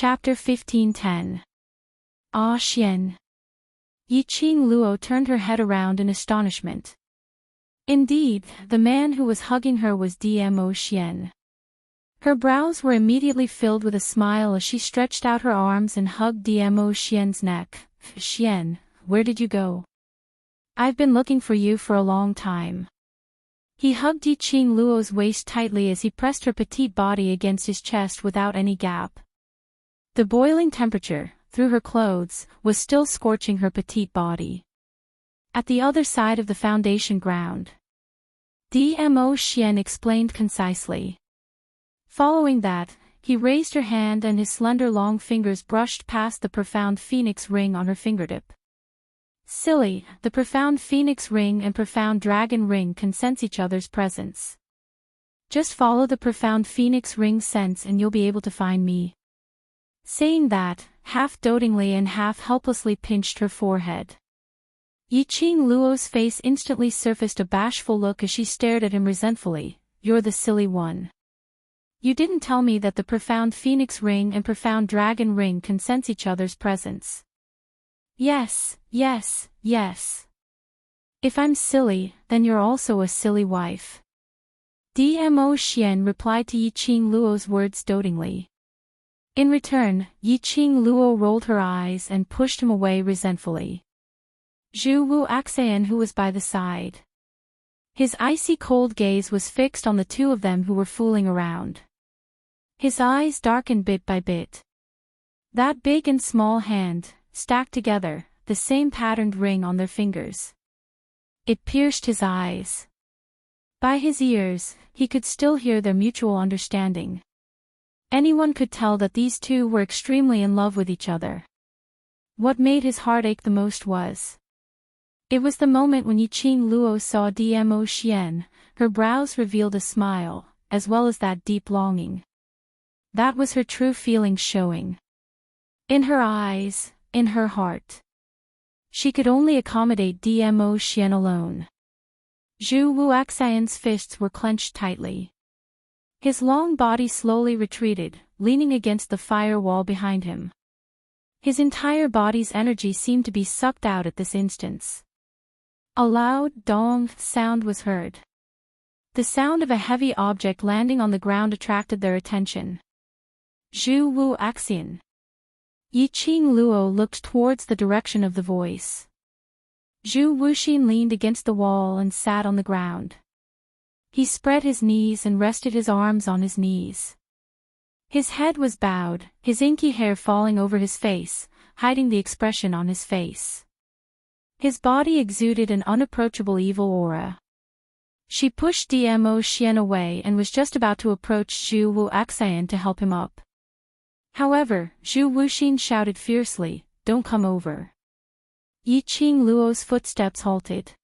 Chapter 15:10. Ah Xian. Yiqing Luo turned her head around in astonishment. Indeed, the man who was hugging her was Dmo Xian. Her brows were immediately filled with a smile as she stretched out her arms and hugged Dmo Xian's neck. Xian, where did you go? I've been looking for you for a long time. He hugged Yiqing Luo's waist tightly as he pressed her petite body against his chest without any gap. The boiling temperature, through her clothes, was still scorching her petite body. At the other side of the foundation ground, Dmo Xian explained concisely. Following that, he raised her hand and his slender long fingers brushed past the profound phoenix ring on her fingertip. Silly, the profound phoenix ring and profound dragon ring can sense each other's presence. Just follow the profound phoenix ring's sense and you'll be able to find me. Saying that, half dotingly and half helplessly pinched her forehead. Yiqing Luo's face instantly surfaced a bashful look as she stared at him resentfully. You're the silly one. You didn't tell me that the profound phoenix ring and profound dragon ring can sense each other's presence. Yes, yes, yes. If I'm silly, then you're also a silly wife. Dmo Xian replied to Yiqing Luo's words dotingly. In return, Yiqing Luo rolled her eyes and pushed him away resentfully. Zhu Wu Axan, who was by the side. His icy cold gaze was fixed on the two of them who were fooling around. His eyes darkened bit by bit. That big and small hand, stacked together, the same patterned ring on their fingers. It pierced his eyes. By his ears, he could still hear their mutual understanding. Anyone could tell that these two were extremely in love with each other. What made his heart ache the most was. It was the moment when Yiqing Luo saw Dmo Xian, her brows revealed a smile, as well as that deep longing. That was her true feelings showing. In her eyes, in her heart. She could only accommodate Dmo Xian alone. Zhu Wuaxian's fists were clenched tightly. His long body slowly retreated, leaning against the fire wall behind him. His entire body's energy seemed to be sucked out at this instance. A loud dong sound was heard. The sound of a heavy object landing on the ground attracted their attention. Zhu Wuaxian. Yiqing Luo looked towards the direction of the voice. Zhu Wuxin leaned against the wall and sat on the ground. He spread his knees and rested his arms on his knees. His head was bowed, his inky hair falling over his face, hiding the expression on his face. His body exuded an unapproachable evil aura. She pushed Dmo Xian away and was just about to approach Zhu Wuaxian to help him up. However, Zhu Wuxin shouted fiercely, "Don't come over." Yiqing Luo's footsteps halted.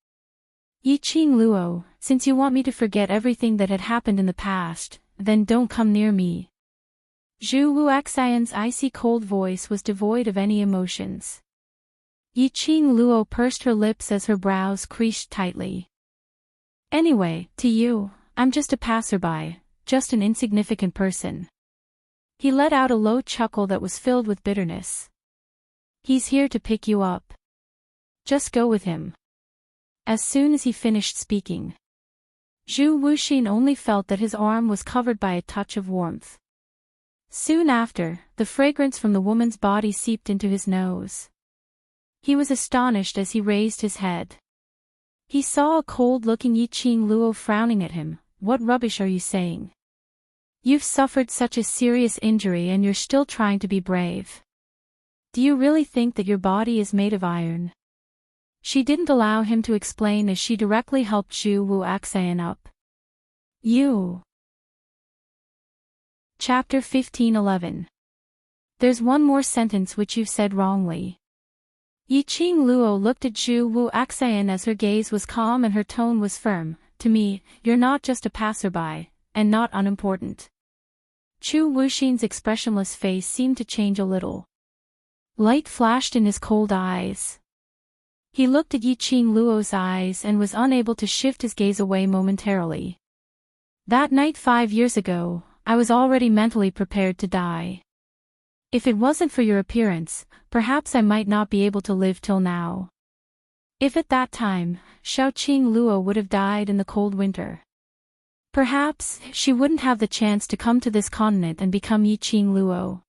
Yiqing Luo, since you want me to forget everything that had happened in the past, then don't come near me. Zhu Wuaxian's icy cold voice was devoid of any emotions. Yiqing Luo pursed her lips as her brows creased tightly. Anyway, to you, I'm just a passerby, just an insignificant person. He let out a low chuckle that was filled with bitterness. He's here to pick you up. Just go with him. As soon as he finished speaking, Zhu Wuxin only felt that his arm was covered by a touch of warmth. Soon after, the fragrance from the woman's body seeped into his nose. He was astonished as he raised his head. He saw a cold-looking Yiqing Luo frowning at him. What rubbish are you saying? You've suffered such a serious injury and you're still trying to be brave. Do you really think that your body is made of iron? She didn't allow him to explain as she directly helped Zhu Wuaxian up. You. Chapter 15:11. There's one more sentence which you've said wrongly. Yiqing Luo looked at Zhu Wuaxian as her gaze was calm and her tone was firm. To me, you're not just a passerby, and not unimportant. Zhu Wuxin's expressionless face seemed to change a little. Light flashed in his cold eyes. He looked at Yiqing Luo's eyes and was unable to shift his gaze away momentarily. That night 5 years ago, I was already mentally prepared to die. If it wasn't for your appearance, perhaps I might not be able to live till now. If at that time, Xiaoqing Luo would have died in the cold winter, perhaps she wouldn't have the chance to come to this continent and become Yiqing Luo.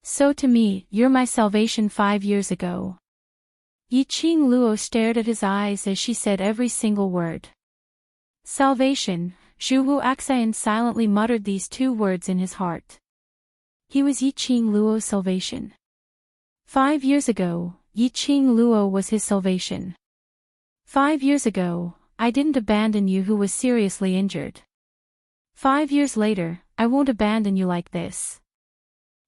So to me, you're my salvation 5 years ago. Yiqing Luo stared at his eyes as she said every single word. Salvation. Zhu Wuaxian silently muttered these 2 words in his heart. He was Yiqing Luo's salvation. 5 years ago, Yiqing Luo was his salvation. 5 years ago, I didn't abandon you who was seriously injured. 5 years later, I won't abandon you like this.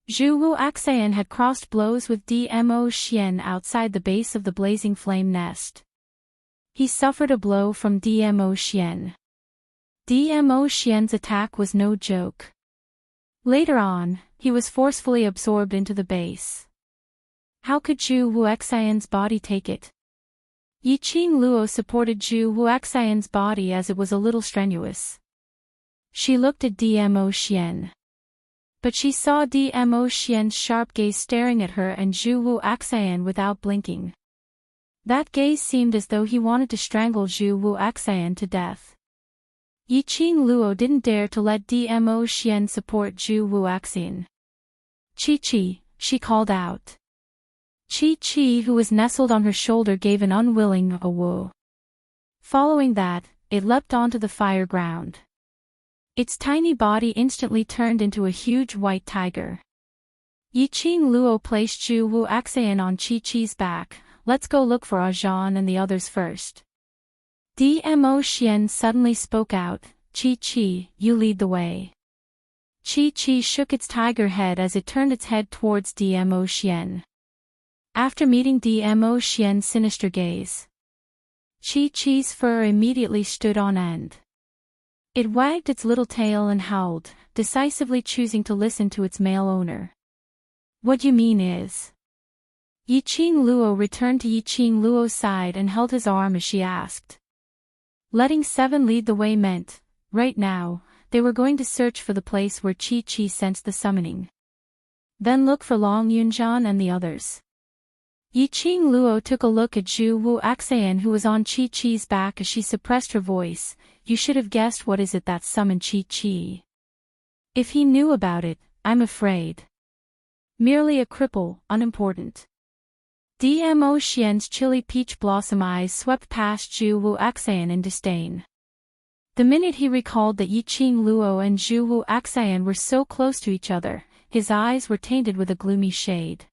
Zhu Wuaxian had crossed blows with Dmo Xian outside the base of the blazing flame nest. He suffered a blow from Dmo Xian. Dmo Xian's attack was no joke. Later on, he was forcefully absorbed into the base. How could Zhu Wuaxian's body take it? Yiqing Luo supported Zhu Wuaxian's body as it was a little strenuous. She looked at Dmo Xian. But she saw Dmo Xian's sharp gaze staring at her and Zhu Wuaxian without blinking. That gaze seemed as though he wanted to strangle Zhu Wuaxian to death. Yiqing Luo didn't dare to let Dmo Xian support Zhu Wuaxian. Chi-Chi, she called out. Chi-Chi, who was nestled on her shoulder, gave an unwilling "awoo." Following that, it leapt onto the fire ground. Its tiny body instantly turned into a huge white tiger. Yiqing Luo placed Zhu Wuaxian on Chi-Chi's back. Let's go look for Ajan and the others first. Dmo Xian suddenly spoke out, Chi-Chi, you lead the way. Chi-Chi shook its tiger head as it turned its head towards Dmo Xian. After meeting Dmo Xian's sinister gaze, Chi-Chi's fur immediately stood on end. It wagged its little tail and howled, decisively choosing to listen to its male owner. What you mean is? Yiqing Luo returned to Yiqing Luo's side and held his arm as she asked. Letting 7 lead the way meant, right now, they were going to search for the place where Chi-Chi sensed the summoning. Then look for Long Yunjian and the others. Yiqing Luo took a look at Zhu Wuaxian who was on Chi-Chi's back as she suppressed her voice. You should have guessed what is it that summoned Chi-Chi. If he knew about it, I'm afraid. Merely a cripple, unimportant. Dmo Xian's chilly peach blossom eyes swept past Zhu Wuaxian in disdain. The minute he recalled that Yiqing Luo and Zhu Wuaxian were so close to each other, his eyes were tainted with a gloomy shade.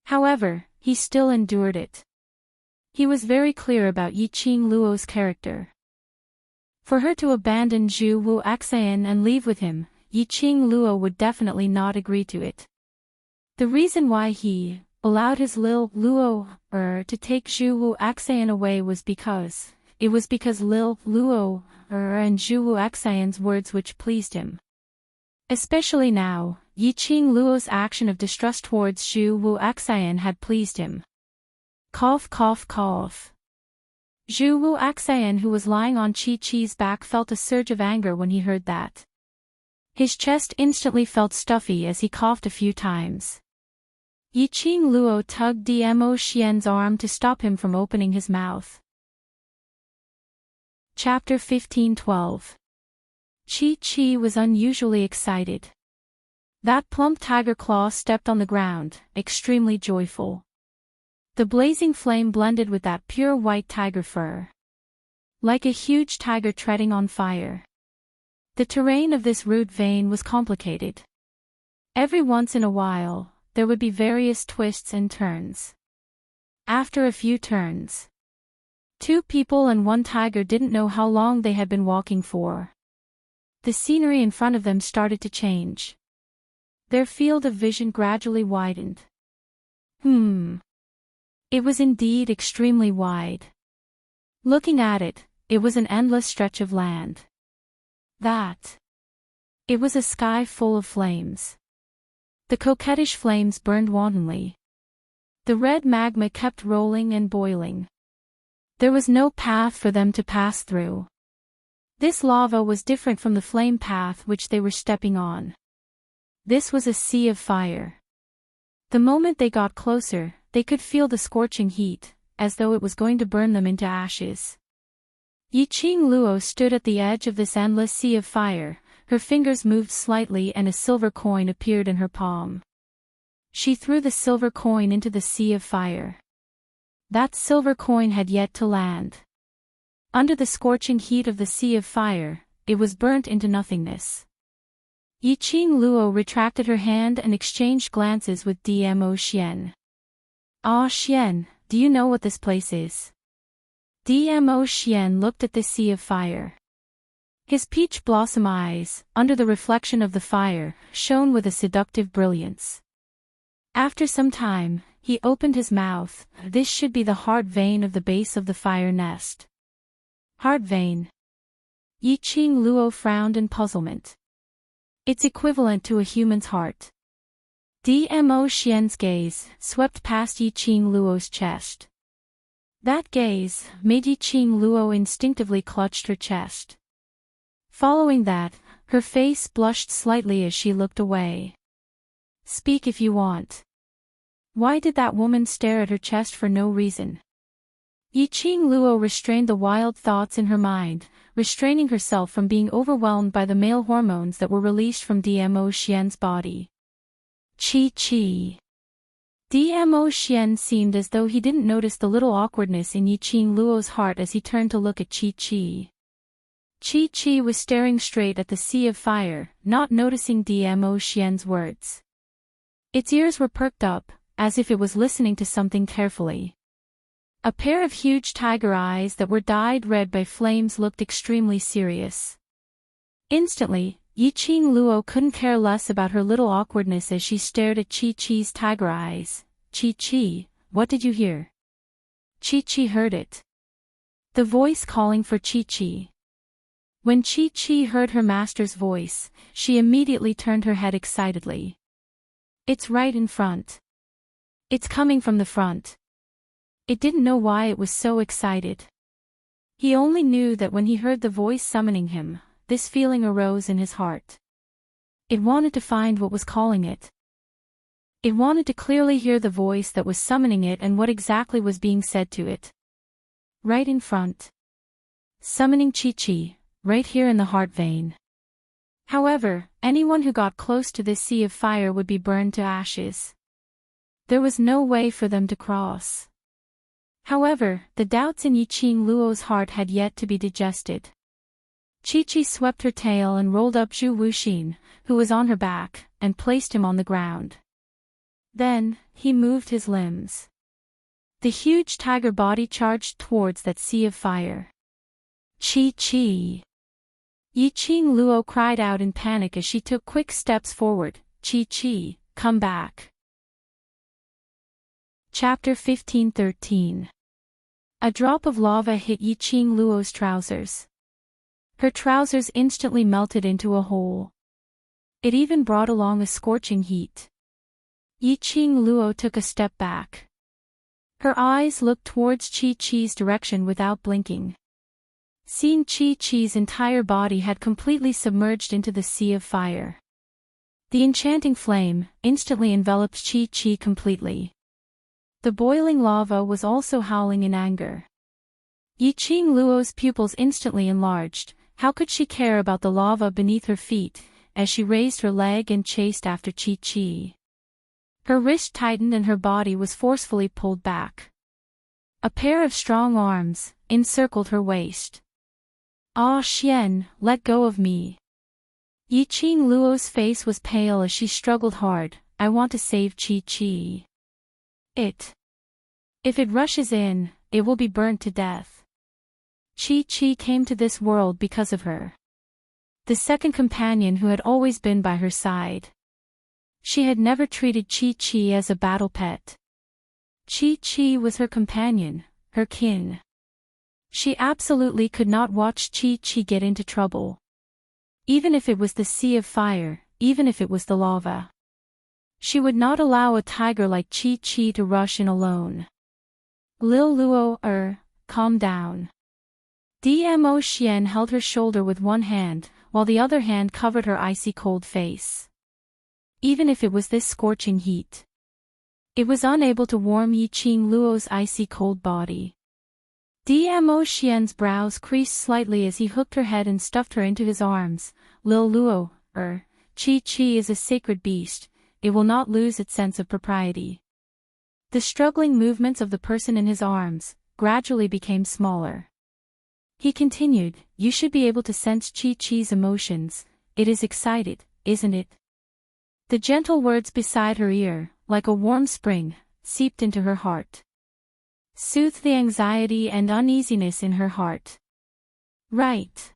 However, he still endured it. He was very clear about Yiqing Luo's character. For her to abandon Zhu Wuaxian and leave with him, Yiqing Luo would definitely not agree to it. The reason why he allowed his Lil Luo to take Zhu Wuaxian away was because Lil Luo and Zhu Wuaxian's words which pleased him. Especially now, Yiqing Luo's action of distrust towards Zhu Wuaxian had pleased him. Cough cough cough. Zhu Wuaxian who was lying on Chi-Chi's back felt a surge of anger when he heard that. His chest instantly felt stuffy as he coughed a few times. Yiqing Luo tugged Dmo Xian's arm to stop him from opening his mouth. Chapter 15:12. Chi-Chi was unusually excited. That plump tiger claw stepped on the ground, extremely joyful. The blazing flame blended with that pure white tiger fur. Like a huge tiger treading on fire. The terrain of this route vein was complicated. Every once in a while, there would be various twists and turns. After a few turns, 2 people and 1 tiger didn't know how long they had been walking for. The scenery in front of them started to change. Their field of vision gradually widened. It was indeed extremely wide. Looking at it, it was an endless stretch of land. It was a sky full of flames. The coquettish flames burned wantonly. The red magma kept rolling and boiling. There was no path for them to pass through. This lava was different from the flame path which they were stepping on. This was a sea of fire. The moment they got closer, they could feel the scorching heat, as though it was going to burn them into ashes. Yiqing Luo stood at the edge of this endless sea of fire, her fingers moved slightly and a silver coin appeared in her palm. She threw the silver coin into the sea of fire. That silver coin had yet to land. Under the scorching heat of the sea of fire, it was burnt into nothingness. Yiqing Luo retracted her hand and exchanged glances with Dmo Xian. "Ah Xian, do you know what this place is?" Dmo Xian looked at the sea of fire. His peach blossom eyes, under the reflection of the fire, shone with a seductive brilliance. After some time, he opened his mouth. "This should be the heart vein of the base of the fire nest." Heart vein. Yiqing Luo frowned in puzzlement. It's equivalent to a human's heart. Dmo Xian's gaze swept past Yiqing Luo's chest. That gaze made Yiqing Luo instinctively clutch her chest. Following that, her face blushed slightly as she looked away. "Speak if you want." Why did that woman stare at her chest for no reason? Yiqing Luo restrained the wild thoughts in her mind, restraining herself from being overwhelmed by the male hormones that were released from Dmo Xian's body. Chi. Dmo Xian seemed as though he didn't notice the little awkwardness in Yiqing Luo's heart as he turned to look at Chi. Chi was staring straight at the sea of fire, not noticing Dmo Xian's words. Its ears were perked up, as if it was listening to something carefully. A pair of huge tiger eyes that were dyed red by flames looked extremely serious. Instantly, Yiqing Luo couldn't care less about her little awkwardness as she stared at Chi-Chi's tiger eyes. "Chi-Chi, what did you hear?" Chi-Chi heard it. The voice calling for Chi-Chi. When Chi-Chi heard her master's voice, she immediately turned her head excitedly. "It's right in front. It's coming from the front." It didn't know why it was so excited. He only knew that when he heard the voice summoning him, this feeling arose in his heart. It wanted to find what was calling it. It wanted to clearly hear the voice that was summoning it and what exactly was being said to it. Right in front. Summoning Chi-Chi, right here in the heart vein. However, anyone who got close to this sea of fire would be burned to ashes. There was no way for them to cross. However, the doubts in Yiqing Luo's heart had yet to be digested. Chi-Chi swept her tail and rolled up Zhu Wuxin, who was on her back, and placed him on the ground. Then, he moved his limbs. The huge tiger body charged towards that sea of fire. Chi-Chi! Yiqing Luo cried out in panic as she took quick steps forward. "Chi-Chi, come back." Chapter 15:13. A drop of lava hit Yiqing Luo's trousers. Her trousers instantly melted into a hole. It even brought along a scorching heat. Yiqing Luo took a step back. Her eyes looked towards Chi-Chi's direction without blinking. Seeing Chi-Chi's entire body had completely submerged into the sea of fire. The enchanting flame instantly enveloped Chi-Chi completely. The boiling lava was also howling in anger. Yiqing Luo's pupils instantly enlarged. How could she care about the lava beneath her feet, as she raised her leg and chased after Chi-Chi. Her wrist tightened and her body was forcefully pulled back. A pair of strong arms encircled her waist. "Ah Xian, let go of me." Yiqing Luo's face was pale as she struggled hard. "I want to save Chi-Chi. If it rushes in, it will be burnt to death. Chi-Chi came to this world because of her. The second companion who had always been by her side. She had never treated Chi-Chi as a battle pet. Chi-Chi was her companion, her kin. She absolutely could not watch Chi-Chi get into trouble. Even if it was the sea of fire, even if it was the lava. She would not allow a tiger like Chi-Chi to rush in alone. "Lil Luo, calm down." Dmo Xian held her shoulder with one hand, while the other hand covered her icy cold face. Even if it was this scorching heat. It was unable to warm Yiqing Luo's icy cold body. Dmo Xian's brows creased slightly as he hooked her head and stuffed her into his arms. Lil Luo, Qi is a sacred beast, it will not lose its sense of propriety. The struggling movements of the person in his arms gradually became smaller. He continued, you should be able to sense Qi's emotions, it is excited, isn't it? The gentle words beside her ear, like a warm spring, seeped into her heart. Soothed the anxiety and uneasiness in her heart. Right.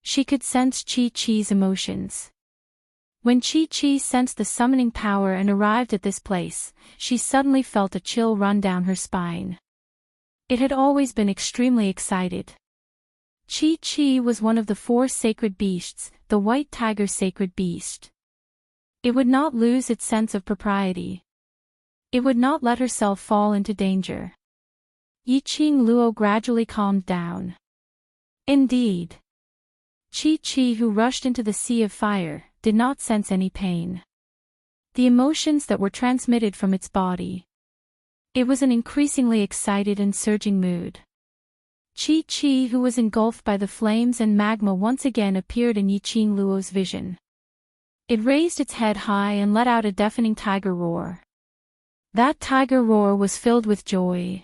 She could sense Qi's emotions. When Qi sensed the summoning power and arrived at this place, she suddenly felt a chill run down her spine. It had always been extremely excited. Qi was one of the 4 sacred beasts, the white tiger sacred beast. It would not lose its sense of propriety. It would not let herself fall into danger. Yiqing Luo gradually calmed down. Indeed. Qi, who rushed into the sea of fire, did not sense any pain. The emotions that were transmitted from its body. It was an increasingly excited and surging mood. Qi, who was engulfed by the flames and magma, once again appeared in Yiqing Luo's vision. It raised its head high and let out a deafening tiger roar. That tiger roar was filled with joy.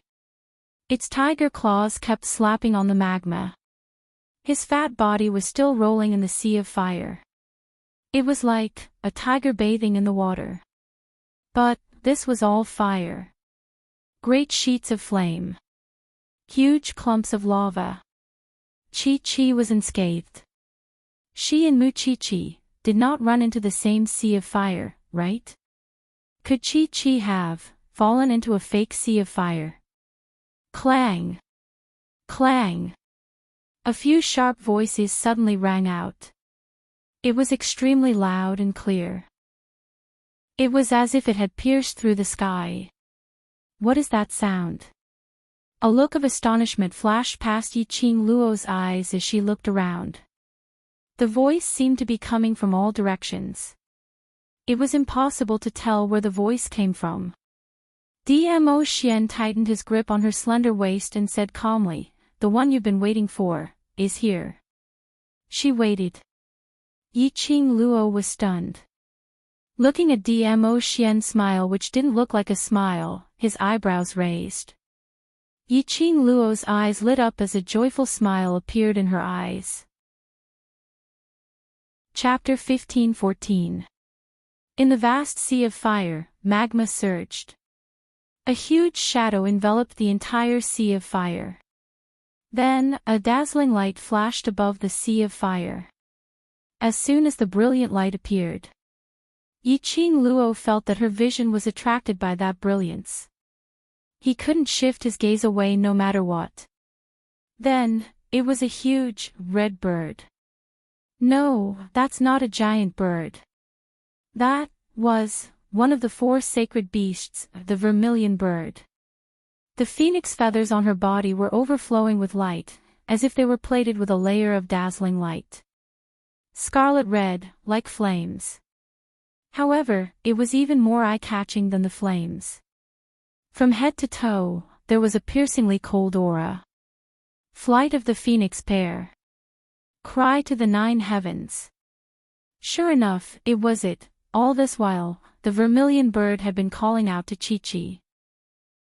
Its tiger claws kept slapping on the magma. His fat body was still rolling in the sea of fire. It was like a tiger bathing in the water. But this was all fire. Great sheets of flame. Huge clumps of lava. Qi was unscathed. She and Mu Qi did not run into the same sea of fire, right? Could Qi have fallen into a fake sea of fire? Clang! Clang! A few sharp voices suddenly rang out. It was extremely loud and clear. It was as if it had pierced through the sky. What is that sound? A look of astonishment flashed past Yiqing Luo's eyes as she looked around. The voice seemed to be coming from all directions. It was impossible to tell where the voice came from. Dmo Xian tightened his grip on her slender waist and said calmly, the one you've been waiting for, is here. She waited. Yiqing Luo was stunned. Looking at Dmo Xian's smile, which didn't look like a smile, his eyebrows raised. Yiqing Luo's eyes lit up as a joyful smile appeared in her eyes. Chapter 15:14. In the vast sea of fire, magma surged. A huge shadow enveloped the entire sea of fire. Then, a dazzling light flashed above the sea of fire. As soon as the brilliant light appeared, Yiqing Luo felt that her vision was attracted by that brilliance. He couldn't shift his gaze away no matter what. Then, it was a huge, red bird. No, that's not a giant bird. That was one of the 4 sacred beasts, the vermilion bird. The phoenix feathers on her body were overflowing with light, as if they were plated with a layer of dazzling light. Scarlet red, like flames. However, it was even more eye-catching than the flames. From head to toe, there was a piercingly cold aura. Flight of the phoenix pair. Cry to the 9 heavens. Sure enough, it was it. All this while, the vermilion bird had been calling out to Qi.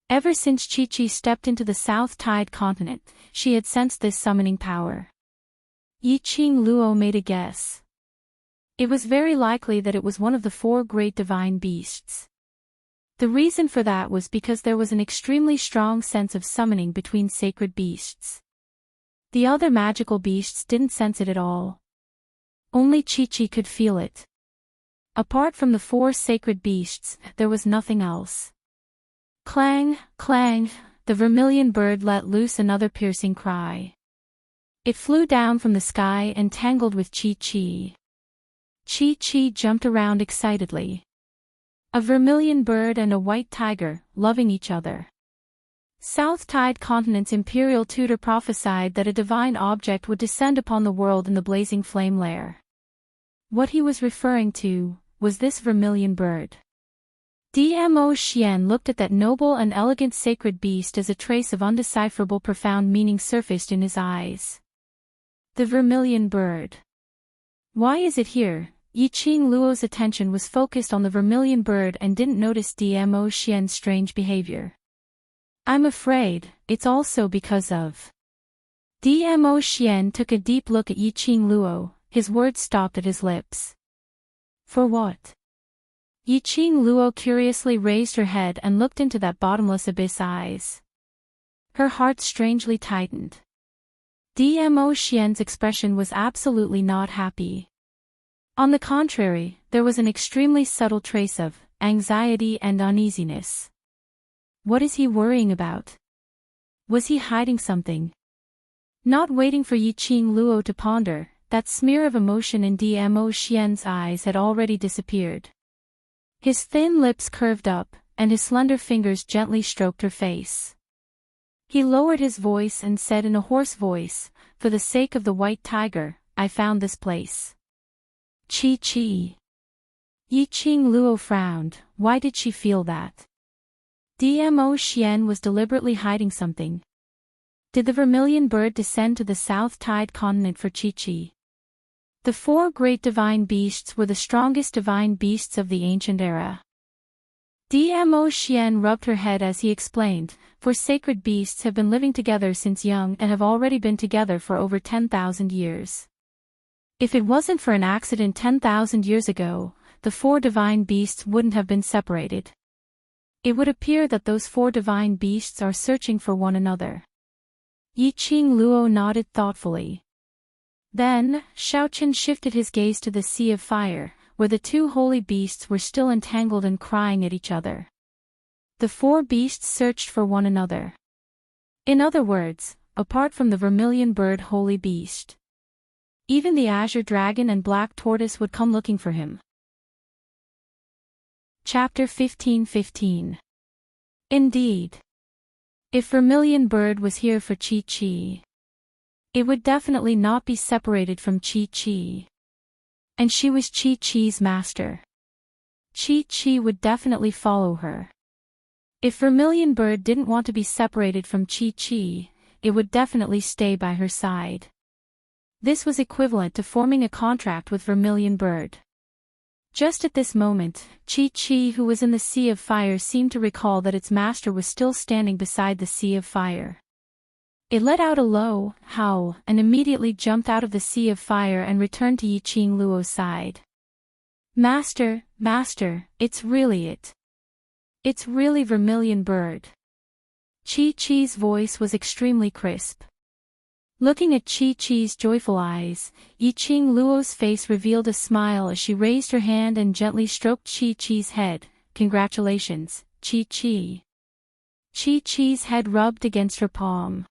Ever since Qi stepped into the South Tide continent, she had sensed this summoning power. Yiqing Luo made a guess. It was very likely that it was one of the 4 great divine beasts. The reason for that was because there was an extremely strong sense of summoning between sacred beasts. The other magical beasts didn't sense it at all. Only Qi could feel it. Apart from the 4 sacred beasts, there was nothing else. Clang, clang, the vermilion bird let loose another piercing cry. It flew down from the sky and tangled with Qi. Qi jumped around excitedly. A vermilion bird and a white tiger, loving each other. South Tide Continent's imperial tutor prophesied that a divine object would descend upon the world in the blazing flame lair. What he was referring to was this vermilion bird. Dmo Xian looked at that noble and elegant sacred beast as a trace of undecipherable profound meaning surfaced in his eyes. The vermilion bird. Why is it here? Yiqing Luo's attention was focused on the vermilion bird and didn't notice Dmo Xian's strange behavior. I'm afraid, it's also because of. Dmo Xian took a deep look at Yiqing Luo, his words stopped at his lips. For what? Yiqing Luo curiously raised her head and looked into that bottomless abyss eyes. Her heart strangely tightened. Dmo Xian's expression was absolutely not happy. On the contrary, there was an extremely subtle trace of anxiety and uneasiness. What is he worrying about? Was he hiding something? Not waiting for Yiqing Luo to ponder, that smear of emotion in Dmo Xian's eyes had already disappeared. His thin lips curved up, and his slender fingers gently stroked her face. He lowered his voice and said in a hoarse voice, "For the sake of the white tiger, I found this place." Chi. Yiqing Luo frowned. Why did she feel that? Dmo Xian was deliberately hiding something. Did the vermilion bird descend to the South Tide continent for Chi? The four great divine beasts were the strongest divine beasts of the ancient era. Dmo Xian rubbed her head as he explained, "For sacred beasts have been living together since young and have already been together for over 10,000 years. If it wasn't for an accident 10,000 years ago, the four divine beasts wouldn't have been separated. It would appear that those four divine beasts are searching for one another." Yiqing Luo nodded thoughtfully. Then, Shaoqian shifted his gaze to the Sea of Fire, where the two holy beasts were still entangled and crying at each other. The four beasts searched for one another. In other words, apart from the vermilion bird holy beast, even the azure dragon and black tortoise would come looking for him. Chapter 15:15. Indeed. If vermilion bird was here for Chi, it would definitely not be separated from Chi. And she was Chi's master. Chi would definitely follow her. If vermilion bird didn't want to be separated from Chi, it would definitely stay by her side. This was equivalent to forming a contract with vermilion bird. Just at this moment, Chi, who was in the Sea of Fire, seemed to recall that its master was still standing beside the Sea of Fire. It let out a low howl and immediately jumped out of the Sea of Fire and returned to Yiqing Luo's side. Master, it's really it. It's really vermilion bird." Chi's voice was extremely crisp. Looking at Chi's joyful eyes, Yiqing Luo's face revealed a smile as she raised her hand and gently stroked Chi's head. "Congratulations, Chi. Chi's head rubbed against her palm.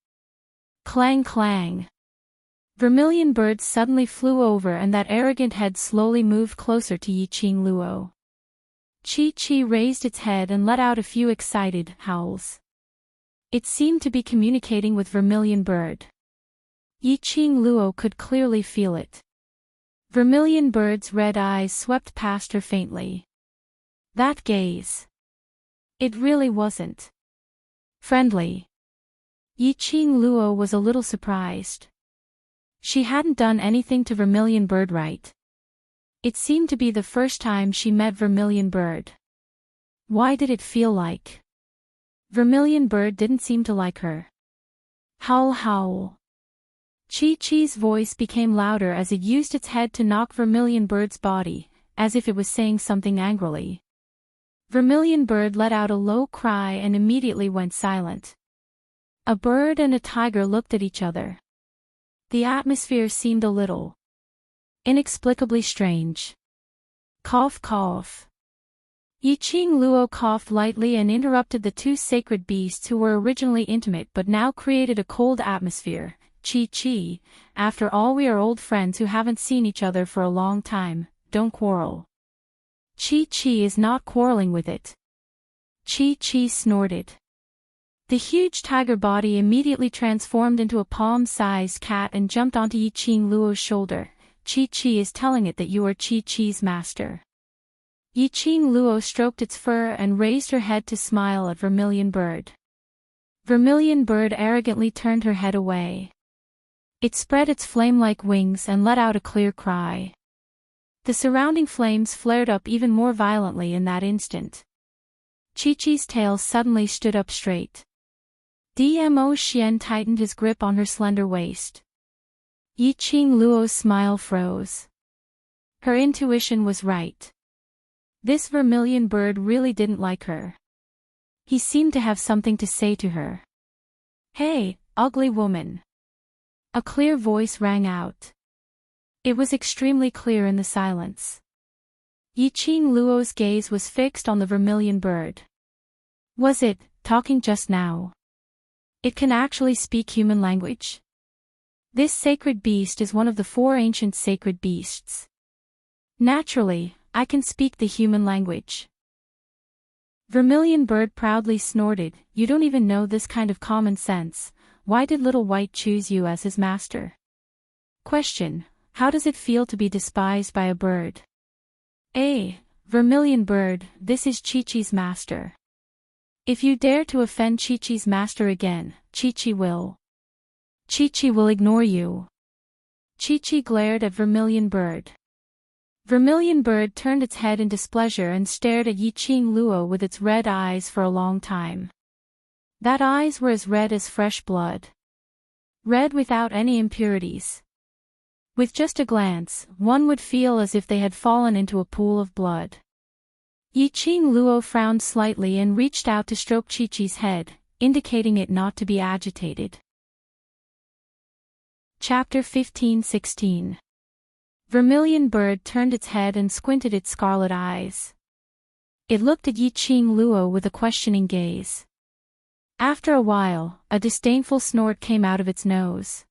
Clang clang. Vermilion bird suddenly flew over and that arrogant head slowly moved closer to Yiqing Luo. Chi raised its head and let out a few excited howls. It seemed to be communicating with vermilion bird. Yiqing Luo could clearly feel it. Vermilion bird's red eyes swept past her faintly. That gaze. It really wasn't friendly. Yiqing Luo was a little surprised. She hadn't done anything to vermilion bird right. It seemed to be the first time she met vermilion bird. Why did it feel like vermilion bird didn't seem to like her? Howl. Chi's voice became louder as it used its head to knock vermilion bird's body, as if it was saying something angrily. Vermilion bird let out a low cry and immediately went silent. A bird and a tiger looked at each other. The atmosphere seemed a little inexplicably strange. Cough. Yiqing Luo coughed lightly and interrupted the two sacred beasts who were originally intimate but now created a cold atmosphere. Chi, after all, we are old friends who haven't seen each other for a long time, don't quarrel. Chi is not quarreling with it. Chi snorted. The huge tiger body immediately transformed into a palm-sized cat and jumped onto Yiqing Luo's shoulder. Chi is telling it that you are Chi's master. Yiqing Luo stroked its fur and raised her head to smile at Vermilion Bird. Vermilion Bird arrogantly turned her head away. It spread its flame-like wings and let out a clear cry. The surrounding flames flared up even more violently in that instant. Chi-Chi's tail suddenly stood up straight. Dmo Xian tightened his grip on her slender waist. Yiqing Luo's smile froze. Her intuition was right. This Vermilion Bird really didn't like her. He seemed to have something to say to her. "Hey, ugly woman." A clear voice rang out. It was extremely clear in the silence. Yiqing Luo's gaze was fixed on the Vermilion Bird. Was it talking just now? It can actually speak human language? This sacred beast is one of the 4 ancient sacred beasts. Naturally, I can speak the human language. Vermilion Bird proudly snorted, "You don't even know this kind of common sense. Why did Little White choose you as his master?" Question: How does it feel to be despised by a bird? A. Vermilion Bird, this is Chi-Chi's master. If you dare to offend Chi-Chi's master again, Chi-Chi will ignore you. Chi-Chi glared at Vermilion Bird. Vermilion Bird turned its head in displeasure and stared at Yiqing Luo with its red eyes for a long time. That eyes were as red as fresh blood. Red without any impurities. With just a glance, one would feel as if they had fallen into a pool of blood. Yiqing Luo frowned slightly and reached out to stroke Chi-Chi's head, indicating it not to be agitated. Chapter 15-16. Vermilion Bird turned its head and squinted its scarlet eyes. It looked at Yiqing Luo with a questioning gaze. After a while, a disdainful snort came out of its nose.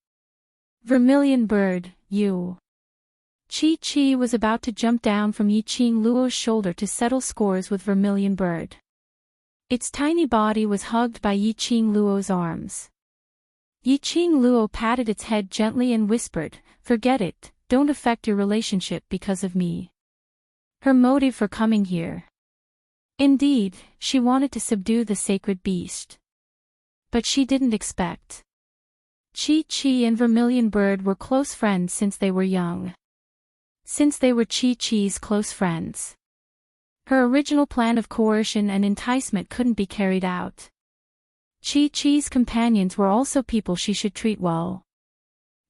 Vermilion Bird, you. Chi-Chi was about to jump down from Yiqing Luo's shoulder to settle scores with Vermilion Bird. Its tiny body was hugged by Yiqing Luo's arms. Yiqing Luo patted its head gently and whispered, "Forget it, don't affect your relationship because of me." Her motive for coming here. Indeed, she wanted to subdue the sacred beast. But she didn't expect. Chi-Chi and Vermilion Bird were close friends since they were young. Since they were Chi-Chi's close friends. Her original plan of coercion and enticement couldn't be carried out. Chi-Chi's companions were also people she should treat well.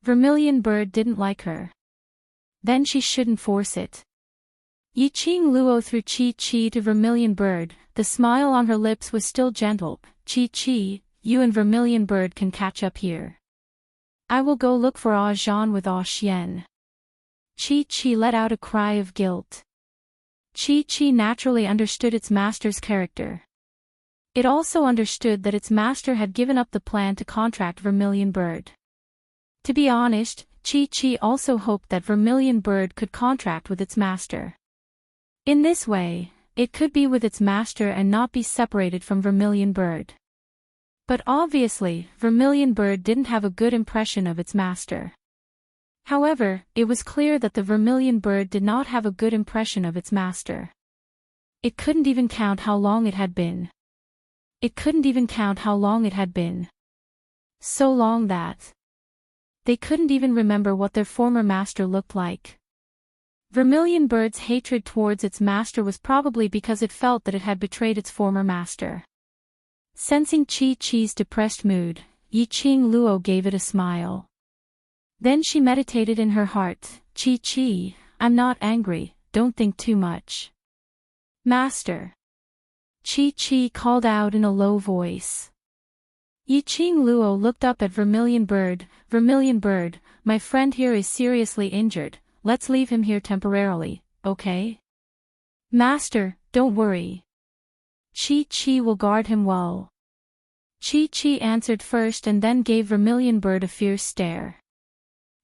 Vermilion Bird didn't like her. Then she shouldn't force it. Yiqing Luo threw Chi-Chi to Vermilion Bird, the smile on her lips was still gentle. "Chi-Chi, you and Vermilion Bird can catch up here. I will go look for Ah Zhan with Ah Xian." Chi-Chi let out a cry of guilt. Chi-Chi naturally understood its master's character. It also understood that its master had given up the plan to contract Vermilion Bird. To be honest, Chi-Chi also hoped that Vermilion Bird could contract with its master. In this way, it could be with its master and not be separated from Vermilion Bird. But obviously, Vermilion Bird didn't have a good impression of its master. However, it was clear that the Vermilion Bird did not have a good impression of its master. It couldn't even count how long it had been. So long that they couldn't even remember what their former master looked like. Vermilion Bird's hatred towards its master was probably because it felt that it had betrayed its former master. Sensing Chi-Chi's depressed mood, Yiqing Luo gave it a smile. Then she meditated in her heart, "Chi-Chi, I'm not angry, don't think too much." "Master." Chi-Chi called out in a low voice. Yiqing Luo looked up at Vermilion Bird. "Vermilion Bird, my friend here is seriously injured, let's leave him here temporarily, okay?" "Master, don't worry. Chi-Chi will guard him well." Chi-Chi answered first and then gave Vermilion Bird a fierce stare.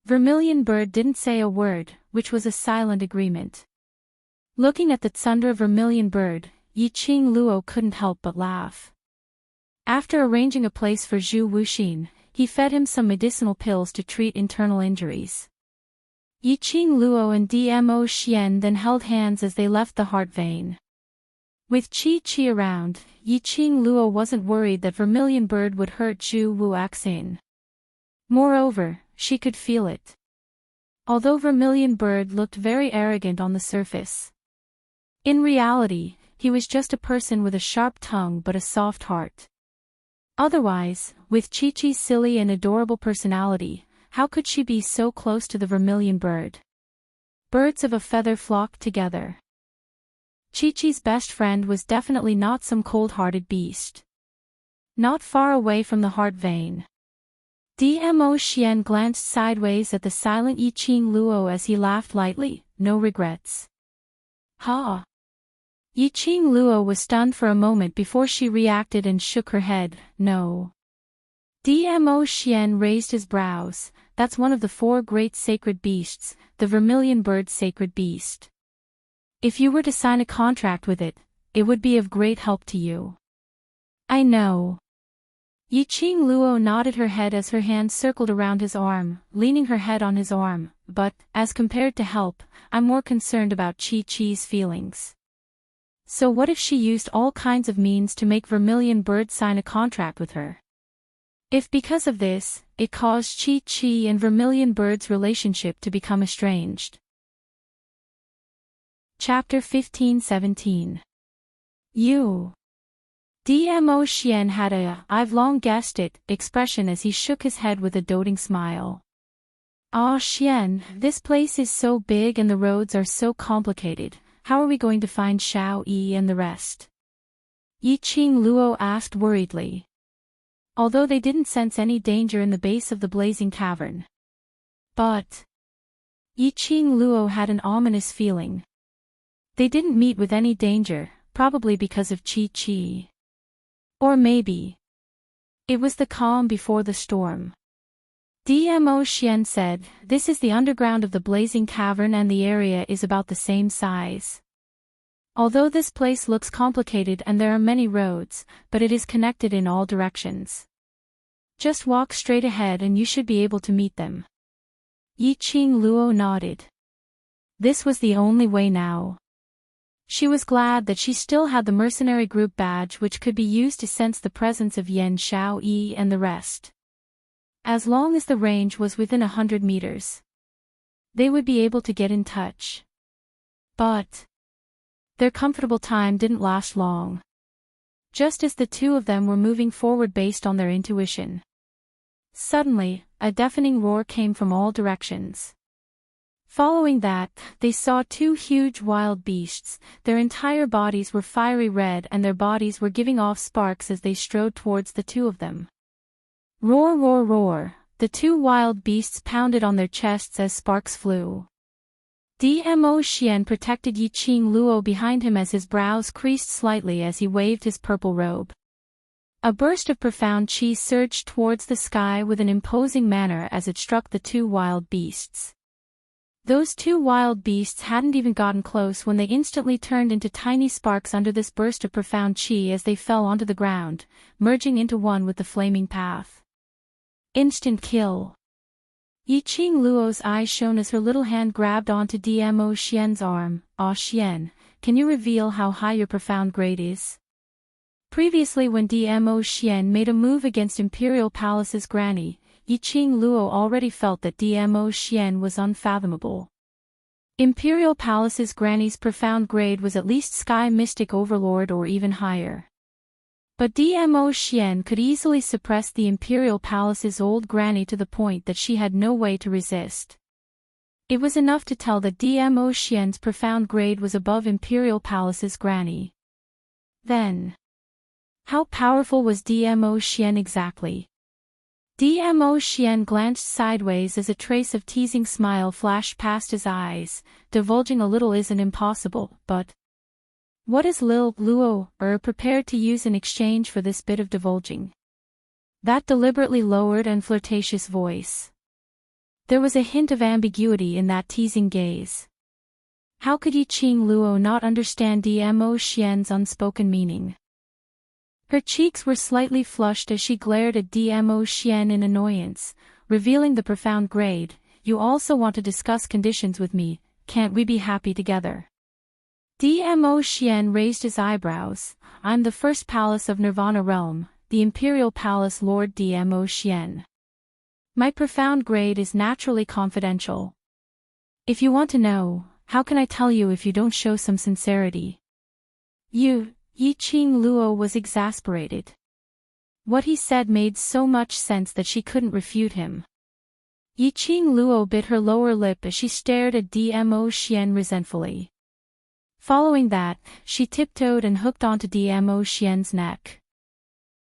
Vermilion Bird didn't say a word, which was a silent agreement. Looking at the Tsundra Vermilion Bird, Yiqing Luo couldn't help but laugh. After arranging a place for Zhu Wuxin, he fed him some medicinal pills to treat internal injuries. Yiqing Luo and Dmo Xian then held hands as they left the heart vein. With Qi around, Yiqing Luo wasn't worried that Vermilion Bird would hurt Zhu Wuaxin. Moreover, she could feel it. Although Vermilion Bird looked very arrogant on the surface, in reality, he was just a person with a sharp tongue but a soft heart. Otherwise, with Chi-Chi's silly and adorable personality, how could she be so close to the Vermilion Bird? Birds of a feather flocked together. Chi-Chi's best friend was definitely not some cold-hearted beast. Not far away from the heart vein, Dmo Xian glanced sideways at the silent Yiqing Luo as he laughed lightly, no regrets. Ha! Yiqing Luo was stunned for a moment before she reacted and shook her head, no. Dmo Xian raised his brows. That's one of the 4 great sacred beasts, the Vermilion Bird sacred beast. If you were to sign a contract with it, it would be of great help to you. I know. Yiqing Luo nodded her head as her hand circled around his arm, leaning her head on his arm, but, as compared to help, I'm more concerned about Chi-Chi's feelings. So what if she used all kinds of means to make Vermilion Bird sign a contract with her? If because of this, it caused Chi-Chi and Vermilion Bird's relationship to become estranged. Chapter 15-17. You. Dmo Xian had a "I've long guessed it" expression as he shook his head with a doting smile. Ah Xian, this place is so big and the roads are so complicated. How are we going to find Xiao Yi and the rest? Yiqing Luo asked worriedly. Although they didn't sense any danger in the base of the blazing cavern. But Yiqing Luo had an ominous feeling. They didn't meet with any danger, probably because of Chi-Chi. Or maybe it was the calm before the storm. Dmo Xian said, "This is the underground of the blazing cavern and the area is about the same size. Although this place looks complicated and there are many roads, but it is connected in all directions. Just walk straight ahead and you should be able to meet them." Yiqing Luo nodded. This was the only way now. She was glad that she still had the mercenary group badge which could be used to sense the presence of Yan Xiao Yi and the rest. As long as the range was within 100 meters, they would be able to get in touch. But their comfortable time didn't last long. Just as the two of them were moving forward based on their intuition, suddenly, a deafening roar came from all directions. Following that, they saw 2 huge wild beasts. Their entire bodies were fiery red and their bodies were giving off sparks as they strode towards the two of them. Roar, roar, roar, the 2 wild beasts pounded on their chests as sparks flew. Dmo Xian protected Yiqing Luo behind him as his brows creased slightly as he waved his purple robe. A burst of profound chi surged towards the sky with an imposing manner as it struck the 2 wild beasts. Those 2 wild beasts hadn't even gotten close when they instantly turned into tiny sparks under this burst of profound chi as they fell onto the ground, merging into one with the flaming path. Instant kill. Yiqing Luo's eyes shone as her little hand grabbed onto Dmo Xian's arm. Ah Xian, can you reveal how high your profound grade is? Previously when Dmo Xian made a move against Imperial Palace's granny, Yiqing Luo already felt that Dmo Xian was unfathomable. Imperial Palace's granny's profound grade was at least Sky Mystic Overlord or even higher. But Dmo Xian could easily suppress the Imperial Palace's old granny to the point that she had no way to resist. It was enough to tell that Dmo Xian's profound grade was above Imperial Palace's granny. Then, how powerful was Dmo Xian exactly? Dmo Xian glanced sideways as a trace of teasing smile flashed past his eyes. Divulging a little isn't impossible, but what is Lil Luo prepared to use in exchange for this bit of divulging? That deliberately lowered and flirtatious voice. There was a hint of ambiguity in that teasing gaze. How could Yiqing Luo not understand Dmo Xian's unspoken meaning? Her cheeks were slightly flushed as she glared at Dmo Xian in annoyance. Revealing the profound grade, you also want to discuss conditions with me, can't we be happy together? Dmo Xian raised his eyebrows. I'm the first palace of Nirvana realm, the Imperial Palace Lord Dmo Xian. My profound grade is naturally confidential. If you want to know, how can I tell you if you don't show some sincerity? Yi Qing Luo was exasperated. What he said made so much sense that she couldn't refute him. Yi Qing Luo bit her lower lip as she stared at Dmo Xian resentfully. Following that, she tiptoed and hooked onto Dmo Xian's neck.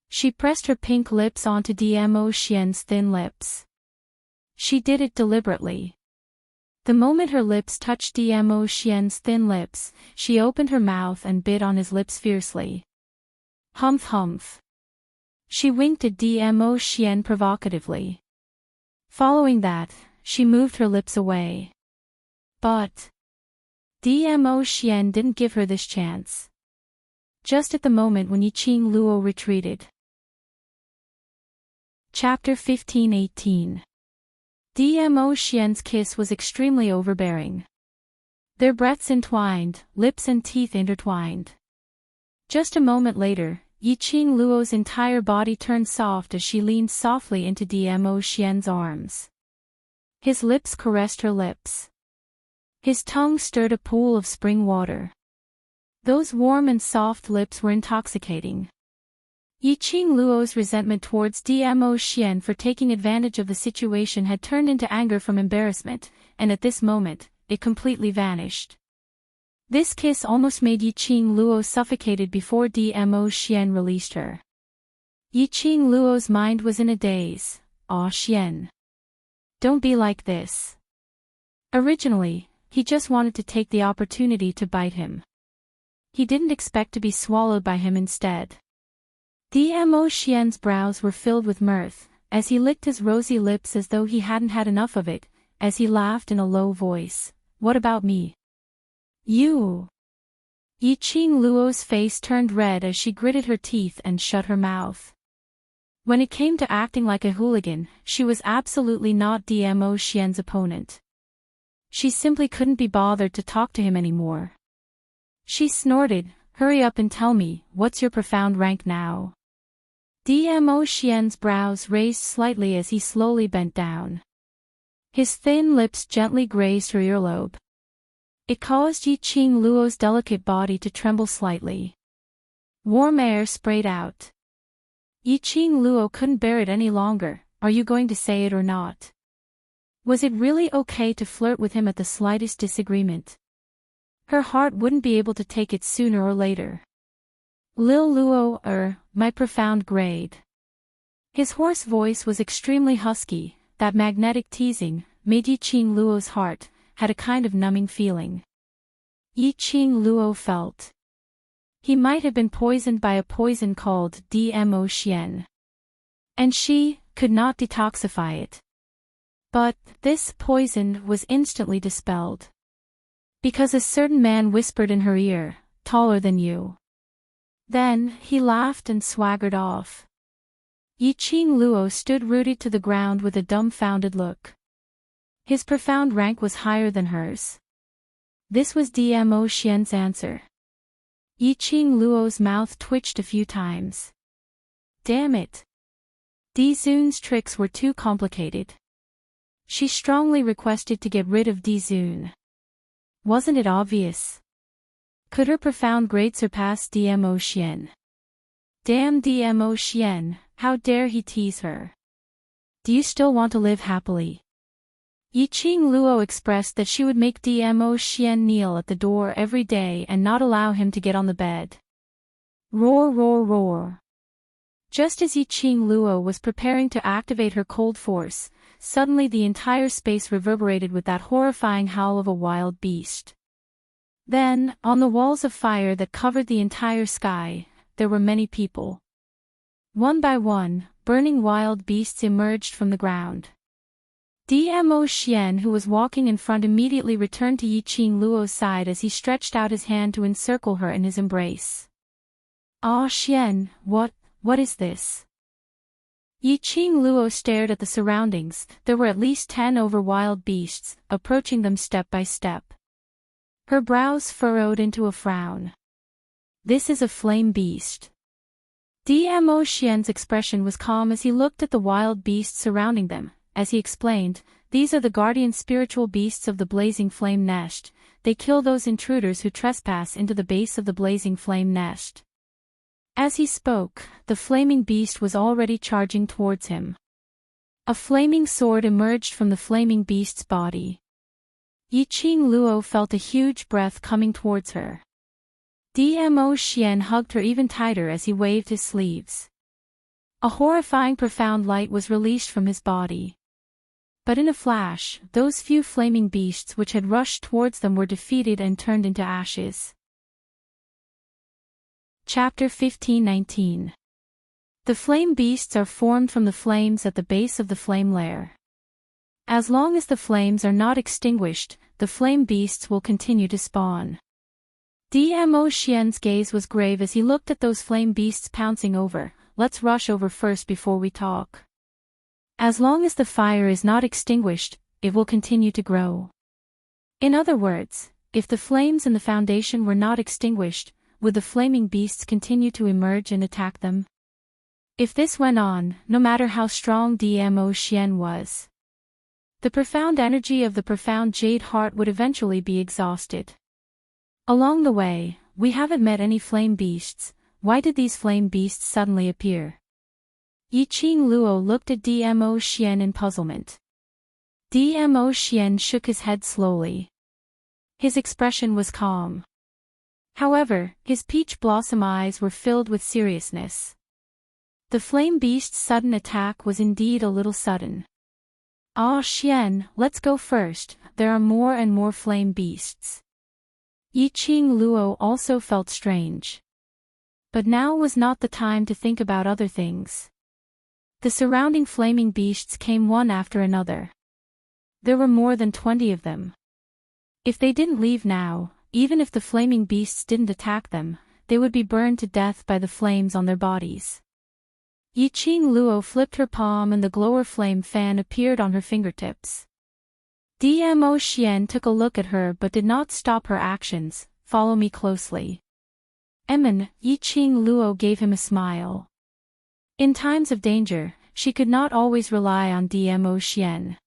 She pressed her pink lips onto Dmo Xian's thin lips. She did it deliberately. The moment her lips touched Dmo Xian's thin lips, she opened her mouth and bit on his lips fiercely. Humph humph. She winked at Dmo Xian provocatively. Following that, she moved her lips away. But Dmo Xian didn't give her this chance. Just at the moment when Yi Qing Luo retreated. Chapter 15-18. Dmo Xian's kiss was extremely overbearing. Their breaths entwined, lips and teeth intertwined. Just a moment later, Yi Qing Luo's entire body turned soft as she leaned softly into Dmo Xian's arms. His lips caressed her lips. His tongue stirred a pool of spring water. Those warm and soft lips were intoxicating. Yi Qing Luo's resentment towards Dmo Xian for taking advantage of the situation had turned into anger from embarrassment, and at this moment, it completely vanished. This kiss almost made Yi Qing Luo suffocated before Dmo Xian released her. Yi Qing Luo's mind was in a daze. "Aw Xian. Don't be like this." Originally, he just wanted to take the opportunity to bite him. He didn't expect to be swallowed by him instead. Dmo Xian's brows were filled with mirth, as he licked his rosy lips as though he hadn't had enough of it, as he laughed in a low voice. "What about me?" "You." Yi Qing Luo's face turned red as she gritted her teeth and shut her mouth. When it came to acting like a hooligan, she was absolutely not Dmo Xian's opponent. She simply couldn't be bothered to talk to him anymore. She snorted, "Hurry up and tell me, what's your profound rank now?" Dmo Xian's brows raised slightly as he slowly bent down. His thin lips gently grazed her earlobe. It caused Yi Qing Luo's delicate body to tremble slightly. Warm air sprayed out. Yi Qing Luo couldn't bear it any longer. Are you going to say it or not? Was it really okay to flirt with him at the slightest disagreement? Her heart wouldn't be able to take it sooner or later. "Lil Luo, my profound grade." His hoarse voice was extremely husky. That magnetic teasing, made Yi Qing Luo's heart, had a kind of numbing feeling. Yi Qing Luo felt he might have been poisoned by a poison called Dmo Xian. And she could not detoxify it. But this poison was instantly dispelled. Because a certain man whispered in her ear, "Taller than you." Then, he laughed and swaggered off. Yi Qing Luo stood rooted to the ground with a dumbfounded look. His profound rank was higher than hers. This was Dmo Xian's answer. Yi Qing Luo's mouth twitched a few times. Damn it. Dizun's tricks were too complicated. She strongly requested to get rid of Dizun. Wasn't it obvious? Could her profound grade surpass Dmo Xian? Damn Dmo Xian, how dare he tease her? Do you still want to live happily? Yi Qing Luo expressed that she would make Dmo Xian kneel at the door every day and not allow him to get on the bed. Roar roar roar. Just as Yi Qing Luo was preparing to activate her cold force, suddenly the entire space reverberated with that horrifying howl of a wild beast. Then, on the walls of fire that covered the entire sky, there were many people. One by one, burning wild beasts emerged from the ground. Dmo Xian, who was walking in front, immediately returned to Yi Qing Luo's side as he stretched out his hand to encircle her in his embrace. "Ah Xian, what is this?" Yiqing Luo stared at the surroundings. There were at least 10 wild beasts, approaching them step by step. Her brows furrowed into a frown. This is a flame beast. Dmo Xian's expression was calm as he looked at the wild beasts surrounding them. As he explained, these are the guardian spiritual beasts of the blazing flame nest. They kill those intruders who trespass into the base of the blazing flame nest. As he spoke, the flaming beast was already charging towards him. A flaming sword emerged from the flaming beast's body. Yiqing Luo felt a huge breath coming towards her. Dmo Xian hugged her even tighter as he waved his sleeves. A horrifying profound light was released from his body. But in a flash, those few flaming beasts which had rushed towards them were defeated and turned into ashes. Chapter 15:19. The flame beasts are formed from the flames at the base of the flame layer. As long as the flames are not extinguished, the flame beasts will continue to spawn. Dmo Xian's gaze was grave as he looked at those flame beasts pouncing over. Let's rush over first before we talk. As long as the fire is not extinguished, it will continue to grow. In other words, if the flames in the foundation were not extinguished, would the flaming beasts continue to emerge and attack them? If this went on, no matter how strong Dmo Xian was, the profound energy of the profound jade heart would eventually be exhausted. Along the way, we haven't met any flame beasts. Why did these flame beasts suddenly appear? Yiqing Luo looked at Dmo Xian in puzzlement. Dmo Xian shook his head slowly. His expression was calm. However, his peach blossom eyes were filled with seriousness. The flame beast's sudden attack was indeed a little sudden. Ah Xian, let's go first, there are more and more flame beasts. Yiqing Luo also felt strange. But now was not the time to think about other things. The surrounding flaming beasts came one after another. There were more than 20 of them. If they didn't leave now, even if the flaming beasts didn't attack them, they would be burned to death by the flames on their bodies. Yiqing Luo flipped her palm and the glower flame fan appeared on her fingertips. Dmo Xian took a look at her but did not stop her actions. Follow me closely. Yiqing Luo gave him a smile. In times of danger, she could not always rely on Dmo Xian.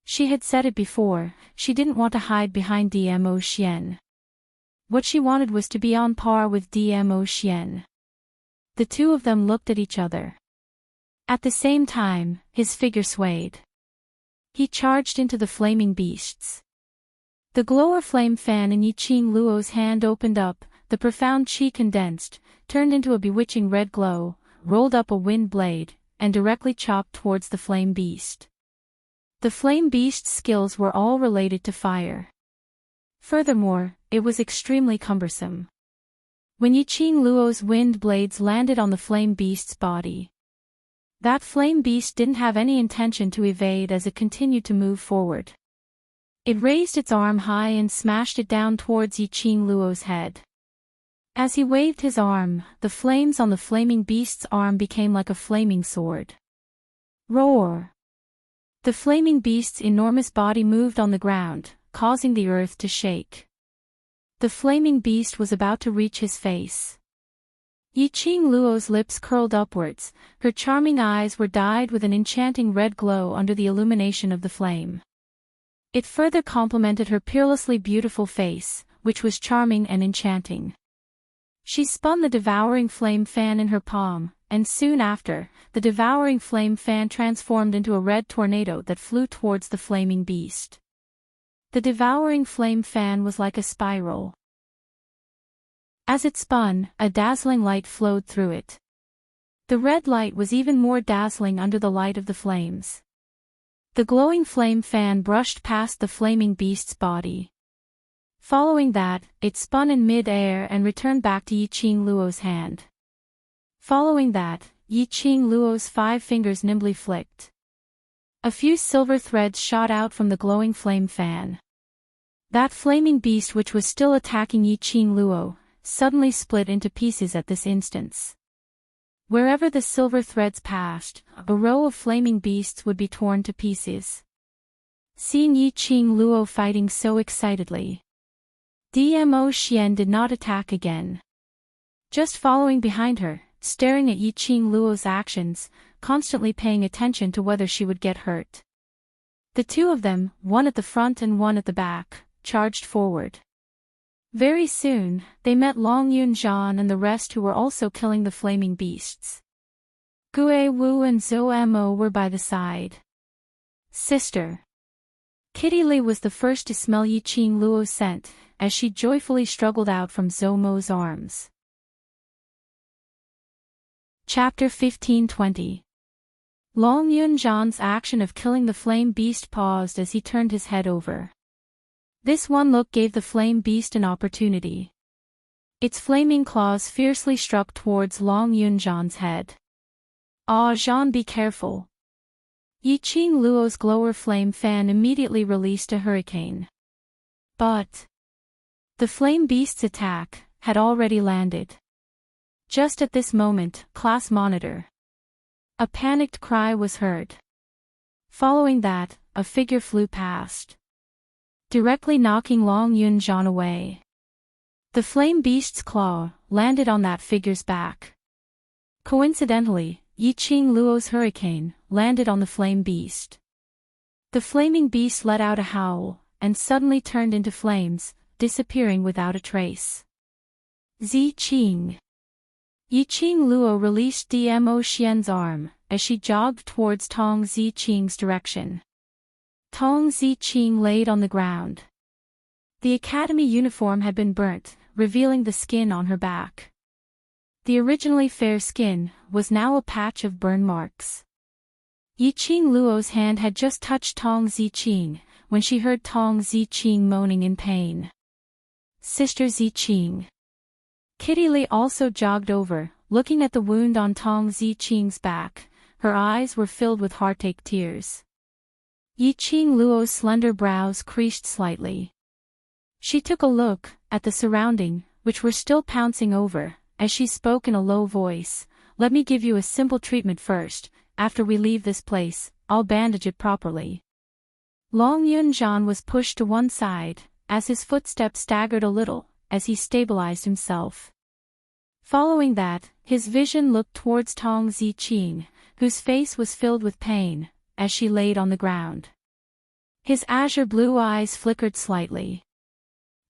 She had said it before, she didn't want to hide behind Dmo Xian. What she wanted was to be on par with Dmo Xian. The two of them looked at each other. At the same time, his figure swayed. He charged into the flaming beasts. The glower flame fan in Yiqing Luo's hand opened up, the profound qi condensed, turned into a bewitching red glow, rolled up a wind blade, and directly chopped towards the flame beast. The flame beast's skills were all related to fire. Furthermore, it was extremely cumbersome. When Yiqing Luo's wind blades landed on the flame beast's body, that flame beast didn't have any intention to evade as it continued to move forward. It raised its arm high and smashed it down towards Yiqing Luo's head. As he waved his arm, the flames on the flaming beast's arm became like a flaming sword. Roar! The flaming beast's enormous body moved on the ground, causing the earth to shake. The flaming beast was about to reach his face. Yiqing Luo's lips curled upwards, her charming eyes were dyed with an enchanting red glow under the illumination of the flame. It further complemented her peerlessly beautiful face, which was charming and enchanting. She spun the devouring flame fan in her palm, and soon after, the devouring flame fan transformed into a red tornado that flew towards the flaming beast. The devouring flame fan was like a spiral. As it spun, a dazzling light flowed through it. The red light was even more dazzling under the light of the flames. The glowing flame fan brushed past the flaming beast's body. Following that, it spun in mid-air and returned back to Yiqing Luo's hand. Following that, Yiqing Luo's 5 fingers nimbly flicked. A few silver threads shot out from the glowing flame fan. That flaming beast which was still attacking Yiqing Luo, suddenly split into pieces at this instance. Wherever the silver threads passed, a row of flaming beasts would be torn to pieces. Seeing Yi Qing Luo fighting so excitedly, Dmo Xian did not attack again. Just following behind her, staring at Yi Qing Luo's actions, constantly paying attention to whether she would get hurt. The two of them, one at the front and one at the back, charged forward. Very soon, they met Long Yunzhan and the rest who were also killing the flaming beasts. Gue Wu and Zhou Mo were by the side. Sister. Kitty Li was the first to smell Yi Qing Luo's scent, as she joyfully struggled out from Zhou Mo's arms. Chapter 15-20. Long Yunzhan's action of killing the flame beast paused as he turned his head over. This one look gave the flame beast an opportunity. Its flaming claws fiercely struck towards Long Yunzhan's head. Ah, Zhan, be careful. Yi Qing Luo's glower flame fan immediately released a hurricane. But the flame beast's attack had already landed. Just at this moment, class monitor. A panicked cry was heard. Following that, a figure flew past, directly knocking Long Yunzhan away. The flame beast's claw landed on that figure's back. Coincidentally, Yi Qing Luo's hurricane landed on the flame beast. The flaming beast let out a howl, and suddenly turned into flames, disappearing without a trace. Zi Qing. Yi Qing Luo released Dmo Xian's arm, as she jogged towards Tong Zi Qing's direction. Tong Zi Qing laid on the ground. The academy uniform had been burnt, revealing the skin on her back. The originally fair skin was now a patch of burn marks. Yi Qing Luo's hand had just touched Tong Zi Qing, when she heard Tong Zi Qing moaning in pain. Sister Zi Qing. Kitty Li also jogged over, looking at the wound on Tong Zi Qing's back. Her eyes were filled with heartache tears. Yi Qing Luo's slender brows creased slightly. She took a look at the surrounding, which were still pouncing over, as she spoke in a low voice. Let me give you a simple treatment first. After we leave this place, I'll bandage it properly. Long Yunzhan was pushed to one side, as his footsteps staggered a little, as he stabilized himself. Following that, his vision looked towards Tong Zi Qing, whose face was filled with pain, as she laid on the ground. His azure blue eyes flickered slightly.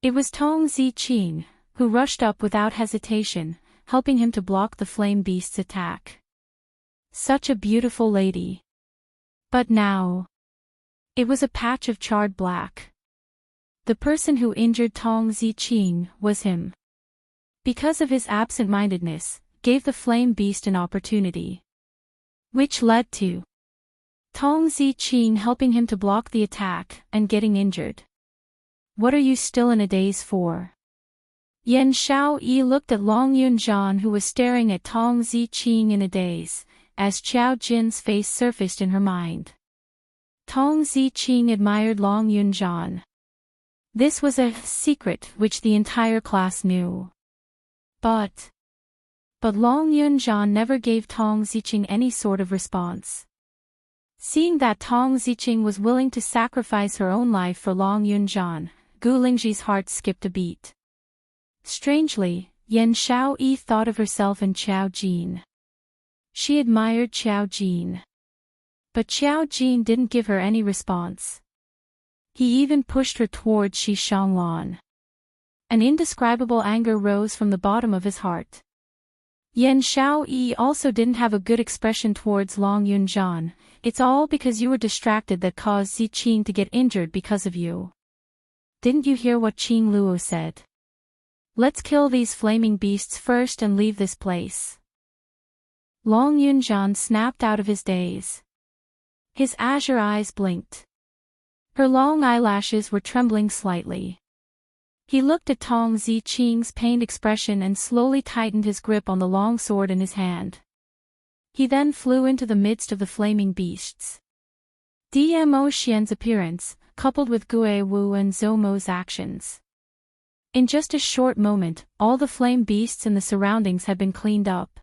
It was Tong Zi Qing, who rushed up without hesitation, helping him to block the flame beast's attack. Such a beautiful lady. But now, it was a patch of charred black. The person who injured Tong Zi Qing was him. Because of his absent-mindedness, gave the flame beast an opportunity, which led to Tong Zi Qing helping him to block the attack and getting injured. What are you still in a daze for? Yan Xiaoyi looked at Long Yunzhan, who was staring at Tong Zi Qing in a daze, as Qiao Jin's face surfaced in her mind. Tong Zi Qing admired Long Yunzhan. This was a secret which the entire class knew. But Long Yunzhan never gave Tong Ziqing any sort of response. Seeing that Tong Ziqing was willing to sacrifice her own life for Long Yunzhan, Gu Lingzhi's heart skipped a beat. Strangely, Yan Xiaoyi thought of herself and Qiao Jin. She admired Qiao Jin. But Qiao Jin didn't give her any response. He even pushed her towards Shi Shanglan. An indescribable anger rose from the bottom of his heart. Yan Xiaoyi also didn't have a good expression towards Long Yunzhan. It's all because you were distracted that caused Zi Qing to get injured because of you. Didn't you hear what Qing Luo said? Let's kill these flaming beasts first and leave this place. Long Yunzhan snapped out of his daze. His azure eyes blinked. Her long eyelashes were trembling slightly. He looked at Tong Zi Qing's pained expression and slowly tightened his grip on the long sword in his hand. He then flew into the midst of the flaming beasts. Dmo Xian's appearance, coupled with Gue Wu and Zhou Mo's actions. In just a short moment, all the flame beasts in the surroundings had been cleaned up.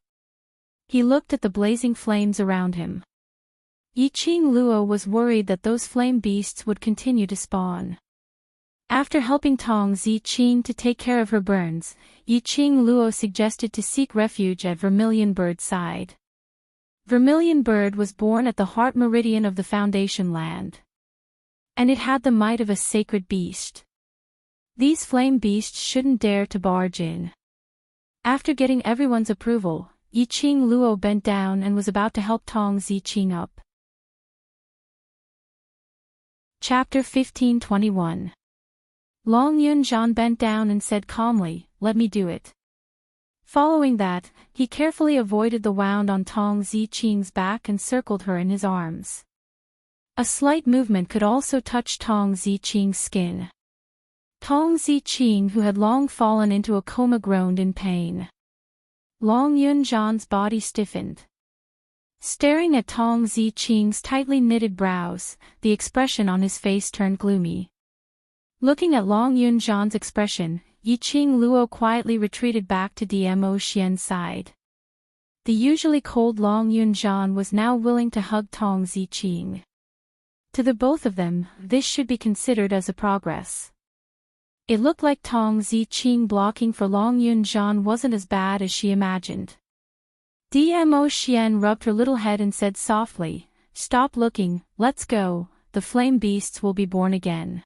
He looked at the blazing flames around him. Yiqing Luo was worried that those flame beasts would continue to spawn. After helping Tong Ziqing to take care of her burns, Yiqing Luo suggested to seek refuge at Vermilion Bird's side. Vermilion Bird was born at the heart meridian of the Foundation Land. And it had the might of a sacred beast. These flame beasts shouldn't dare to barge in. After getting everyone's approval, Yiqing Luo bent down and was about to help Tong Ziqing up. Chapter 1521. Long Yunzhan bent down and said calmly, "Let me do it." Following that, he carefully avoided the wound on Tong Ziqing's back and circled her in his arms. A slight movement could also touch Tong Ziqing's skin. Tong Ziqing, who had long fallen into a coma, groaned in pain. Long Yunzhan's body stiffened. Staring at Tong Ziqing's tightly knitted brows, the expression on his face turned gloomy. Looking at Long Yunzhan's expression, Yiqing Luo quietly retreated back to Dmo Xian's side. The usually cold Long Yunzhan was now willing to hug Tong Ziqing. To the both of them, this should be considered as a progress. It looked like Tong Ziqing blocking for Long Yunzhan wasn't as bad as she imagined. Dmo Xian rubbed her little head and said softly, "Stop looking, let's go, the flame beasts will be born again."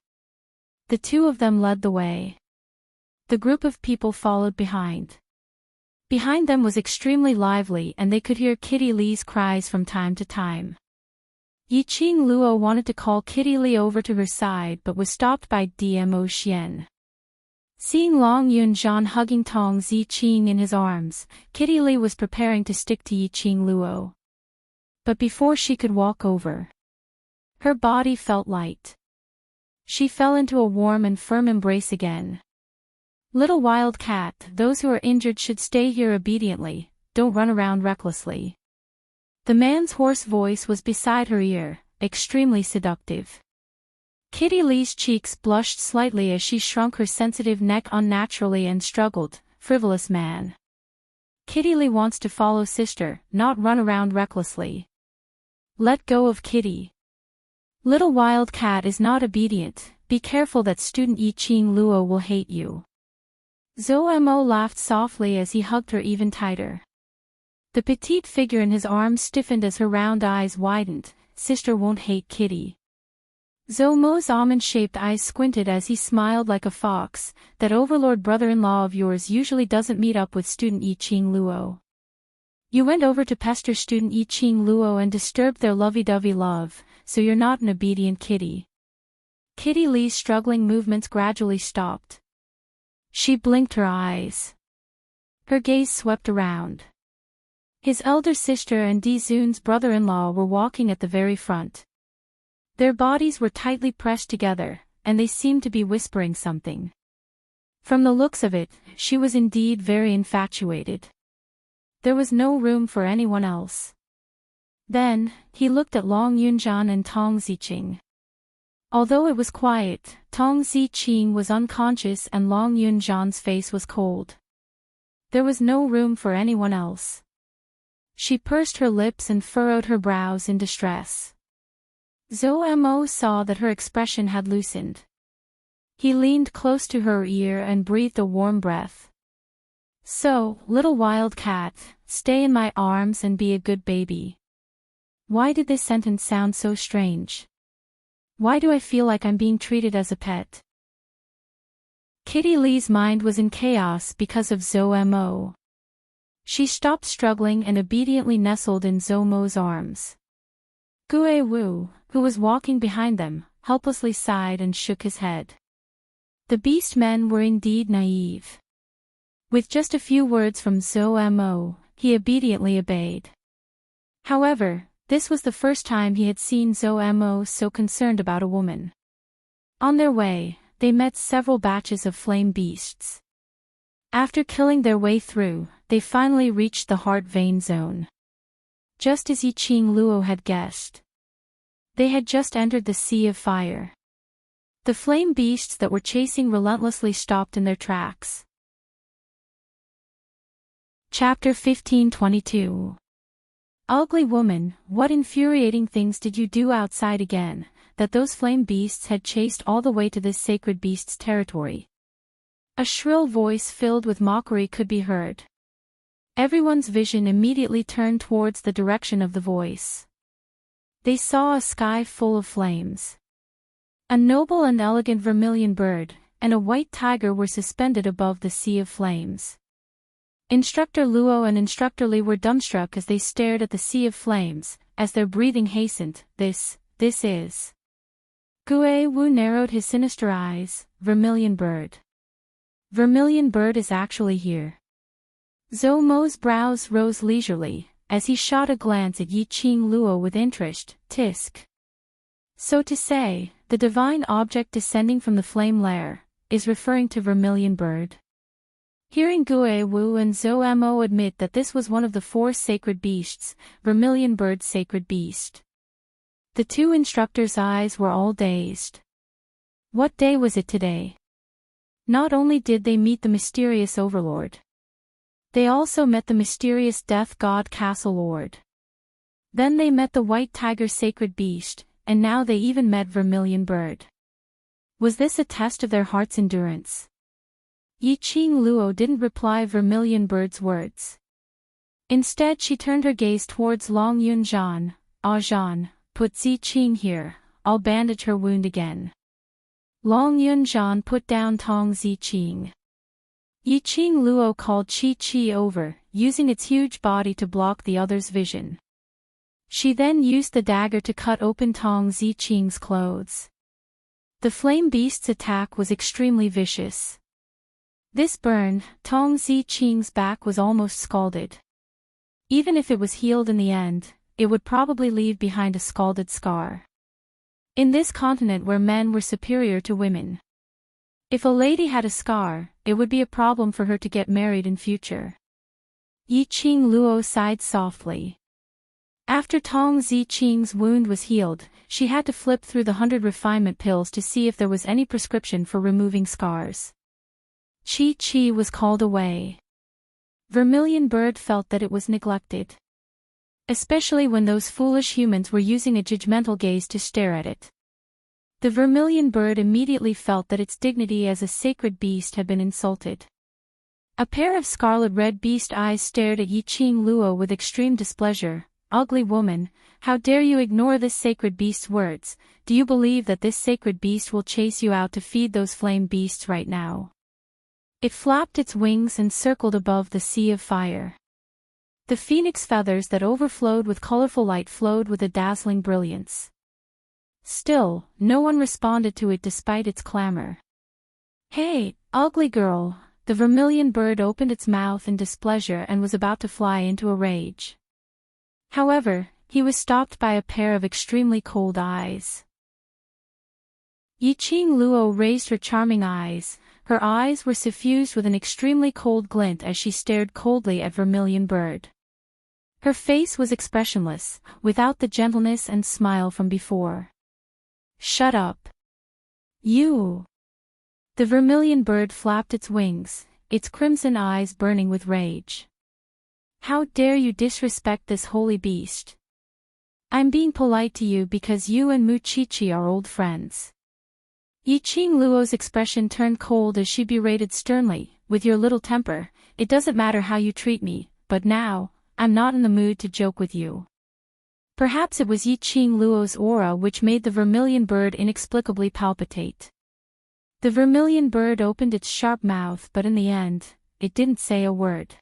The two of them led the way. The group of people followed behind. Behind them was extremely lively and they could hear Kitty Li's cries from time to time. Yiqing Luo wanted to call Kitty Li over to her side but was stopped by Dmo Xian. Seeing Long Yunzhan hugging Tong Ziqing in his arms, Kitty Li was preparing to stick to Yiqing Luo. But before she could walk over, her body felt light. She fell into a warm and firm embrace again. "Little wild cat, those who are injured should stay here obediently, don't run around recklessly." The man's hoarse voice was beside her ear, extremely seductive. Kitty Li's cheeks blushed slightly as she shrunk her sensitive neck unnaturally and struggled, "Frivolous man. Kitty Li wants to follow sister, not run around recklessly. Let go of Kitty. Little wild cat is not obedient, be careful that student Yiqing Luo will hate you." Zhou Mo laughed softly as he hugged her even tighter. The petite figure in his arms stiffened as her round eyes widened. "Sister won't hate Kitty." Zhou Mo's almond-shaped eyes squinted as he smiled like a fox. "That overlord brother-in-law of yours usually doesn't meet up with student Yiqing Luo. You went over to pester student Yiqing Luo and disturbed their lovey-dovey love, so you're not an obedient kitty." Kitty Li's struggling movements gradually stopped. She blinked her eyes. Her gaze swept around. His elder sister and Dizun's brother-in-law were walking at the very front. Their bodies were tightly pressed together, and they seemed to be whispering something. From the looks of it, she was indeed very infatuated. There was no room for anyone else. Then, he looked at Long Yunzhan and Tong Ziqing. Although it was quiet, Tong Ziqing was unconscious and Long Yunzhan's face was cold. There was no room for anyone else. She pursed her lips and furrowed her brows in distress. Zhou Mo saw that her expression had loosened. He leaned close to her ear and breathed a warm breath. "So, little wild cat, stay in my arms and be a good baby." Why did this sentence sound so strange? Why do I feel like I'm being treated as a pet? Kitty Li's mind was in chaos because of Zhou Mo. She stopped struggling and obediently nestled in Zhou Mo's arms. Gue Wu, who was walking behind them, helplessly sighed and shook his head. The beast men were indeed naive. With just a few words from Zhou Mo, he obediently obeyed. However, this was the first time he had seen Zhou Mo so concerned about a woman. On their way, they met several batches of flame beasts. After killing their way through, they finally reached the heart vein zone. Just as Yiqing Luo had guessed. They had just entered the sea of fire. The flame beasts that were chasing relentlessly stopped in their tracks. Chapter 1522. Ugly woman, what infuriating things did you do outside again, that those flame beasts had chased all the way to this sacred beast's territory? A shrill voice filled with mockery could be heard. Everyone's vision immediately turned towards the direction of the voice. They saw a sky full of flames. A noble and elegant vermilion bird and a white tiger were suspended above the sea of flames. Instructor Luo and Instructor Li were dumbstruck as they stared at the sea of flames, as their breathing hastened. This is. Gue Wu narrowed his sinister eyes. Vermilion bird. Vermilion bird is actually here. Zhou Mo's brows rose leisurely, as he shot a glance at Yi Qing Luo with interest. Tisk. So to say, the divine object descending from the flame lair is referring to vermilion bird. Hearing Gue Wu and Zhou Mo admit that this was one of the 4 sacred beasts, vermilion bird's sacred beast, the 2 instructors' eyes were all dazed. What day was it today? Not only did they meet the mysterious overlord, they also met the mysterious death god castle lord. Then they met the white tiger sacred beast, and now they even met vermilion bird. Was this a test of their heart's endurance? Yi Qing Luo didn't reply vermilion bird's words. Instead she turned her gaze towards Long Yun Zhan. Ah Zhan, put Zi Qing here, I'll bandage her wound again. Long Yun Zhan put down Tong Zi Qing. Yi Qing Luo called Qi Qi over, using its huge body to block the other's vision. She then used the dagger to cut open Tong Zi Qing's clothes. The flame beast's attack was extremely vicious. This burn, Tong Zi Qing's back was almost scalded. Even if it was healed in the end, it would probably leave behind a scalded scar. In this continent where men were superior to women, if a lady had a scar, it would be a problem for her to get married in future. Yi Qing Luo sighed softly. After Tong Zi Qing's wound was healed, she had to flip through the 100 refinement pills to see if there was any prescription for removing scars. Qi Qi was called away. Vermilion bird felt that it was neglected. Especially when those foolish humans were using a judgmental gaze to stare at it. The vermilion bird immediately felt that its dignity as a sacred beast had been insulted. A pair of scarlet-red beast eyes stared at Yi Qing Luo with extreme displeasure. Ugly woman, how dare you ignore this sacred beast's words? Do you believe that this sacred beast will chase you out to feed those flame beasts right now? It flapped its wings and circled above the sea of fire. The phoenix feathers that overflowed with colorful light flowed with a dazzling brilliance. Still, no one responded to it despite its clamor. Hey, ugly girl! The vermilion bird opened its mouth in displeasure and was about to fly into a rage. However, he was stopped by a pair of extremely cold eyes. Yi Qing Luo raised her charming eyes. Her eyes were suffused with an extremely cold glint as she stared coldly at vermilion bird. Her face was expressionless, without the gentleness and smile from before. Shut up. You! The vermilion bird flapped its wings, its crimson eyes burning with rage. How dare you disrespect this holy beast? I'm being polite to you because you and Mu Chichi are old friends. Yi Qing Luo's expression turned cold as she berated sternly, with your little temper, it doesn't matter how you treat me, but now, I'm not in the mood to joke with you. Perhaps it was Yi Qing Luo's aura which made the vermilion bird inexplicably palpitate. The vermilion bird opened its sharp mouth but in the end, it didn't say a word.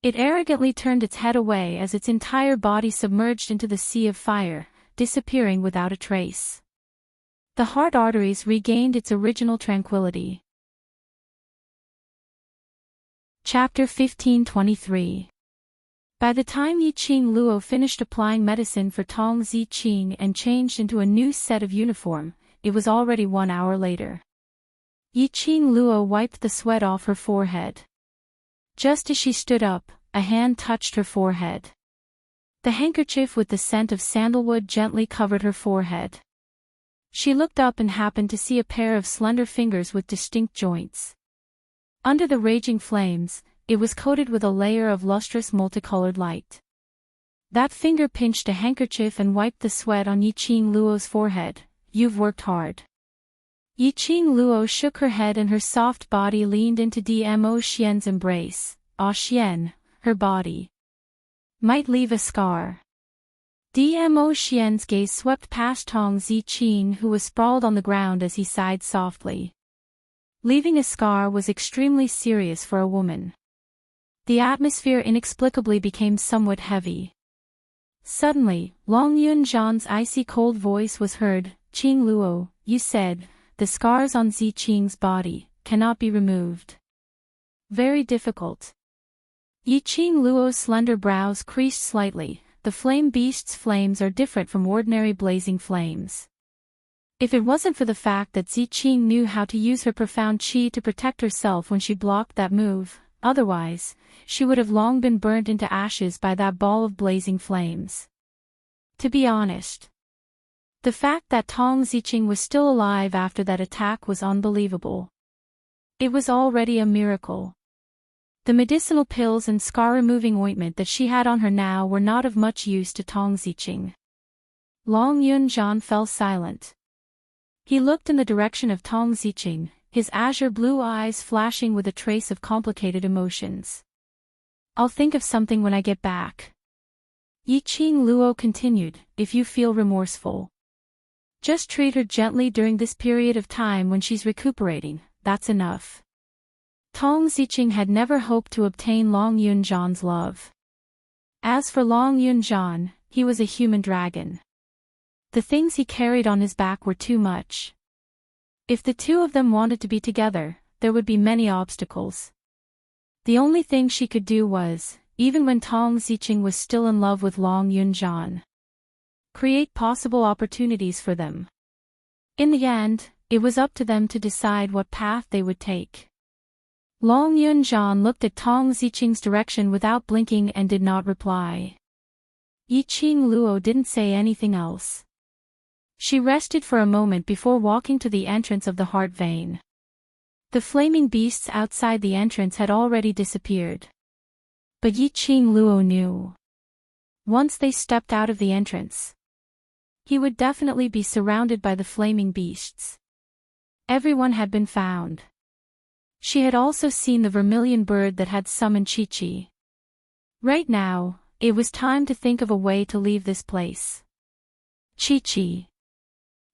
It arrogantly turned its head away as its entire body submerged into the sea of fire, disappearing without a trace. The heart arteries regained its original tranquility. Chapter 1523. By the time Yi Qing Luo finished applying medicine for Tong Zi Qing and changed into a new set of uniform, it was already 1 hour later. Yi Qing Luo wiped the sweat off her forehead. Just as she stood up, a hand touched her forehead. The handkerchief with the scent of sandalwood gently covered her forehead. She looked up and happened to see a pair of slender fingers with distinct joints. Under the raging flames, it was coated with a layer of lustrous multicolored light. That finger pinched a handkerchief and wiped the sweat on Yiqing Luo's forehead. You've worked hard. Yiqing Luo shook her head and her soft body leaned into Dmo Xian's embrace. Ah Xian, her body might leave a scar. Dmo Xian's gaze swept past Tong Ziqing, who was sprawled on the ground as he sighed softly. Leaving a scar was extremely serious for a woman. The atmosphere inexplicably became somewhat heavy. Suddenly, Long Yunzhan's icy cold voice was heard. Qing Luo, you said, the scars on Ziqing's body cannot be removed. Very difficult. Yiqing Luo's slender brows creased slightly. The flame beast's flames are different from ordinary blazing flames. If it wasn't for the fact that Ziqing knew how to use her profound qi to protect herself when she blocked that move, otherwise, she would have long been burnt into ashes by that ball of blazing flames. To be honest, the fact that Tong Ziqing was still alive after that attack was unbelievable. It was already a miracle. The medicinal pills and scar-removing ointment that she had on her now were not of much use to Tong Ziqing. Long Yunzhan fell silent. He looked in the direction of Tong Ziqing, his azure blue eyes flashing with a trace of complicated emotions. I'll think of something when I get back. Yiqing Luo continued, if you feel remorseful, just treat her gently during this period of time when she's recuperating, that's enough. Tong Ziqing had never hoped to obtain Long Yunzhan's love. As for Long Yunzhan, he was a human dragon. The things he carried on his back were too much. If the two of them wanted to be together, there would be many obstacles. The only thing she could do was, even when Tong Ziqing was still in love with Long Yunzhan, create possible opportunities for them. In the end, it was up to them to decide what path they would take. Long Yunzhan looked at Tong Ziqing's direction without blinking and did not reply. Yiqing Luo didn't say anything else. She rested for a moment before walking to the entrance of the heart vein. The flaming beasts outside the entrance had already disappeared. But Yiqing Luo knew. Once they stepped out of the entrance, he would definitely be surrounded by the flaming beasts. Everyone had been found. She had also seen the vermilion bird that had summoned Chi-Chi. Right now, it was time to think of a way to leave this place. Chi-Chi.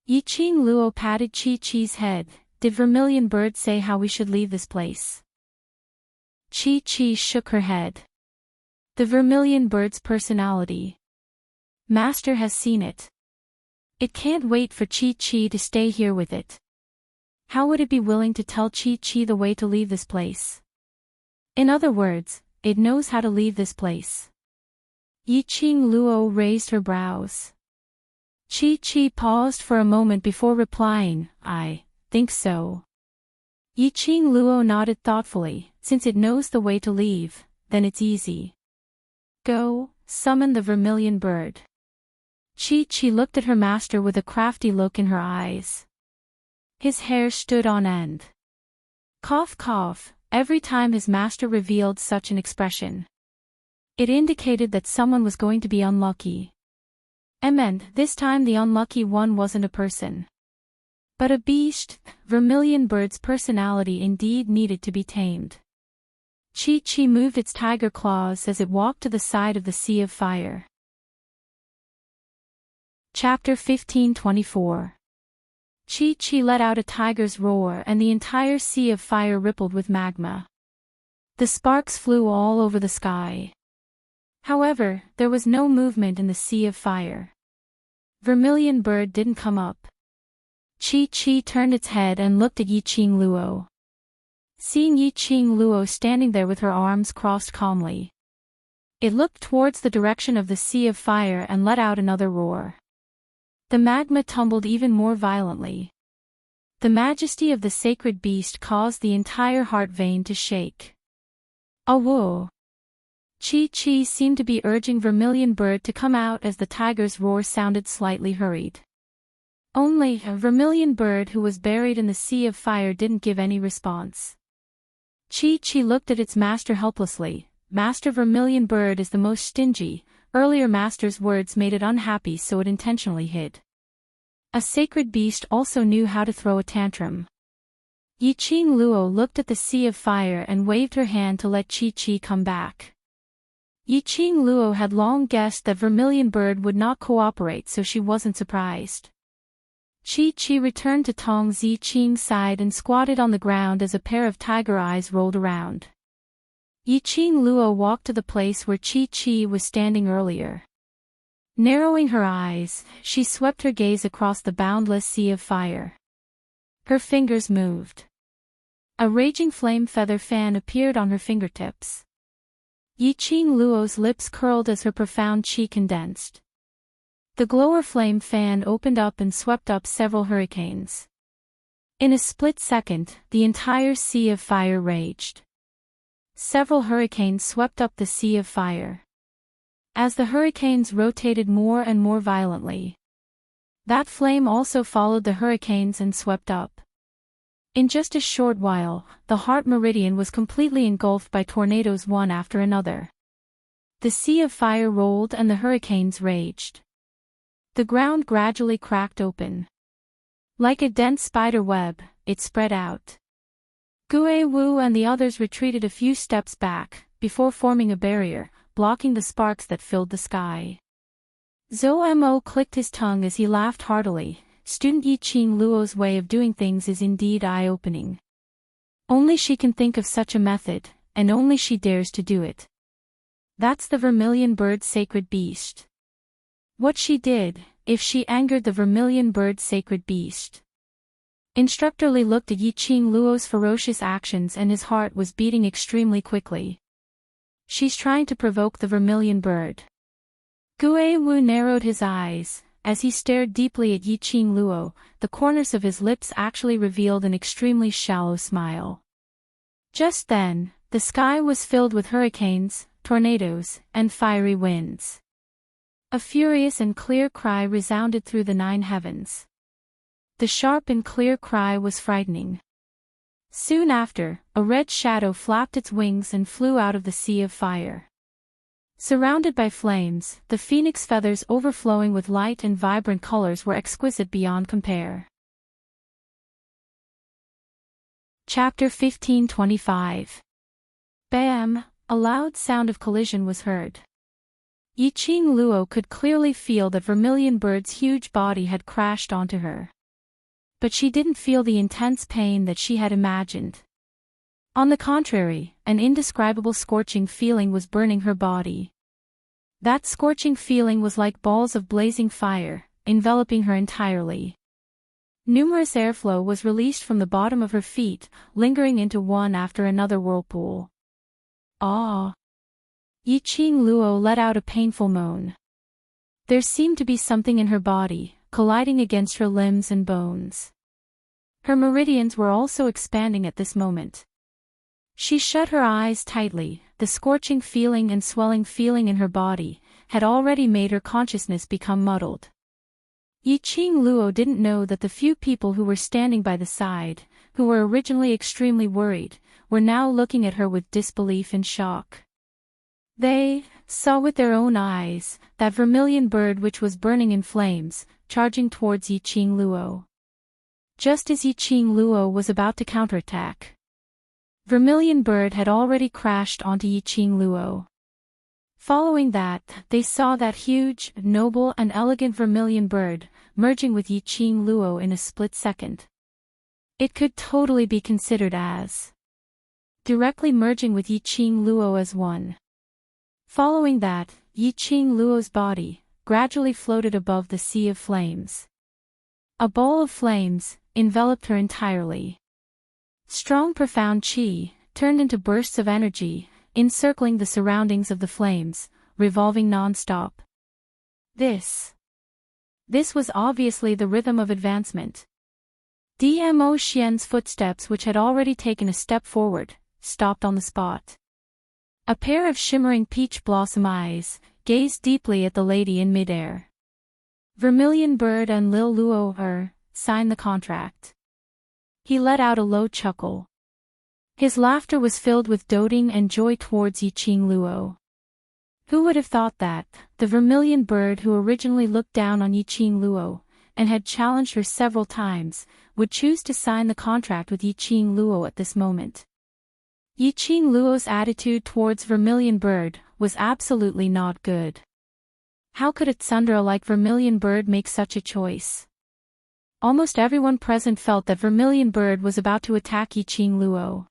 Yiqing Luo patted Chi-Chi's head. Did vermilion bird say how we should leave this place? Chi-Chi shook her head. The vermilion bird's personality. Master has seen it. It can't wait for Chi-Chi to stay here with it. How would it be willing to tell Chi-Chi the way to leave this place? In other words, it knows how to leave this place. Yiqing Luo raised her brows. Chi-Chi paused for a moment before replying, I think so. Yiqing Luo nodded thoughtfully, since it knows the way to leave, then it's easy. Go, summon the vermilion bird. Chi-Chi looked at her master with a crafty look in her eyes. His hair stood on end. Cough cough, every time his master revealed such an expression. It indicated that someone was going to be unlucky. And this time the unlucky one wasn't a person, but a beast. Vermilion bird's personality indeed needed to be tamed. Chi-Chi moved its tiger claws as it walked to the side of the sea of fire. Chapter 1524. Chi-Chi let out a tiger's roar and the entire sea of fire rippled with magma. The sparks flew all over the sky. However, there was no movement in the sea of fire. Vermilion bird didn't come up. Chi-Chi turned its head and looked at Yiqing Luo. Seeing Yiqing Luo standing there with her arms crossed calmly, it looked towards the direction of the sea of fire and let out another roar. The magma tumbled even more violently. The majesty of the sacred beast caused the entire heart vein to shake. Whoa! Chi-Chi seemed to be urging Vermilion bird to come out as the tiger's roar sounded slightly hurried. Only a Vermilion bird who was buried in the sea of fire didn't give any response. Chi-Chi looked at its master helplessly. Master Vermilion bird is the most stingy, earlier master's words made it unhappy, so it intentionally hid. A sacred beast also knew how to throw a tantrum. Yiqing Luo looked at the sea of fire and waved her hand to let Chi come back. Yiqing Luo had long guessed that Vermilion Bird would not cooperate, so she wasn't surprised. Chi returned to Tong Ziqing's side and squatted on the ground as a pair of tiger eyes rolled around. Yiqing Luo walked to the place where Chi was standing earlier. Narrowing her eyes, she swept her gaze across the boundless sea of fire. Her fingers moved. A raging flame feather fan appeared on her fingertips. Yiqing Luo's lips curled as her profound chi condensed. The glower flame fan opened up and swept up several hurricanes. In a split second, the entire sea of fire raged. Several hurricanes swept up the sea of fire. As the hurricanes rotated more and more violently, that flame also followed the hurricanes and swept up. In just a short while, the heart meridian was completely engulfed by tornadoes one after another. The sea of fire rolled and the hurricanes raged. The ground gradually cracked open. Like a dense spider web, it spread out. Gue Wu and the others retreated a few steps back, before forming a barrier, blocking the sparks that filled the sky. Zhou Mo clicked his tongue as he laughed heartily. Student Yiqing Luo's way of doing things is indeed eye-opening. Only she can think of such a method, and only she dares to do it. That's the Vermilion Bird's sacred beast. What she did, if she angered the Vermilion Bird's sacred beast. Instructor Li looked at Yiqing Luo's ferocious actions and his heart was beating extremely quickly. She's trying to provoke the Vermilion Bird. Gue Wu narrowed his eyes. As he stared deeply at Yiqing Luo, the corners of his lips actually revealed an extremely shallow smile. Just then, the sky was filled with hurricanes, tornadoes, and fiery winds. A furious and clear cry resounded through the 9 heavens. The sharp and clear cry was frightening. Soon after, a red shadow flapped its wings and flew out of the sea of fire. Surrounded by flames, the phoenix feathers overflowing with light and vibrant colors were exquisite beyond compare. Chapter 1525. Bam! A loud sound of collision was heard. Yiqing Luo could clearly feel that Vermilion Bird's huge body had crashed onto her. But she didn't feel the intense pain that she had imagined. On the contrary, an indescribable scorching feeling was burning her body. That scorching feeling was like balls of blazing fire, enveloping her entirely. Numerous airflow was released from the bottom of her feet, lingering into one after another whirlpool. Ah! Yiqing Luo let out a painful moan. There seemed to be something in her body, colliding against her limbs and bones. Her meridians were also expanding at this moment. She shut her eyes tightly. The scorching feeling and swelling feeling in her body had already made her consciousness become muddled. Yiqing Luo didn't know that the few people who were standing by the side, who were originally extremely worried, were now looking at her with disbelief and shock. They saw with their own eyes that Vermilion Bird which was burning in flames, charging towards Yiqing Luo. Just as Yiqing Luo was about to counterattack, Vermilion Bird had already crashed onto Yiqing Luo. Following that, they saw that huge, noble and elegant Vermilion Bird, merging with Yiqing Luo in a split second. It could totally be considered as directly merging with Yiqing Luo as one. Following that, Yiqing Luo's body gradually floated above the sea of flames. A ball of flames enveloped her entirely. Strong profound chi turned into bursts of energy, encircling the surroundings of the flames, revolving non-stop. This was obviously the rhythm of advancement. Dmo Xian's footsteps, which had already taken a step forward, stopped on the spot. A pair of shimmering peach blossom eyes gazed deeply at the lady in midair. Vermilion Bird and Lil Luo signed the contract. He let out a low chuckle. His laughter was filled with doting and joy towards Yiqing Luo. Who would have thought that, the vermilion bird who originally looked down on Yiqing Luo, and had challenged her several times, would choose to sign the contract with Yiqing Luo at this moment? Yiqing Luo's attitude towards Vermilion Bird was absolutely not good. How could a tsundere like Vermilion Bird make such a choice? Almost everyone present felt that Vermilion Bird was about to attack Yiqing Luo.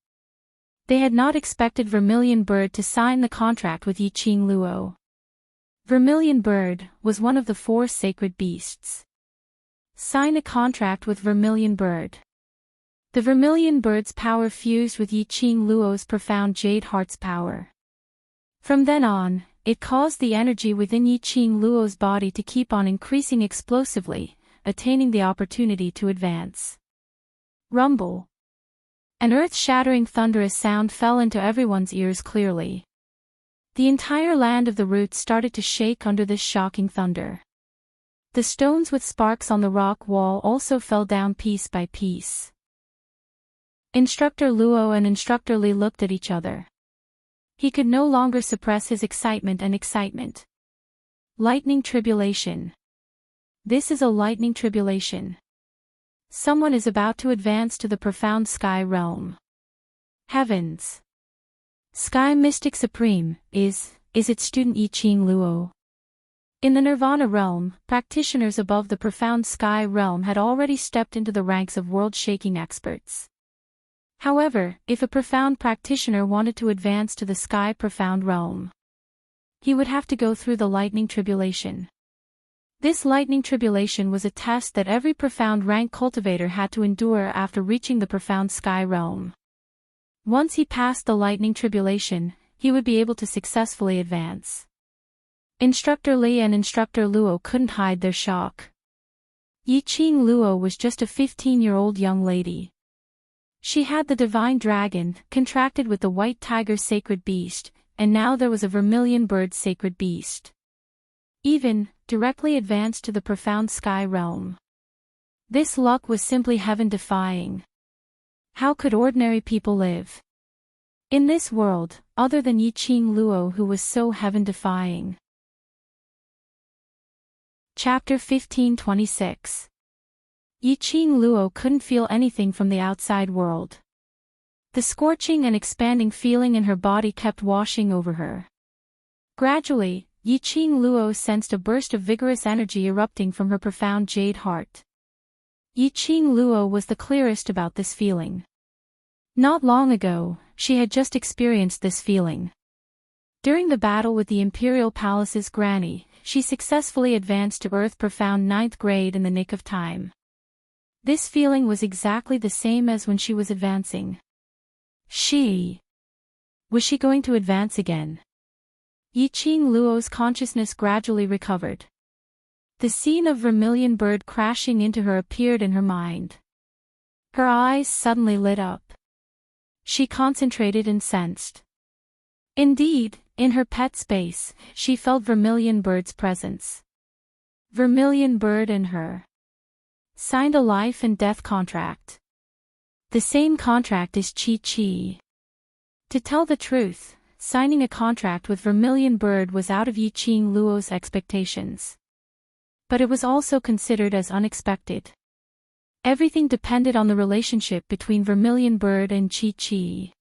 They had not expected Vermilion Bird to sign the contract with Yiqing Luo. Vermilion Bird was one of the 4 sacred beasts. Sign a contract with Vermilion Bird. The Vermilion Bird's power fused with Yiqing Luo's profound Jade Heart's power. From then on, it caused the energy within Yiqing Luo's body to keep on increasing explosively, attaining the opportunity to advance. Rumble. An earth-shattering thunderous sound fell into everyone's ears clearly. The entire land of the roots started to shake under this shocking thunder. The stones with sparks on the rock wall also fell down piece by piece. Instructor Luo and Instructor Li looked at each other. He could no longer suppress his excitement. Lightning tribulation. This is a lightning tribulation. Someone is about to advance to the profound sky realm. Heavens. Sky Mystic Supreme is its student Yiqing Luo. In the Nirvana realm, practitioners above the profound sky realm had already stepped into the ranks of world-shaking experts. However, if a profound practitioner wanted to advance to the sky profound realm, he would have to go through the lightning tribulation. This lightning tribulation was a test that every profound rank cultivator had to endure after reaching the profound sky realm. Once he passed the lightning tribulation, he would be able to successfully advance. Instructor Li and Instructor Luo couldn't hide their shock. Yiqing Luo was just a 15-year-old young lady. She had the divine dragon, contracted with the white tiger sacred beast, and now there was a vermilion bird sacred beast. Even, directly advanced to the profound sky realm. This luck was simply heaven-defying. How could ordinary people live in this world, other than Yiqing Luo, who was so heaven-defying? Chapter 1526. Yiqing Luo couldn't feel anything from the outside world. The scorching and expanding feeling in her body kept washing over her. Gradually, Yiqing Luo sensed a burst of vigorous energy erupting from her profound jade heart. Yiqing Luo was the clearest about this feeling. Not long ago, she had just experienced this feeling. During the battle with the Imperial Palace's granny, she successfully advanced to Earth Profound 9th grade in the nick of time. This feeling was exactly the same as when she was advancing. Was she going to advance again? Yiqing Luo's consciousness gradually recovered. The scene of Vermilion Bird crashing into her appeared in her mind. Her eyes suddenly lit up. She concentrated and sensed. Indeed, in her pet space, she felt Vermilion Bird's presence. Vermilion Bird and her signed a life and death contract. The same contract as Chi. To tell the truth, signing a contract with Vermilion Bird was out of Yiqing Luo's expectations. But it was also considered as unexpected. Everything depended on the relationship between Vermilion Bird and Chi.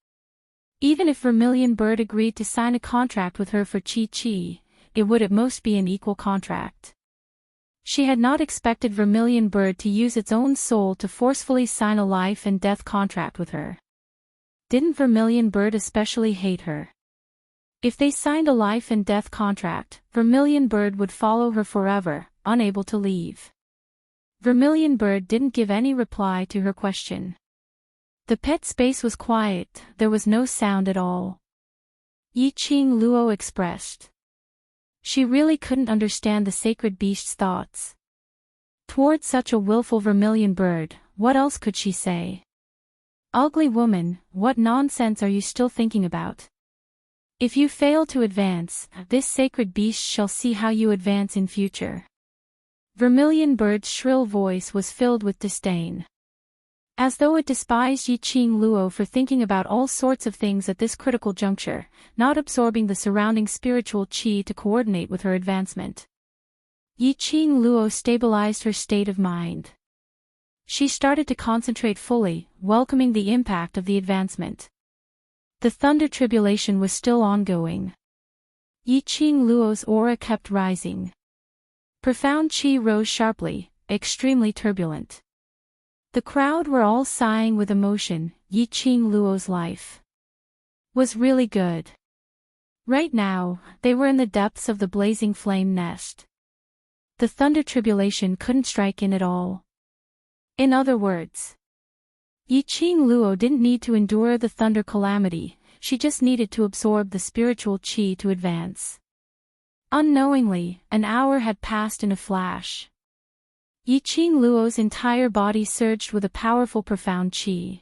Even if Vermilion Bird agreed to sign a contract with her for Chi, it would at most be an equal contract. She had not expected Vermilion Bird to use its own soul to forcefully sign a life and death contract with her. Didn't Vermilion Bird especially hate her? If they signed a life and death contract, Vermilion Bird would follow her forever, unable to leave. Vermilion Bird didn't give any reply to her question. The pet space was quiet, there was no sound at all. Yiqing Luo expressed. She really couldn't understand the sacred beast's thoughts. Toward such a willful Vermilion Bird, what else could she say? Ugly woman, what nonsense are you still thinking about? If you fail to advance, this sacred beast shall see how you advance in future. Vermilion Bird's shrill voice was filled with disdain. As though it despised Yi-Ching Luo for thinking about all sorts of things at this critical juncture, not absorbing the surrounding spiritual qi to coordinate with her advancement. Yi-Ching Luo stabilized her state of mind. She started to concentrate fully, welcoming the impact of the advancement. The thunder tribulation was still ongoing. Yi-Ching Luo's aura kept rising. Profound qi rose sharply, extremely turbulent. The crowd were all sighing with emotion. Yi-Ching Luo's life was really good. Right now, they were in the depths of the blazing flame nest. The thunder tribulation couldn't strike in at all. In other words, Yi-Ching Luo didn't need to endure the thunder calamity, she just needed to absorb the spiritual qi to advance. Unknowingly, an hour had passed in a flash. Yi-Ching Luo's entire body surged with a powerful profound qi.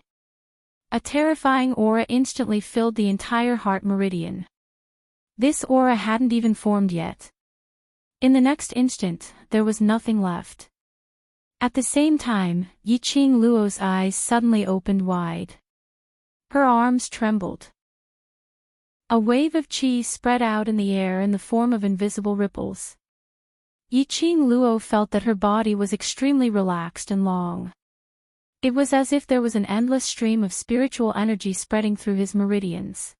A terrifying aura instantly filled the entire heart meridian. This aura hadn't even formed yet. In the next instant, there was nothing left. At the same time, Yi-Ching Luo's eyes suddenly opened wide. Her arms trembled. A wave of qi spread out in the air in the form of invisible ripples. Yi-Ching Luo felt that her body was extremely relaxed and long. It was as if there was an endless stream of spiritual energy spreading through his meridians.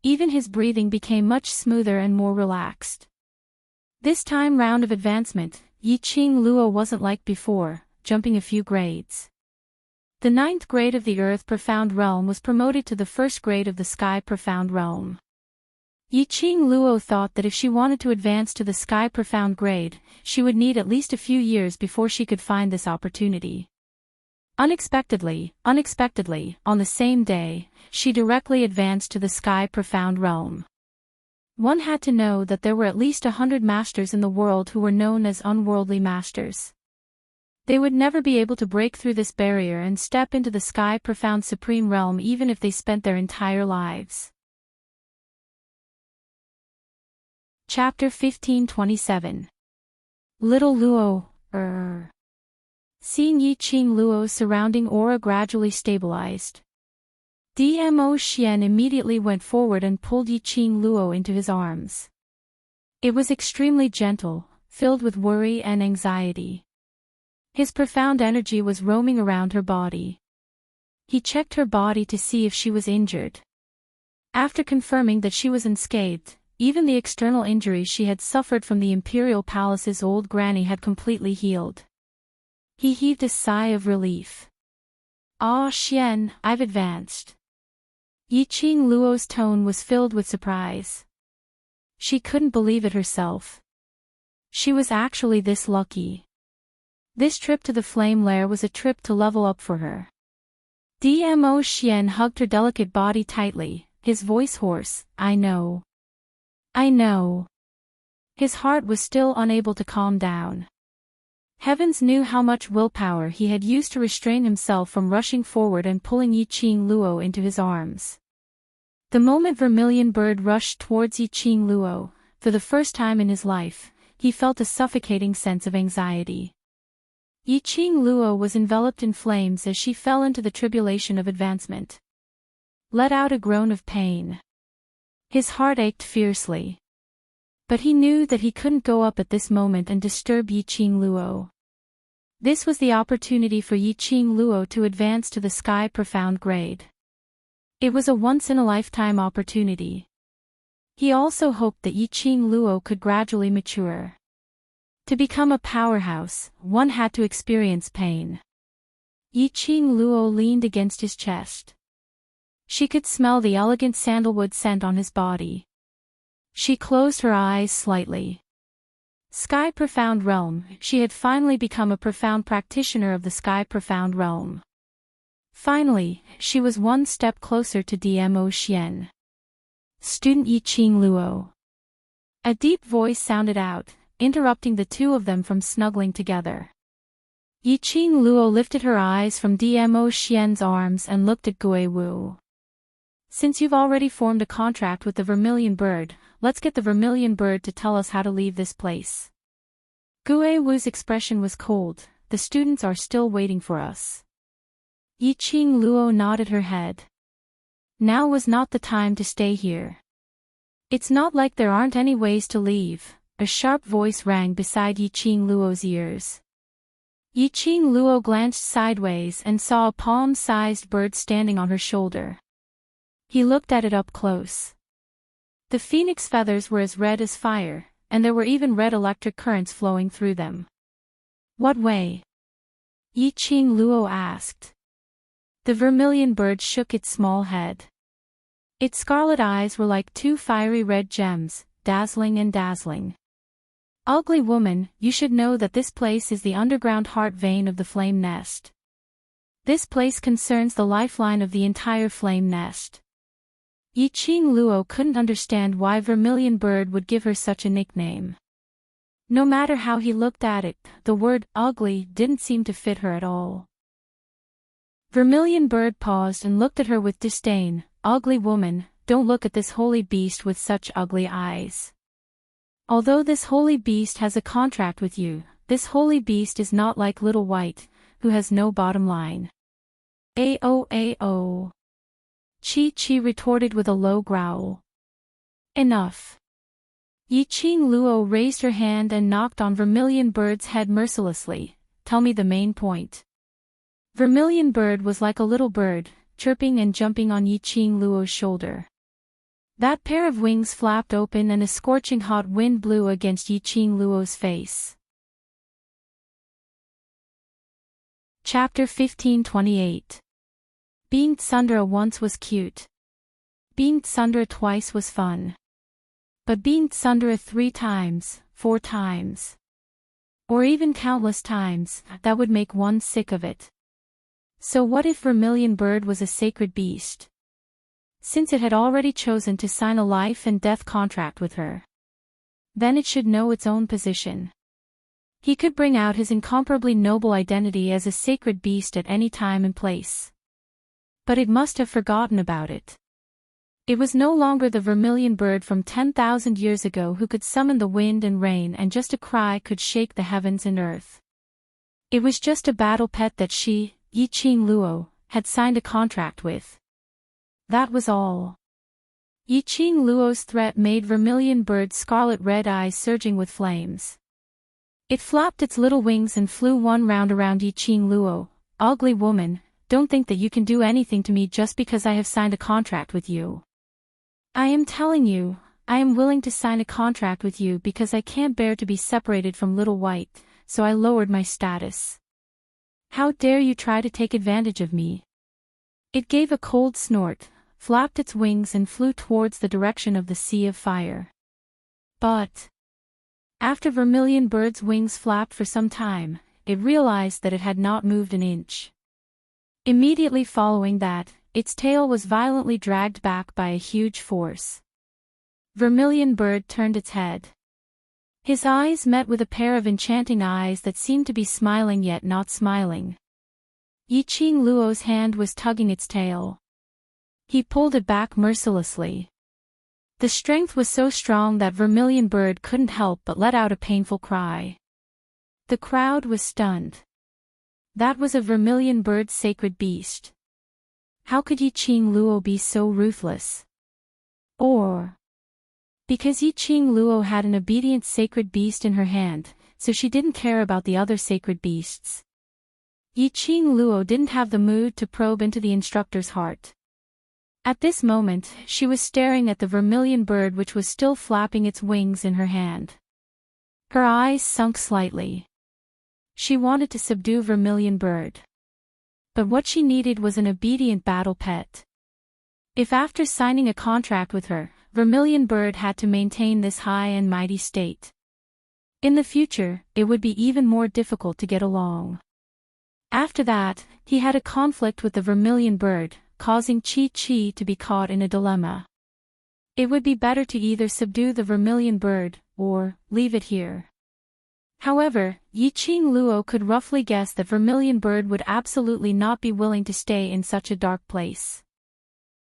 Even his breathing became much smoother and more relaxed. This time round of advancement, Yi-Ching Luo wasn't like before, jumping a few grades. The 9th grade of the Earth Profound Realm was promoted to the 1st grade of the Sky Profound Realm. Yi-Ching Luo thought that if she wanted to advance to the Sky Profound grade, she would need at least a few years before she could find this opportunity. Unexpectedly, on the same day, she directly advanced to the Sky Profound Realm. One had to know that there were at least 100 masters in the world who were known as unworldly masters. They would never be able to break through this barrier and step into the Sky Profound Supreme Realm even if they spent their entire lives. Chapter 1527. Little Luo, Seeing Yi-Ching Luo's surrounding aura gradually stabilized, Dmo Xian immediately went forward and pulled Yi-Ching Luo into his arms. It was extremely gentle, filled with worry and anxiety. His profound energy was roaming around her body. He checked her body to see if she was injured. After confirming that she was unscathed, even the external injuries she had suffered from the Imperial Palace's old granny had completely healed. He heaved a sigh of relief. "Ah, Xian, I've advanced." Yi-Ching Luo's tone was filled with surprise. She couldn't believe it herself. She was actually this lucky. This trip to the flame lair was a trip to level up for her. Dmo Xian hugged her delicate body tightly, his voice hoarse, "I know. I know." His heart was still unable to calm down. Heavens knew how much willpower he had used to restrain himself from rushing forward and pulling Yi-Ching Luo into his arms. The moment Vermilion Bird rushed towards Yi-Ching Luo, for the first time in his life, he felt a suffocating sense of anxiety. Yi-Ching Luo was enveloped in flames as she fell into the tribulation of advancement. Let out a groan of pain. His heart ached fiercely. But he knew that he couldn't go up at this moment and disturb Yi-Ching Luo. This was the opportunity for Yi-Ching Luo to advance to the Sky Profound grade. It was a once-in-a-lifetime opportunity. He also hoped that Yi-Ching Luo could gradually mature. To become a powerhouse, one had to experience pain. Yi-Ching Luo leaned against his chest. She could smell the elegant sandalwood scent on his body. She closed her eyes slightly. Sky Profound Realm, she had finally become a profound practitioner of the Sky Profound Realm. Finally, she was one step closer to Dmo Xian. "Student Yi-Ching Luo." A deep voice sounded out, interrupting the two of them from snuggling together. Yi-Ching Luo lifted her eyes from Dmo Xian's arms and looked at Gui Wu. "Since you've already formed a contract with the Vermilion Bird, let's get the Vermilion Bird to tell us how to leave this place." Gui Wu's expression was cold. "The students are still waiting for us." Yiqing Luo nodded her head. Now was not the time to stay here. It's not like there aren't any ways to leave, a sharp voice rang beside Yiqing Luo's ears. Yiqing Luo glanced sideways and saw a palm-sized bird standing on her shoulder. He looked at it up close. The phoenix feathers were as red as fire, and there were even red electric currents flowing through them. What way? Yiqing Luo asked. The vermilion bird shook its small head. Its scarlet eyes were like two fiery red gems, dazzling and dazzling. Ugly woman, you should know that this place is the underground heart vein of the flame nest. This place concerns the lifeline of the entire flame nest. Yiqing Luo couldn't understand why Vermilion Bird would give her such a nickname. No matter how he looked at it, the word ugly didn't seem to fit her at all. Vermilion Bird paused and looked at her with disdain. Ugly woman, don't look at this holy beast with such ugly eyes. Although this holy beast has a contract with you, this holy beast is not like Little White, who has no bottom line. Ao. Chi retorted with a low growl. Enough. Yiqing Luo raised her hand and knocked on Vermilion Bird's head mercilessly. Tell me the main point. Vermilion Bird was like a little bird, chirping and jumping on Yiqing Luo's shoulder. That pair of wings flapped open and a scorching hot wind blew against Yiqing Luo's face. Chapter 1528. Being tsundere once was cute. Being tsundere twice was fun. But being tsundere 3 times, 4 times, or even countless times, that would make one sick of it. So what if Vermilion Bird was a sacred beast? Since it had already chosen to sign a life and death contract with her, then it should know its own position. He could bring out his incomparably noble identity as a sacred beast at any time and place. But it must have forgotten about it. It was no longer the Vermilion Bird from 10,000 years ago who could summon the wind and rain and just a cry could shake the heavens and earth. It was just a battle pet that she, Yiqing Luo, had signed a contract with. That was all. Yiqing Luo's threat made Vermilion Bird's scarlet red eyes surging with flames. It flapped its little wings and flew one round around Yiqing Luo. Ugly woman, don't think that you can do anything to me just because I have signed a contract with you. I am telling you, I am willing to sign a contract with you because I can't bear to be separated from Little White, so I lowered my status. How dare you try to take advantage of me? It gave a cold snort, flapped its wings and flew towards the direction of the sea of fire. But after Vermilion Bird's wings flapped for some time, it realized that it had not moved an inch. Immediately following that, its tail was violently dragged back by a huge force. Vermilion Bird turned its head. His eyes met with a pair of enchanting eyes that seemed to be smiling yet not smiling. Yiqing Luo's hand was tugging its tail. He pulled it back mercilessly. The strength was so strong that Vermilion Bird couldn't help but let out a painful cry. The crowd was stunned. That was a Vermilion Bird's sacred beast. How could Yiqing Luo be so ruthless? Or because Yiqing Luo had an obedient sacred beast in her hand, so she didn't care about the other sacred beasts. Yiqing Luo didn't have the mood to probe into the instructor's heart. At this moment, she was staring at the Vermilion Bird which was still flapping its wings in her hand. Her eyes sunk slightly. She wanted to subdue Vermilion Bird. But what she needed was an obedient battle pet. If after signing a contract with her, Vermilion Bird had to maintain this high and mighty state, in the future, it would be even more difficult to get along. After that, he had a conflict with the Vermilion Bird, causing Chi to be caught in a dilemma. It would be better to either subdue the Vermilion Bird, or leave it here. However, Yiqing Luo could roughly guess that Vermilion Bird would absolutely not be willing to stay in such a dark place.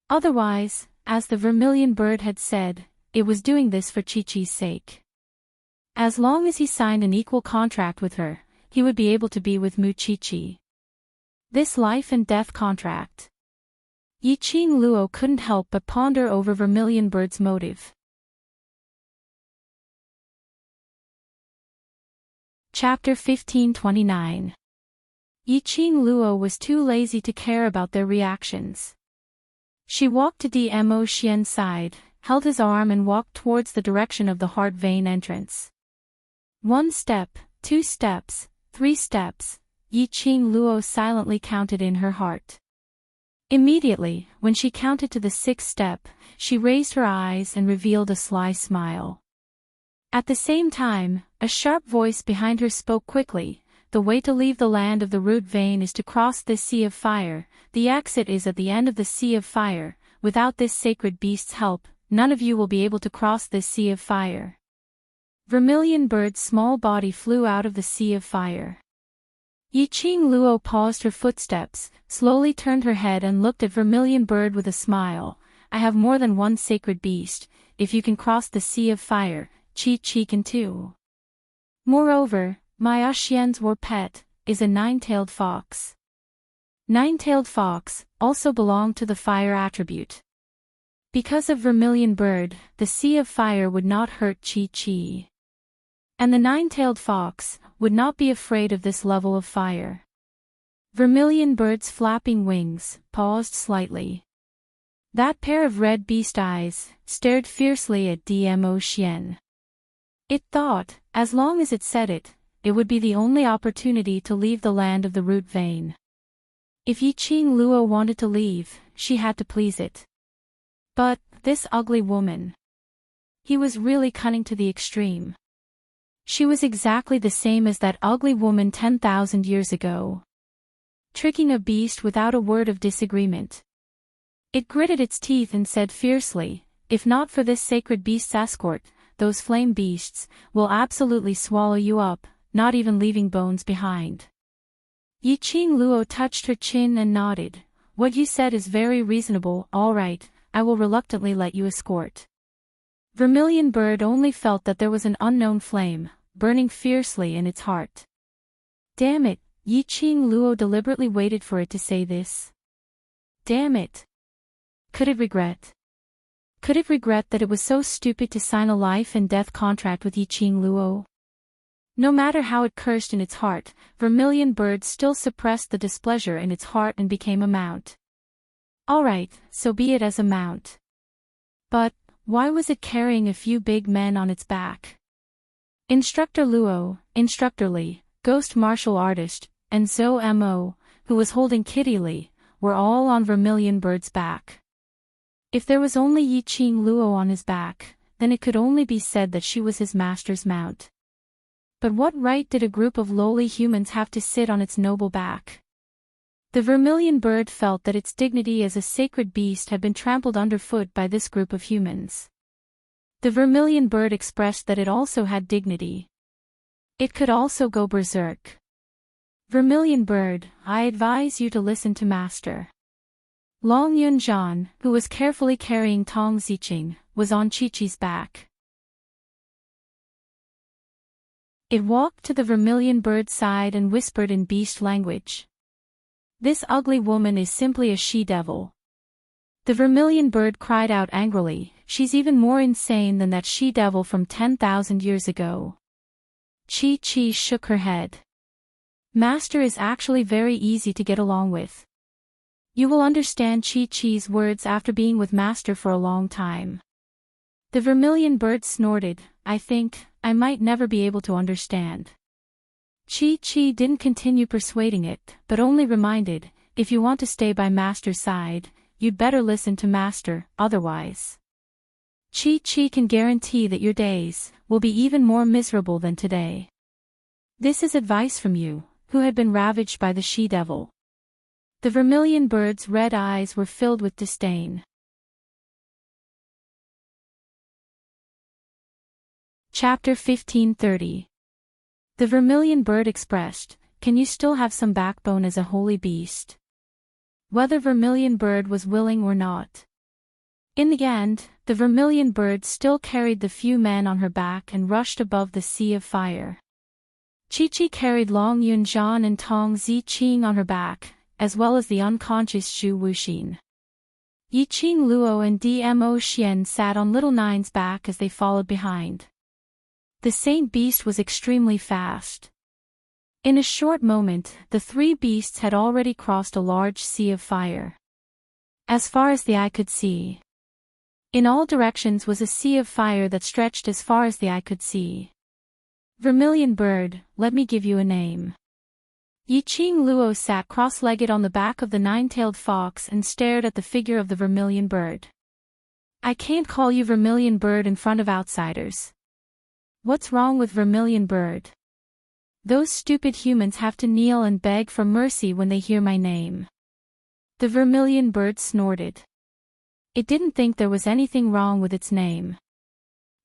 Otherwise, as the Vermilion Bird had said, it was doing this for Chi-Chi's sake. As long as he signed an equal contract with her, he would be able to be with Mu Chi-Chi. This life and death contract. Yiqing Luo couldn't help but ponder over Vermilion Bird's motive. Chapter 1529. Yiqing Luo was too lazy to care about their reactions. She walked to Dmo Xian's side, held his arm and walked towards the direction of the heart vein entrance. 1 step, 2 steps, 3 steps, Yiqing Luo silently counted in her heart. Immediately, when she counted to the 6th step, she raised her eyes and revealed a sly smile. At the same time, a sharp voice behind her spoke quickly. The way to leave the land of the root vein is to cross this sea of fire. The exit is at the end of the sea of fire. Without this sacred beast's help, none of you will be able to cross this sea of fire. Vermilion Bird's small body flew out of the sea of fire. Yiqing Luo paused her footsteps, slowly turned her head and looked at Vermilion Bird with a smile. I have more than one sacred beast. If you can cross the sea of fire, Qi can too. Moreover, my Xian's war pet is a 9-tailed fox. 9-tailed fox also belonged to the fire attribute. Because of Vermilion Bird, the sea of fire would not hurt Qi. And the 9-tailed fox would not be afraid of this level of fire. Vermilion Bird's flapping wings paused slightly. That pair of red beast eyes stared fiercely at Dmo Xian. It thought, as long as it said it, it would be the only opportunity to leave the land of the root vein. If Yiqing Luo wanted to leave, she had to please it. But, this ugly woman. He was really cunning to the extreme. She was exactly the same as that ugly woman 10,000 years ago. Tricking a beast without a word of disagreement. It gritted its teeth and said fiercely, if not for this sacred beast's escort, those flame beasts will absolutely swallow you up, not even leaving bones behind. Yiqing Luo touched her chin and nodded. What you said is very reasonable. All right, I will reluctantly let you escort. Vermilion Bird only felt that there was an unknown flame burning fiercely in its heart. Damn it, Yiqing Luo deliberately waited for it to say this. Damn it. Could it regret? Could it regret that it was so stupid to sign a life and death contract with Yiqing Luo? No matter how it cursed in its heart, Vermilion Bird still suppressed the displeasure in its heart and became a mount. Alright, so be it as a mount. But, why was it carrying a few big men on its back? Instructor Luo, Instructor Li, Ghost Martial Artist, and Zhou Mo, who was holding Kitty Li, were all on Vermilion Bird's back. If there was only Yiqing Luo on his back, then it could only be said that she was his master's mount. But what right did a group of lowly humans have to sit on its noble back? The Vermilion Bird felt that its dignity as a sacred beast had been trampled underfoot by this group of humans. The Vermilion Bird expressed that it also had dignity. It could also go berserk. Vermilion Bird, I advise you to listen to Master. Long Yunzhan, who was carefully carrying Tong Ziqing, was on Qi's back. It walked to the Vermilion Bird's side and whispered in beast language. This ugly woman is simply a she-devil. The Vermilion Bird cried out angrily, she's even more insane than that she-devil from 10,000 years ago. Qi shook her head. Master is actually very easy to get along with. You will understand Qi's words after being with Master for a long time. The Vermilion Bird snorted, I think, I might never be able to understand. Qi didn't continue persuading it, but only reminded, if you want to stay by Master's side, you'd better listen to Master, otherwise. Qi can guarantee that your days will be even more miserable than today. This is advice from you, who had been ravaged by the she-devil. The Vermilion Bird's red eyes were filled with disdain. Chapter 1530. The Vermilion Bird expressed, can you still have some backbone as a holy beast? Whether Vermilion Bird was willing or not. In the end, the Vermilion Bird still carried the few men on her back and rushed above the sea of fire. Qi carried Long Yunzhan and Tong Ziqing on her back, as well as the unconscious Zhu Wuxin. Yiqing Luo and Dmo Xian sat on little Nine's back as they followed behind. The saint beast was extremely fast. In a short moment, the three beasts had already crossed a large sea of fire. As far as the eye could see. In all directions was a sea of fire that stretched as far as the eye could see. Vermilion bird, let me give you a name. Yiqing Luo sat cross-legged on the back of the nine-tailed fox and stared at the figure of the vermilion bird. I can't call you vermilion bird in front of outsiders. What's wrong with vermilion bird? Those stupid humans have to kneel and beg for mercy when they hear my name. The vermilion bird snorted. It didn't think there was anything wrong with its name.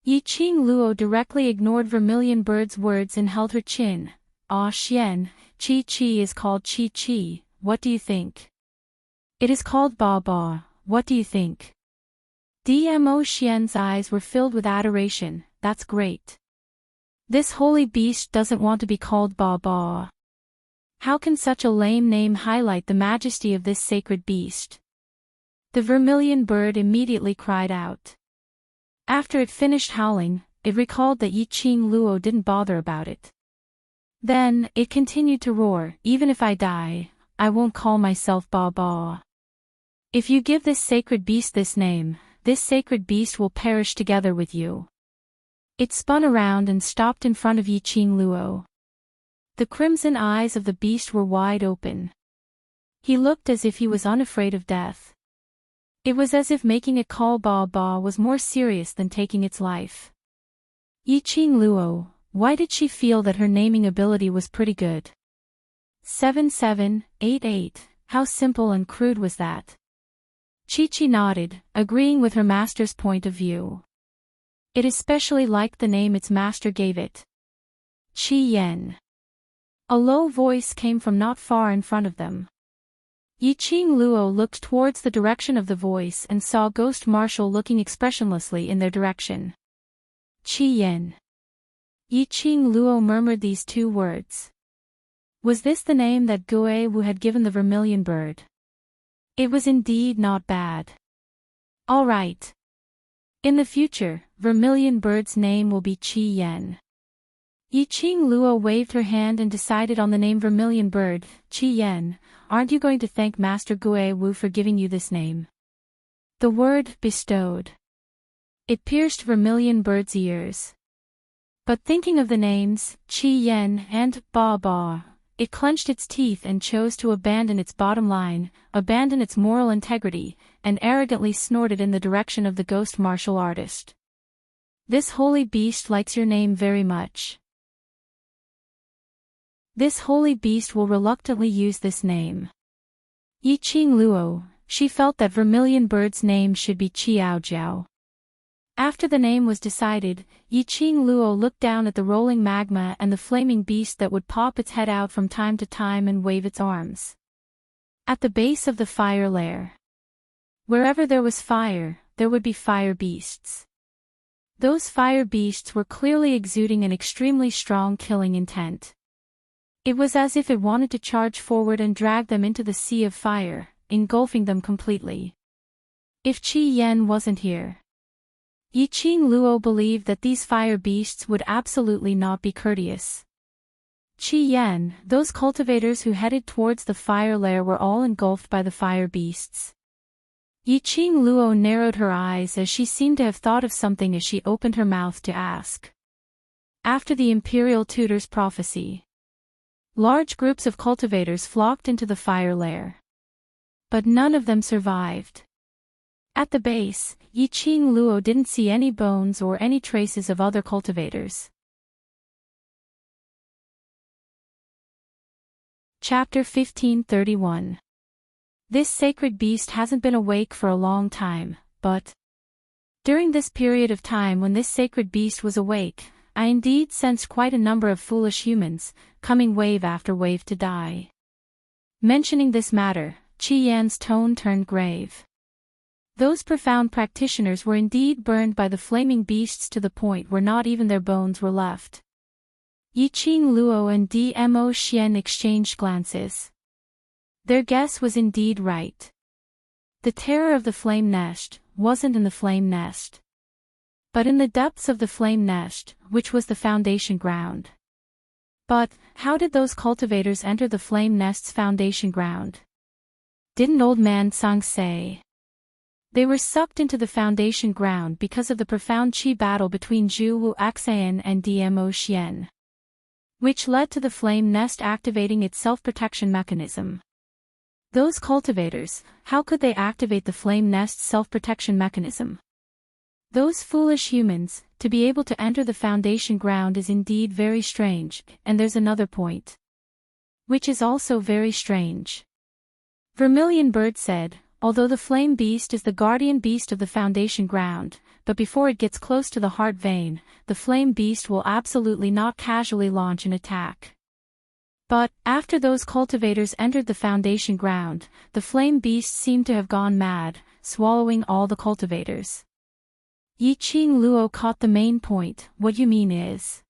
Yiqing Luo directly ignored vermilion bird's words and held her chin. Ah Xian, Chi Chi is called Chi Chi, what do you think? It is called Ba Ba, what do you think? Dmo Xian's eyes were filled with adoration, that's great. This holy beast doesn't want to be called Ba Ba. How can such a lame name highlight the majesty of this sacred beast? The vermilion bird immediately cried out. After it finished howling, it recalled that Yiqing Luo didn't bother about it. Then, it continued to roar, even if I die, I won't call myself Ba Ba. If you give this sacred beast this name, this sacred beast will perish together with you. It spun around and stopped in front of Yiqing Luo. The crimson eyes of the beast were wide open. He looked as if he was unafraid of death. It was as if making it call Ba Ba was more serious than taking its life. Yiqing Luo, why did she feel that her naming ability was pretty good? 7788, how simple and crude was that? Chi-Chi nodded, agreeing with her master's point of view. It especially liked the name its master gave it. Chi Yen. A low voice came from not far in front of them. Yiqing Luo looked towards the direction of the voice and saw Ghost Marshal looking expressionlessly in their direction. Chi Yen. Yiqing Luo murmured these two words. Was this the name that Gue Wu had given the vermilion bird? It was indeed not bad. All right. In the future, vermilion bird's name will be Chi Yen. Yiqing Luo waved her hand and decided on the name vermilion bird. Chi Yen, aren't you going to thank Master Gue Wu for giving you this name? The word bestowed. It pierced vermilion bird's ears. But thinking of the names, Chi Yen and Ba Ba, it clenched its teeth and chose to abandon its bottom line, abandon its moral integrity, and arrogantly snorted in the direction of the ghost martial artist. This holy beast likes your name very much. This holy beast will reluctantly use this name. Yiqing Luo, she felt that vermilion bird's name should be Qiao Jiao. After the name was decided, Yiqing Luo looked down at the rolling magma and the flaming beast that would pop its head out from time to time and wave its arms. At the base of the fire lair. Wherever there was fire, there would be fire beasts. Those fire beasts were clearly exuding an extremely strong killing intent. It was as if it wanted to charge forward and drag them into the sea of fire, engulfing them completely. If Chi Yen wasn't here. Yiqing Luo believed that these fire beasts would absolutely not be courteous. Chi Yen, those cultivators who headed towards the fire lair were all engulfed by the fire beasts. Yiqing Luo narrowed her eyes as she seemed to have thought of something as she opened her mouth to ask. After the imperial tutor's prophecy, large groups of cultivators flocked into the fire lair. But none of them survived. At the base, Yiqing Luo didn't see any bones or any traces of other cultivators. Chapter 1531. This sacred beast hasn't been awake for a long time, but during this period of time when this sacred beast was awake, I indeed sensed quite a number of foolish humans, coming wave after wave to die. Mentioning this matter, Chi Yan's tone turned grave. Those profound practitioners were indeed burned by the flaming beasts to the point where not even their bones were left. Yiqing Luo and Dmo Xian exchanged glances. Their guess was indeed right. The terror of the flame nest wasn't in the flame nest, but in the depths of the flame nest, which was the foundation ground. But how did those cultivators enter the flame nest's foundation ground? Didn't Old Man Tsang say? They were sucked into the foundation ground because of the profound qi battle between Zhu Wu Axian and Dmo Xian, which led to the flame nest activating its self-protection mechanism. Those cultivators, how could they activate the flame nest's self-protection mechanism? Those foolish humans, to be able to enter the foundation ground is indeed very strange, and there's another point, which is also very strange. Vermilion Bird said, although the flame beast is the guardian beast of the foundation ground, but before it gets close to the heart vein, the flame beast will absolutely not casually launch an attack. But, after those cultivators entered the foundation ground, the flame beast seemed to have gone mad, swallowing all the cultivators. Yi Qing Luo caught the main point. What you mean is,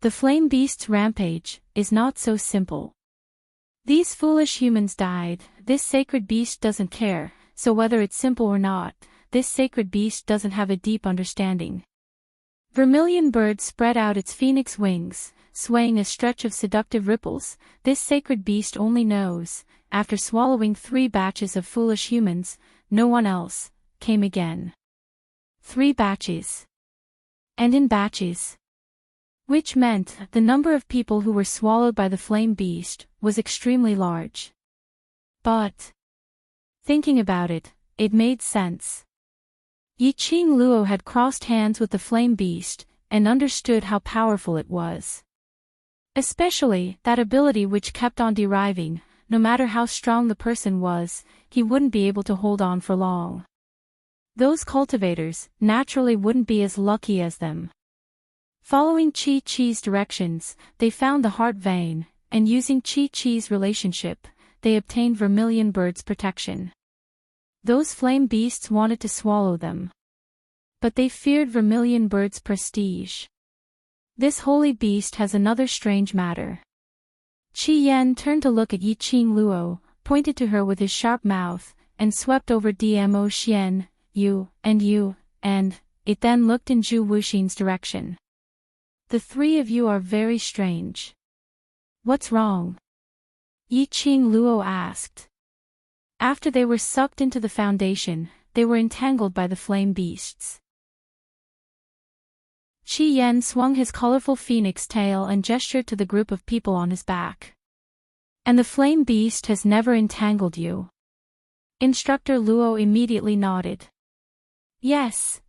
the flame beast's rampage is not so simple. These foolish humans died, this sacred beast doesn't care, so whether it's simple or not, this sacred beast doesn't have a deep understanding. Vermilion Bird spread out its phoenix wings, swaying a stretch of seductive ripples. This sacred beast only knows, after swallowing 3 batches of foolish humans, no one else came again. 3 batches. And in batches. Which meant the number of people who were swallowed by the flame beast was extremely large. But, thinking about it, it made sense. Yi Qing Luo had crossed hands with the flame beast, and understood how powerful it was. Especially, that ability which kept on deriving, no matter how strong the person was, he wouldn't be able to hold on for long. Those cultivators, naturally wouldn't be as lucky as them. Following Qi Qi's directions, they found the heart vein, and using Qi Qi's relationship, they obtained Vermilion Bird's protection. Those flame beasts wanted to swallow them, but they feared Vermilion Bird's prestige. This holy beast has another strange matter. Qi Yan turned to look at Yi Qing Luo, pointed to her with his sharp mouth, and swept over Dmo Xian, you, and it then looked in Zhu Wuxin's direction. The 3 of you are very strange. What's wrong? Yi Qing Luo asked. After they were sucked into the foundation, they were entangled by the flame beasts. Qi Yan swung his colorful phoenix tail and gestured to the group of people on his back. And the flame beast has never entangled you? Instructor Luo immediately nodded. Yes.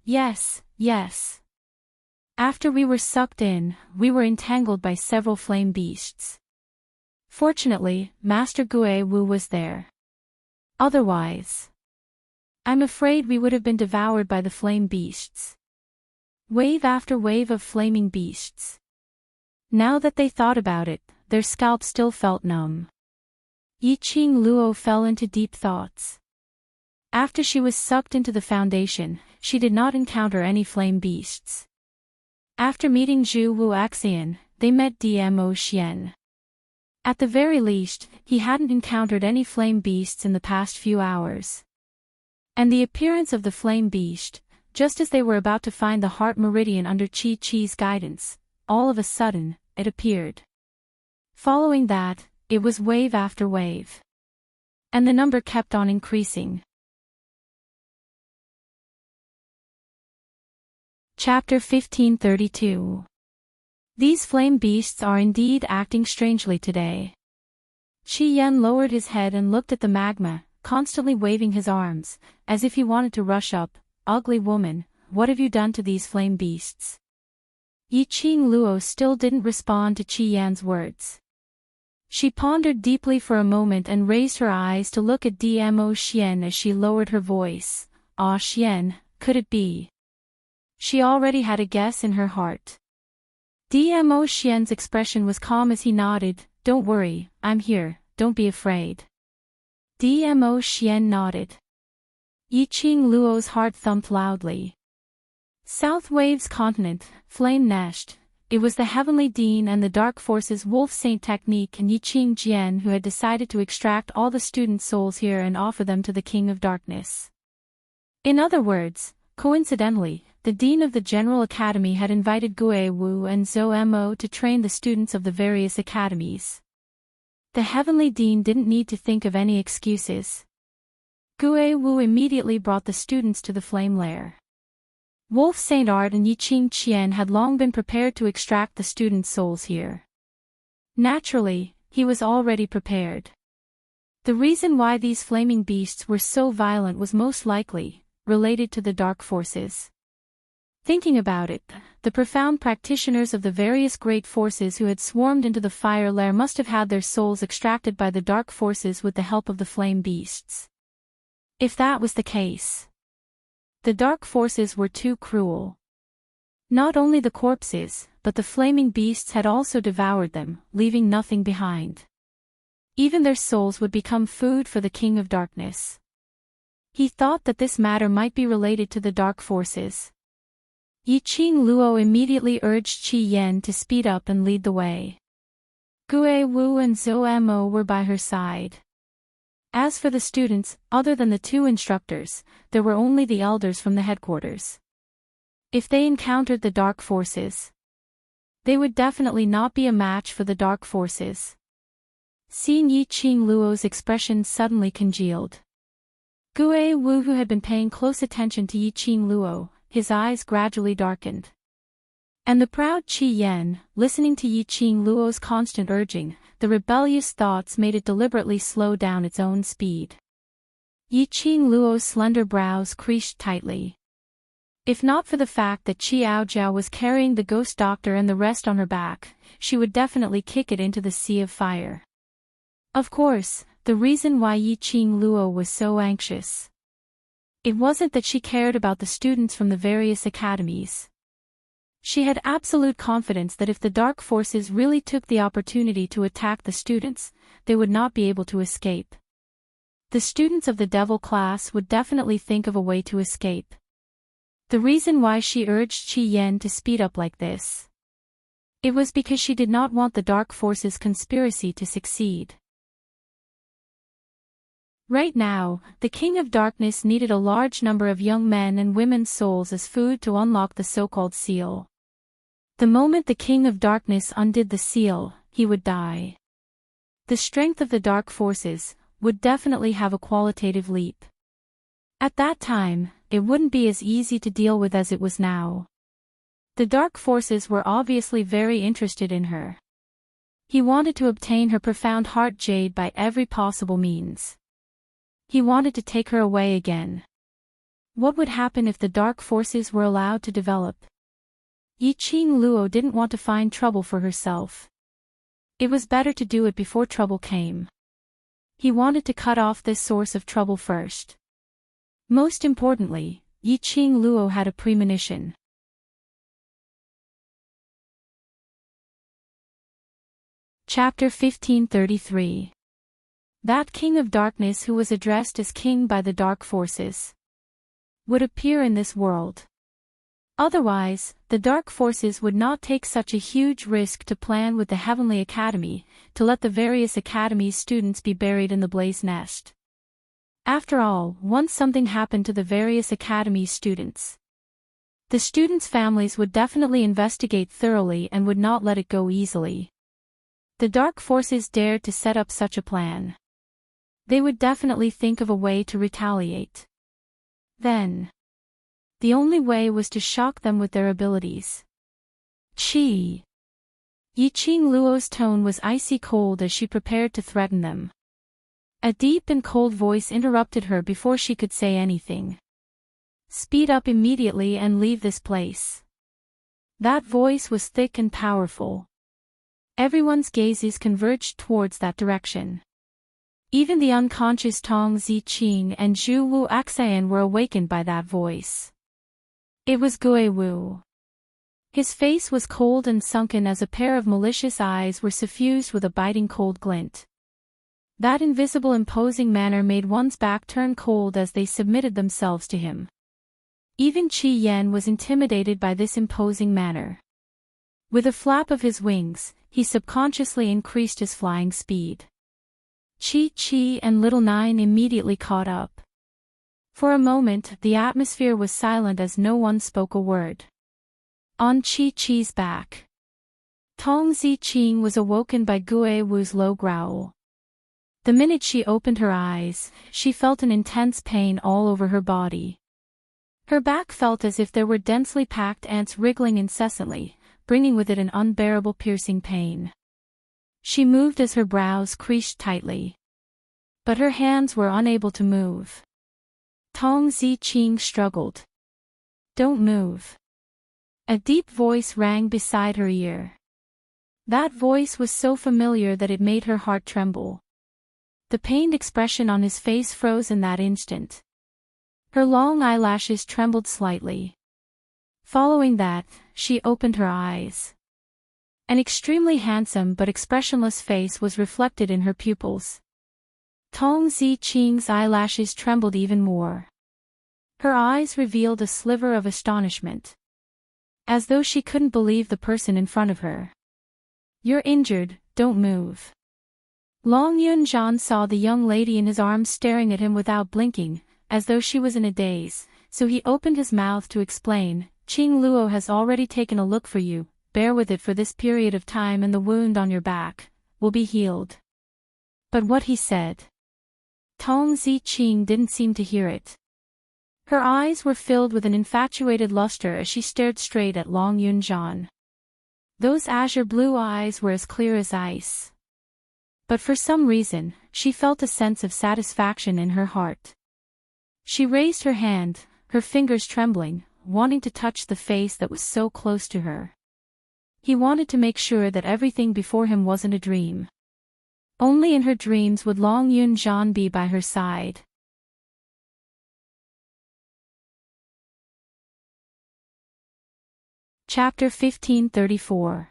After we were sucked in, we were entangled by several flame beasts. Fortunately, Master Gue Wu was there. Otherwise, I'm afraid we would have been devoured by the flame beasts. Wave after wave of flaming beasts. Now that they thought about it, their scalps still felt numb. Yi Qing Luo fell into deep thoughts. After she was sucked into the foundation, she did not encounter any flame beasts. After meeting Zhu Wu Axian, they met Dmo Xian. At the very least, he hadn't encountered any flame beasts in the past few hours. And the appearance of the flame beast, just as they were about to find the heart meridian under Qi Qi's guidance, all of a sudden, it appeared. Following that, it was wave after wave. And the number kept on increasing. Chapter 1532. These flame beasts are indeed acting strangely today. Qi Yan lowered his head and looked at the magma, constantly waving his arms, as if he wanted to rush up. Ugly woman, what have you done to these flame beasts? Yi Qing Luo still didn't respond to Qi Yan's words. She pondered deeply for a moment and raised her eyes to look at Dmo Xian as she lowered her voice. Ah Xian, could it be? She already had a guess in her heart. Dmo Xian's expression was calm as he nodded. Don't worry, I'm here, don't be afraid. Dmo Xian nodded. Yi Qing Luo's heart thumped loudly. South Waves Continent, Flame Nest, it was the Heavenly Dean and the Dark Forces Wolf Saint Technique and Yiqing Jian who had decided to extract all the students' souls here and offer them to the King of Darkness. In other words, coincidentally, the Dean of the General Academy had invited Gue Wu and Zhou Mo to train the students of the various academies. The Heavenly Dean didn't need to think of any excuses. Gue Wu immediately brought the students to the flame lair. Wolf Saint Art and Yiqing Qian had long been prepared to extract the students' souls here. Naturally, he was already prepared. The reason why these flaming beasts were so violent was most likely related to the dark forces. Thinking about it, the profound practitioners of the various great forces who had swarmed into the fire lair must have had their souls extracted by the dark forces with the help of the flame beasts. If that was the case, the dark forces were too cruel. Not only the corpses, but the flaming beasts had also devoured them, leaving nothing behind. Even their souls would become food for the King of Darkness. He thought that this matter might be related to the dark forces. Yiqing Luo immediately urged Qi Yan to speed up and lead the way. Gue Wu and Zhou Mo were by her side. As for the students, other than the two instructors, there were only the elders from the headquarters. If they encountered the dark forces, they would definitely not be a match for the dark forces. Seeing Yiqing Luo's expression suddenly congealed, Gue Wu, who had been paying close attention to Yiqing Luo, his eyes gradually darkened. And the proud Qi Yan, listening to Yiqing Luo's constant urging, the rebellious thoughts made it deliberately slow down its own speed. Yiqing Luo's slender brows creased tightly. If not for the fact that Qiao Jiao was carrying the ghost doctor and the rest on her back, she would definitely kick it into the sea of fire. Of course, the reason why Yiqing Luo was so anxious, it wasn't that she cared about the students from the various academies. She had absolute confidence that if the dark forces really took the opportunity to attack the students, they would not be able to escape. The students of the devil class would definitely think of a way to escape. The reason why she urged Qi Yan to speed up like this, it was because she did not want the dark forces' conspiracy to succeed. Right now, the King of Darkness needed a large number of young men and women's souls as food to unlock the so-called seal. The moment the King of Darkness undid the seal, he would die. The strength of the dark forces would definitely have a qualitative leap. At that time, it wouldn't be as easy to deal with as it was now. The dark forces were obviously very interested in her. He wanted to obtain her profound heart jade by every possible means. He wanted to take her away again. What would happen if the dark forces were allowed to develop? Yiqing Luo didn't want to find trouble for herself. It was better to do it before trouble came. He wanted to cut off this source of trouble first. Most importantly, Yiqing Luo had a premonition. Chapter 1533. That King of Darkness who was addressed as King by the dark forces would appear in this world. Otherwise, the dark forces would not take such a huge risk to plan with the Heavenly Academy, to let the various academies' students be buried in the blaze nest. After all, once something happened to the various academies' students, the students' families would definitely investigate thoroughly and would not let it go easily. The dark forces dared to set up such a plan. They would definitely think of a way to retaliate. Then, the only way was to shock them with their abilities. Yiqing Luo's tone was icy cold as she prepared to threaten them. A deep and cold voice interrupted her before she could say anything. Speed up immediately and leave this place. That voice was thick and powerful. Everyone's gazes converged towards that direction. Even the unconscious Tong Ziqing and Zhu Wu Axian were awakened by that voice. It was Gue Wu. His face was cold and sunken as a pair of malicious eyes were suffused with a biting cold glint. That invisible imposing manner made one's back turn cold as they submitted themselves to him. Even Qi Yan was intimidated by this imposing manner. With a flap of his wings, he subconsciously increased his flying speed. Chi and Little Nine immediately caught up. For a moment, the atmosphere was silent as no one spoke a word. On Chi-Chi's back, Tong Zi-Ching was awoken by Gue Wu's low growl. The minute she opened her eyes, she felt an intense pain all over her body. Her back felt as if there were densely packed ants wriggling incessantly, bringing with it an unbearable piercing pain. She moved as her brows creased tightly. But her hands were unable to move. Tong Zi-Ching struggled. "Don't move." A deep voice rang beside her ear. That voice was so familiar that it made her heart tremble. The pained expression on his face froze in that instant. Her long eyelashes trembled slightly. Following that, she opened her eyes. An extremely handsome but expressionless face was reflected in her pupils. Tong Zi-Ching's eyelashes trembled even more. Her eyes revealed a sliver of astonishment. As though she couldn't believe the person in front of her. "You're injured, don't move." Long Yunjian saw the young lady in his arms staring at him without blinking, as though she was in a daze, so he opened his mouth to explain, "Qing Luo has already taken a look for you, bear with it for this period of time and the wound on your back will be healed." But what he said, Tong Zi-Ching didn't seem to hear it. Her eyes were filled with an infatuated luster as she stared straight at Long Yunjian. Those azure blue eyes were as clear as ice. But for some reason, she felt a sense of satisfaction in her heart. She raised her hand, her fingers trembling, wanting to touch the face that was so close to her. He wanted to make sure that everything before him wasn't a dream. Only in her dreams would Long Yunjian be by her side. Chapter 1534.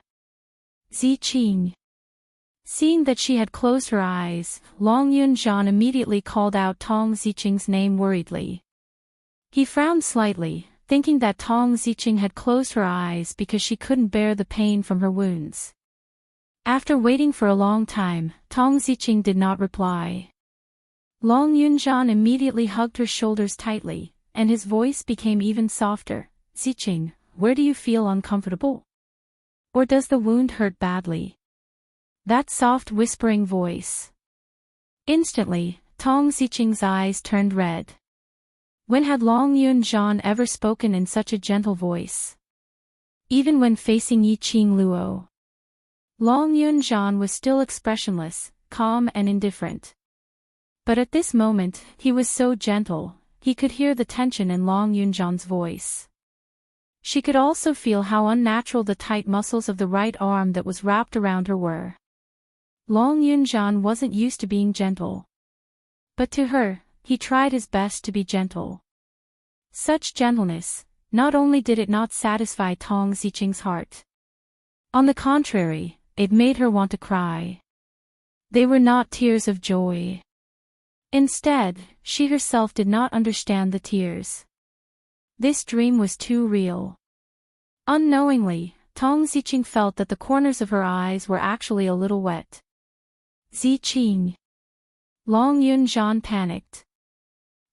Zi-Ching. Seeing that she had closed her eyes, Long Yunjian immediately called out Tong Zi-Ching's name worriedly. He frowned slightly, thinking that Tong Zi-Ching had closed her eyes because she couldn't bear the pain from her wounds. After waiting for a long time, Tong Zi-Ching did not reply. Long Yunjian immediately hugged her shoulders tightly, and his voice became even softer. "Zi-Ching, where do you feel uncomfortable? Or does the wound hurt badly?" That soft whispering voice. Instantly, Tong Zi-Ching's eyes turned red. When had Long Yunjian ever spoken in such a gentle voice? Even when facing Qing Luo, Long Yunjian was still expressionless, calm and indifferent. But at this moment, he was so gentle, he could hear the tension in Long Yunjian's voice. She could also feel how unnatural the tight muscles of the right arm that was wrapped around her were. Long Yunjian wasn't used to being gentle. But to her, he tried his best to be gentle. Such gentleness, not only did it not satisfy Tong Zi-Ching's heart. On the contrary, it made her want to cry. They were not tears of joy. Instead, she herself did not understand the tears. This dream was too real. Unknowingly, Tong Zi-Ching felt that the corners of her eyes were actually a little wet. "Zi-Ching." Long Yunjian panicked.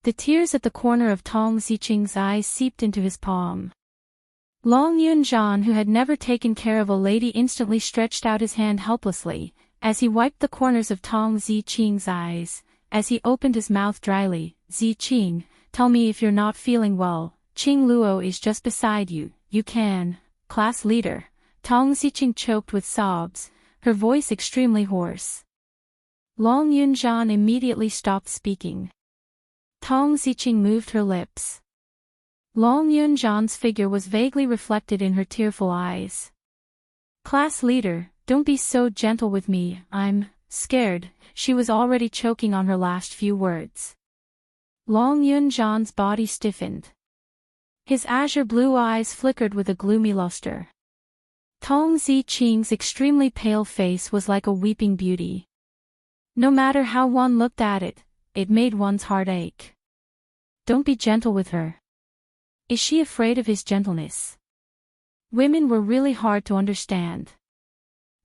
The tears at the corner of Tong Zi-Ching's eyes seeped into his palm. Long Yunjian, who had never taken care of a lady, instantly stretched out his hand helplessly, as he wiped the corners of Tong Zi-Ching's eyes. As he opened his mouth dryly, "Zi-Ching, tell me if you're not feeling well. Qing Luo is just beside you, you can." "Class leader." Tong Zi-Ching choked with sobs, her voice extremely hoarse. Long Yunjian immediately stopped speaking. Tong Zi-Ching moved her lips. Long Yunjian's figure was vaguely reflected in her tearful eyes. "Class leader, don't be so gentle with me, I'm scared." She was already choking on her last few words. Long Yunjian's body stiffened. His azure blue eyes flickered with a gloomy luster. Tong Zi-Ching's extremely pale face was like a weeping beauty. No matter how one looked at it, it made one's heart ache. Don't be gentle with her. Is she afraid of his gentleness? Women were really hard to understand.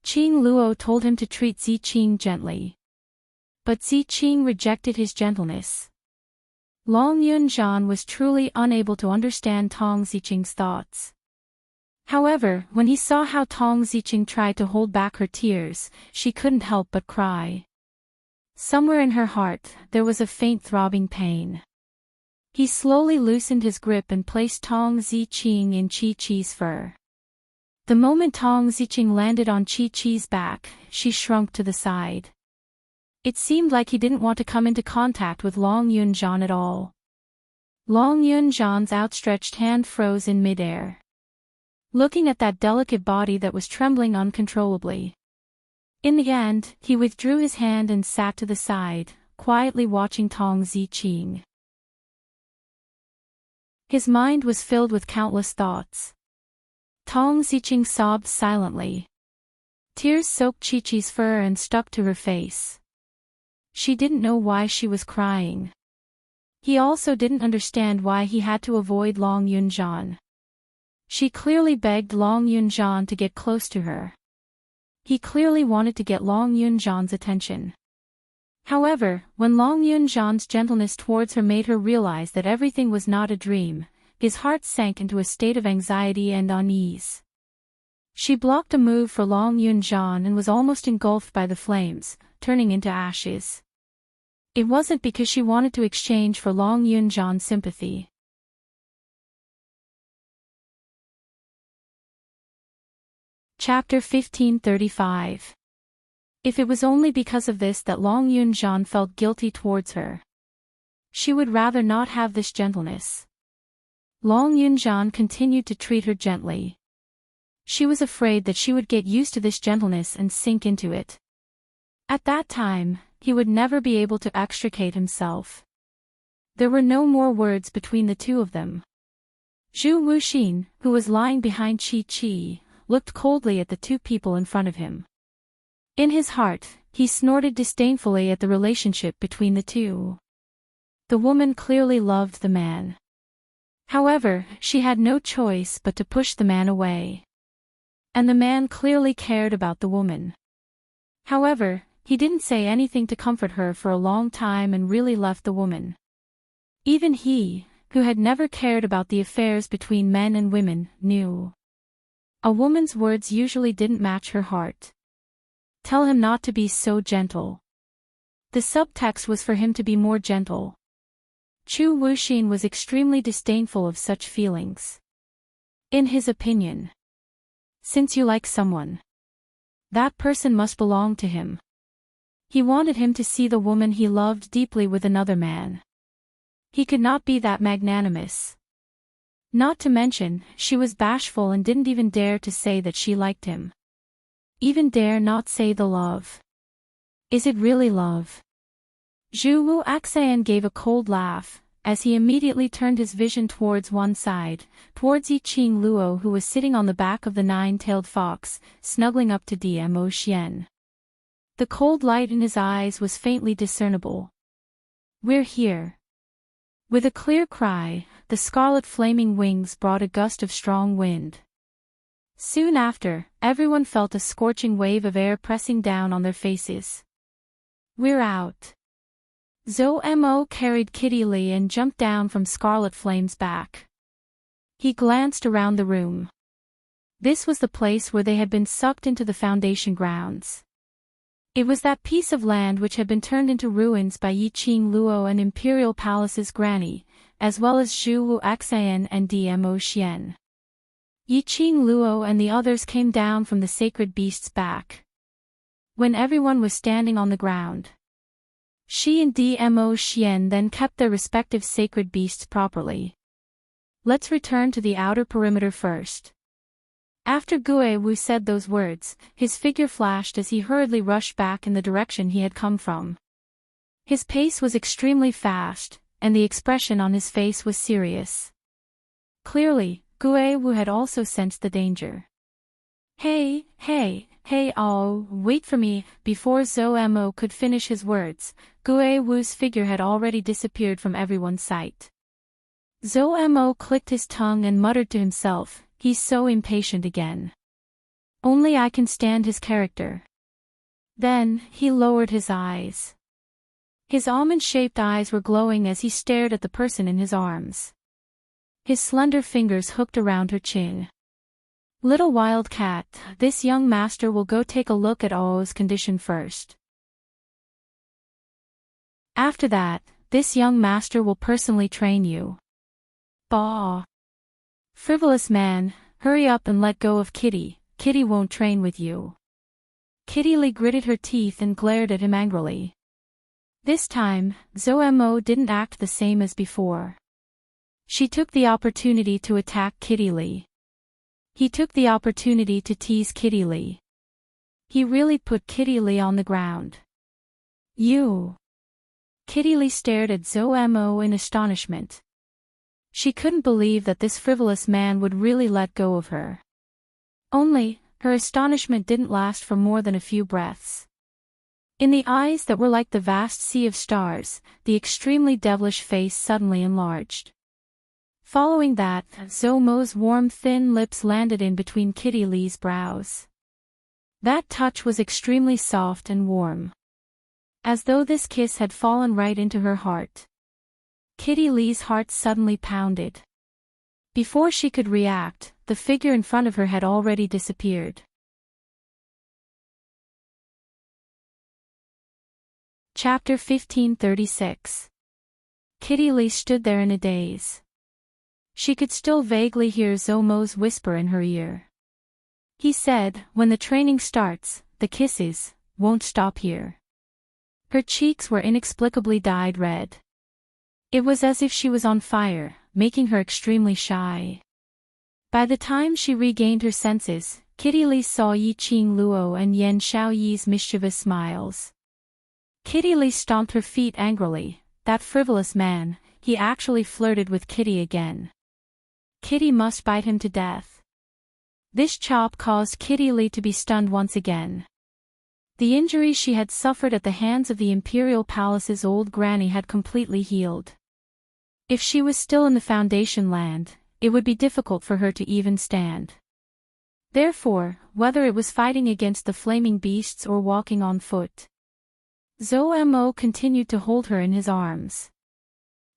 Qing Luo told him to treat Zi Qing gently. But Zi Qing rejected his gentleness. Long Yunzhan was truly unable to understand Tong Ziqing's thoughts. However, when he saw how Tong Ziqing tried to hold back her tears, she couldn't help but cry. Somewhere in her heart, there was a faint throbbing pain. He slowly loosened his grip and placed Tong Ziqing in Chi-Chi's fur. The moment Tong Ziqing landed on Chi-Chi's back, she shrunk to the side. It seemed like he didn't want to come into contact with Long Yunzhan at all. Long Yunzhan's outstretched hand froze in midair. Looking at that delicate body that was trembling uncontrollably. In the end, he withdrew his hand and sat to the side, quietly watching Tong Ziqing. His mind was filled with countless thoughts. Tong Ziqing sobbed silently. Tears soaked Chi-Chi's fur and stuck to her face. She didn't know why she was crying. He also didn't understand why he had to avoid Long Yunzhan. She clearly begged Long Yunzhan to get close to her. He clearly wanted to get Long Yunzhan's attention. However, when Long Yunzhan's gentleness towards her made her realize that everything was not a dream, his heart sank into a state of anxiety and unease. She blocked a move for Long Yunzhan and was almost engulfed by the flames, turning into ashes. It wasn't because she wanted to exchange for Long Yunzhan's sympathy. Chapter 1535. If it was only because of this that Long Yunzhan felt guilty towards her. She would rather not have this gentleness. Long Yunzhan continued to treat her gently. She was afraid that she would get used to this gentleness and sink into it. At that time, he would never be able to extricate himself. There were no more words between the two of them. Zhu Wuxin, who was lying behind Chi-Chi, looked coldly at the two people in front of him. In his heart, he snorted disdainfully at the relationship between the two. The woman clearly loved the man. However, she had no choice but to push the man away. And the man clearly cared about the woman. However, he didn't say anything to comfort her for a long time and really left the woman. Even he, who had never cared about the affairs between men and women, knew. A woman's words usually didn't match her heart. Tell him not to be so gentle. The subtext was for him to be more gentle. Zhu Wuxin was extremely disdainful of such feelings. In his opinion, since you like someone, that person must belong to him. He wanted him to see the woman he loved deeply with another man. He could not be that magnanimous. Not to mention, she was bashful and didn't even dare to say that she liked him. Even dare not say the love. Is it really love? Zhu Wuxin gave a cold laugh, as he immediately turned his vision towards one side, towards Qing Luo who was sitting on the back of the nine-tailed fox, snuggling up to Dmo Xian. The cold light in his eyes was faintly discernible. We're here. With a clear cry, the scarlet flaming wings brought a gust of strong wind. Soon after, everyone felt a scorching wave of air pressing down on their faces. We're out. Zhou Mo carried Kitty Li and jumped down from Scarlet Flame's back. He glanced around the room. This was the place where they had been sucked into the foundation grounds. It was that piece of land which had been turned into ruins by Qing Luo and Imperial Palace's granny, as well as Zhu Wuxin and Dmo Xian. Qing Luo and the others came down from the sacred beast's back. When everyone was standing on the ground, she and Dmo Xian then kept their respective sacred beasts properly. Let's return to the outer perimeter first. After Gue Wu said those words, his figure flashed as he hurriedly rushed back in the direction he had come from. His pace was extremely fast, and the expression on his face was serious. Clearly, Gue Wu had also sensed the danger. Hey, wait for me. Before Zhou Mo could finish his words, Gue Wu's figure had already disappeared from everyone's sight. Zhou Mo clicked his tongue and muttered to himself, he's so impatient again. Only I can stand his character. Then, he lowered his eyes. His almond-shaped eyes were glowing as he stared at the person in his arms. His slender fingers hooked around her chin. Little wildcat, this young master will go take a look at O's condition first. After that, this young master will personally train you. Bah! Frivolous man, hurry up and let go of Kitty. Kitty won't train with you. Kitty Lee gritted her teeth and glared at him angrily. This time, Zomo didn't act the same as before. She took the opportunity to attack Kitty Lee. He took the opportunity to tease Kitty Lee. He really put Kitty Lee on the ground. You! Kitty Lee stared at Zomo in astonishment. She couldn't believe that this frivolous man would really let go of her. Only, her astonishment didn't last for more than a few breaths. In the eyes that were like the vast sea of stars, the extremely devilish face suddenly enlarged. Following that, Zomo's warm thin lips landed in between Kitty Lee's brows. That touch was extremely soft and warm. As though this kiss had fallen right into her heart. Kitty Lee's heart suddenly pounded. Before she could react, the figure in front of her had already disappeared. Chapter 1536. Kitty Lee stood there in a daze. She could still vaguely hear Zomo's whisper in her ear. He said, when the training starts, the kisses won't stop here. Her cheeks were inexplicably dyed red. It was as if she was on fire, making her extremely shy. By the time she regained her senses, Kitty Lee saw Yi Qing Luo and Yan Xiaoyi's mischievous smiles. Kitty Lee stomped her feet angrily. That frivolous man, he actually flirted with Kitty again. Kitty must bite him to death. This chop caused Kitty Lee to be stunned once again. The injuries she had suffered at the hands of the Imperial Palace's old granny had completely healed. If she was still in the Foundation land, it would be difficult for her to even stand. Therefore, whether it was fighting against the flaming beasts or walking on foot, Zomo continued to hold her in his arms.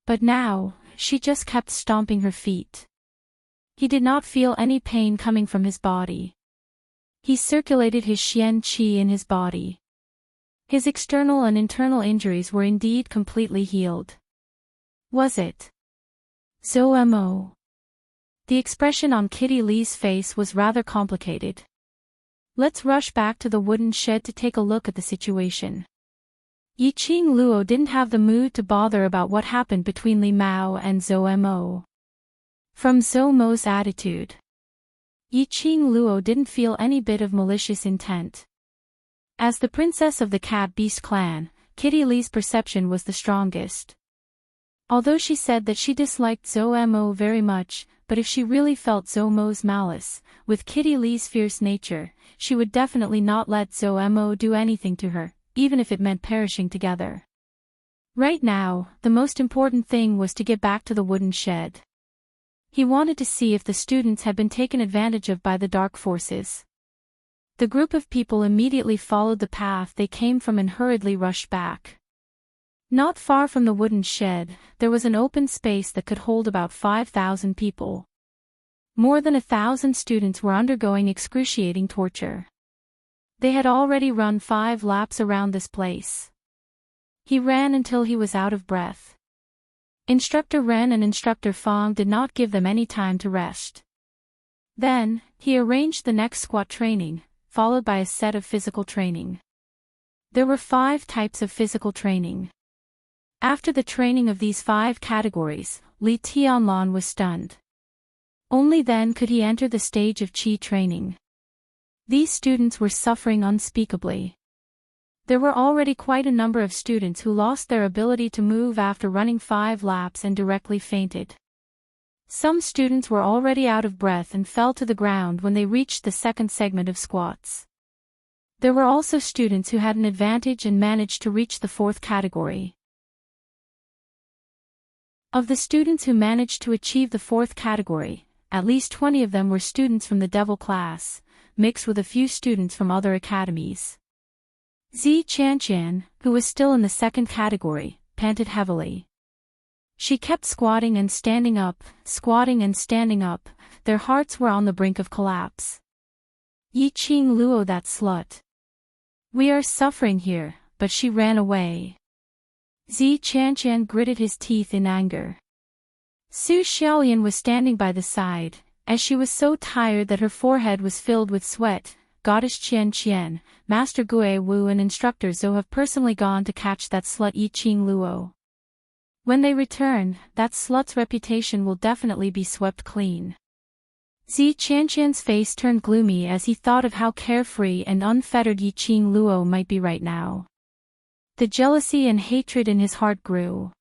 But now, she just kept stomping her feet. He did not feel any pain coming from his body. He circulated his Xian Qi in his body. His external and internal injuries were indeed completely healed. Was it? Zomo. The expression on Kitty Lee's face was rather complicated. Let's rush back to the wooden shed to take a look at the situation. Yi Qing Luo didn't have the mood to bother about what happened between Li Mao and Zomo. From Zomo's attitude, Yi Qing Luo didn't feel any bit of malicious intent. As the princess of the Cat Beast clan, Kitty Lee's perception was the strongest. Although she said that she disliked Zomo very much, but if she really felt Zomo's malice, with Kitty Lee's fierce nature, she would definitely not let Zomo do anything to her, even if it meant perishing together. Right now, the most important thing was to get back to the wooden shed. He wanted to see if the students had been taken advantage of by the dark forces. The group of people immediately followed the path they came from and hurriedly rushed back. Not far from the wooden shed, there was an open space that could hold about 5,000 people. More than 1,000 students were undergoing excruciating torture. They had already run 5 laps around this place. He ran until he was out of breath. Instructor Ren and Instructor Fong did not give them any time to rest. Then, he arranged the next squat training, followed by a set of physical training. There were 5 types of physical training. After the training of these 5 categories, Li Tianlan was stunned. Only then could he enter the stage of Qi training. These students were suffering unspeakably. There were already quite a number of students who lost their ability to move after running 5 laps and directly fainted. Some students were already out of breath and fell to the ground when they reached the second segment of squats. There were also students who had an advantage and managed to reach the 4th category. Of the students who managed to achieve the 4th category, at least 20 of them were students from the devil class, mixed with a few students from other academies. Zi Qianqian, who was still in the second category, panted heavily. She kept squatting and standing up, their hearts were on the brink of collapse. Yi Qing Luo, that slut. We are suffering here, but she ran away. Zi Qianqian gritted his teeth in anger. Su Xiaolian was standing by the side, as she was so tired that her forehead was filled with sweat. Goddess Qian Qian, Master Gue Wu and Instructor Zhou have personally gone to catch that slut Yi Qing Luo. When they return, that slut's reputation will definitely be swept clean. Zi Qianqian's face turned gloomy as he thought of how carefree and unfettered Yi Qing Luo might be right now. The jealousy and hatred in his heart grew.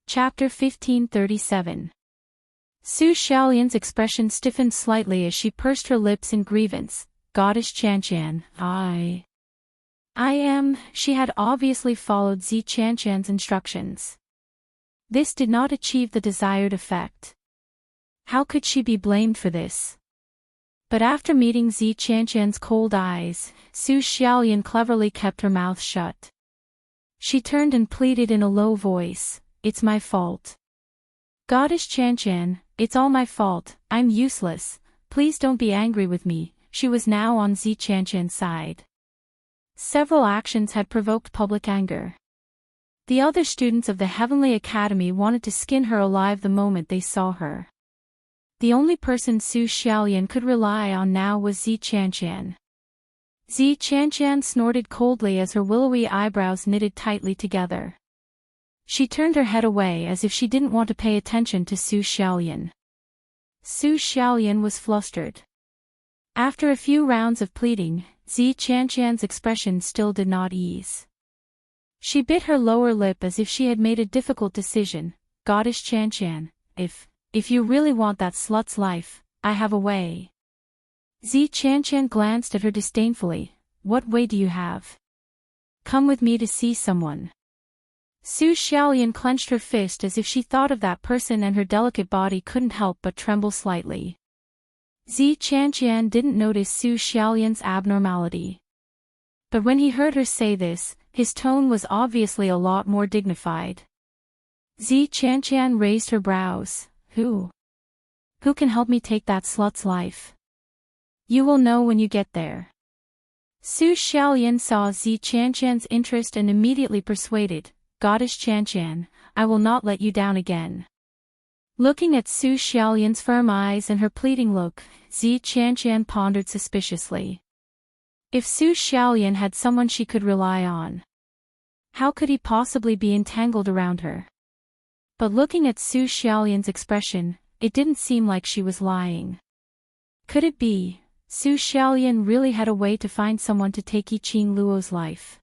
Chapter 1537. Su Xiaolian's expression stiffened slightly as she pursed her lips in grievance. Goddess Qianqian, I am. She had obviously followed Zi Qianqian's instructions. This did not achieve the desired effect. How could she be blamed for this? But after meeting Zi Qianqian's cold eyes, Su Xiaolian cleverly kept her mouth shut. She turned and pleaded in a low voice, "It's my fault. Goddess Qianqian, it's all my fault, I'm useless, please don't be angry with me." She was now on Zi Qianqian's side. Several actions had provoked public anger. The other students of the Heavenly Academy wanted to skin her alive the moment they saw her. The only person Su Xiaolian could rely on now was Zi Qianqian. Zi Qianqian snorted coldly as her willowy eyebrows knitted tightly together. She turned her head away as if she didn't want to pay attention to Su Xiaolian. Su Xiaolian was flustered. After a few rounds of pleading, Zi Qianqian's expression still did not ease. She bit her lower lip as if she had made a difficult decision. Goddess Qianqian, if you really want that slut's life, I have a way. Zi Qianqian glanced at her disdainfully. What way do you have? Come with me to see someone. Su Xiaolian clenched her fist as if she thought of that person, and her delicate body couldn't help but tremble slightly. Zi Qianqian didn't notice Su Xiaolian's abnormality. But when he heard her say this, his tone was obviously a lot more dignified. Zi Qianqian raised her brows. Who can help me take that slut's life? You will know when you get there. Su Xiaolian saw Zi Qianqian's interest and immediately persuaded. Goddess Qianqian, I will not let you down again. Looking at Su Xiaolian's firm eyes and her pleading look, Zi Qianqian pondered suspiciously. If Su Xiaolian had someone she could rely on, how could he possibly be entangled around her? But looking at Su Xiaolian's expression, it didn't seem like she was lying. Could it be, Su Xiaolian really had a way to find someone to take Yi Qing Luo's life?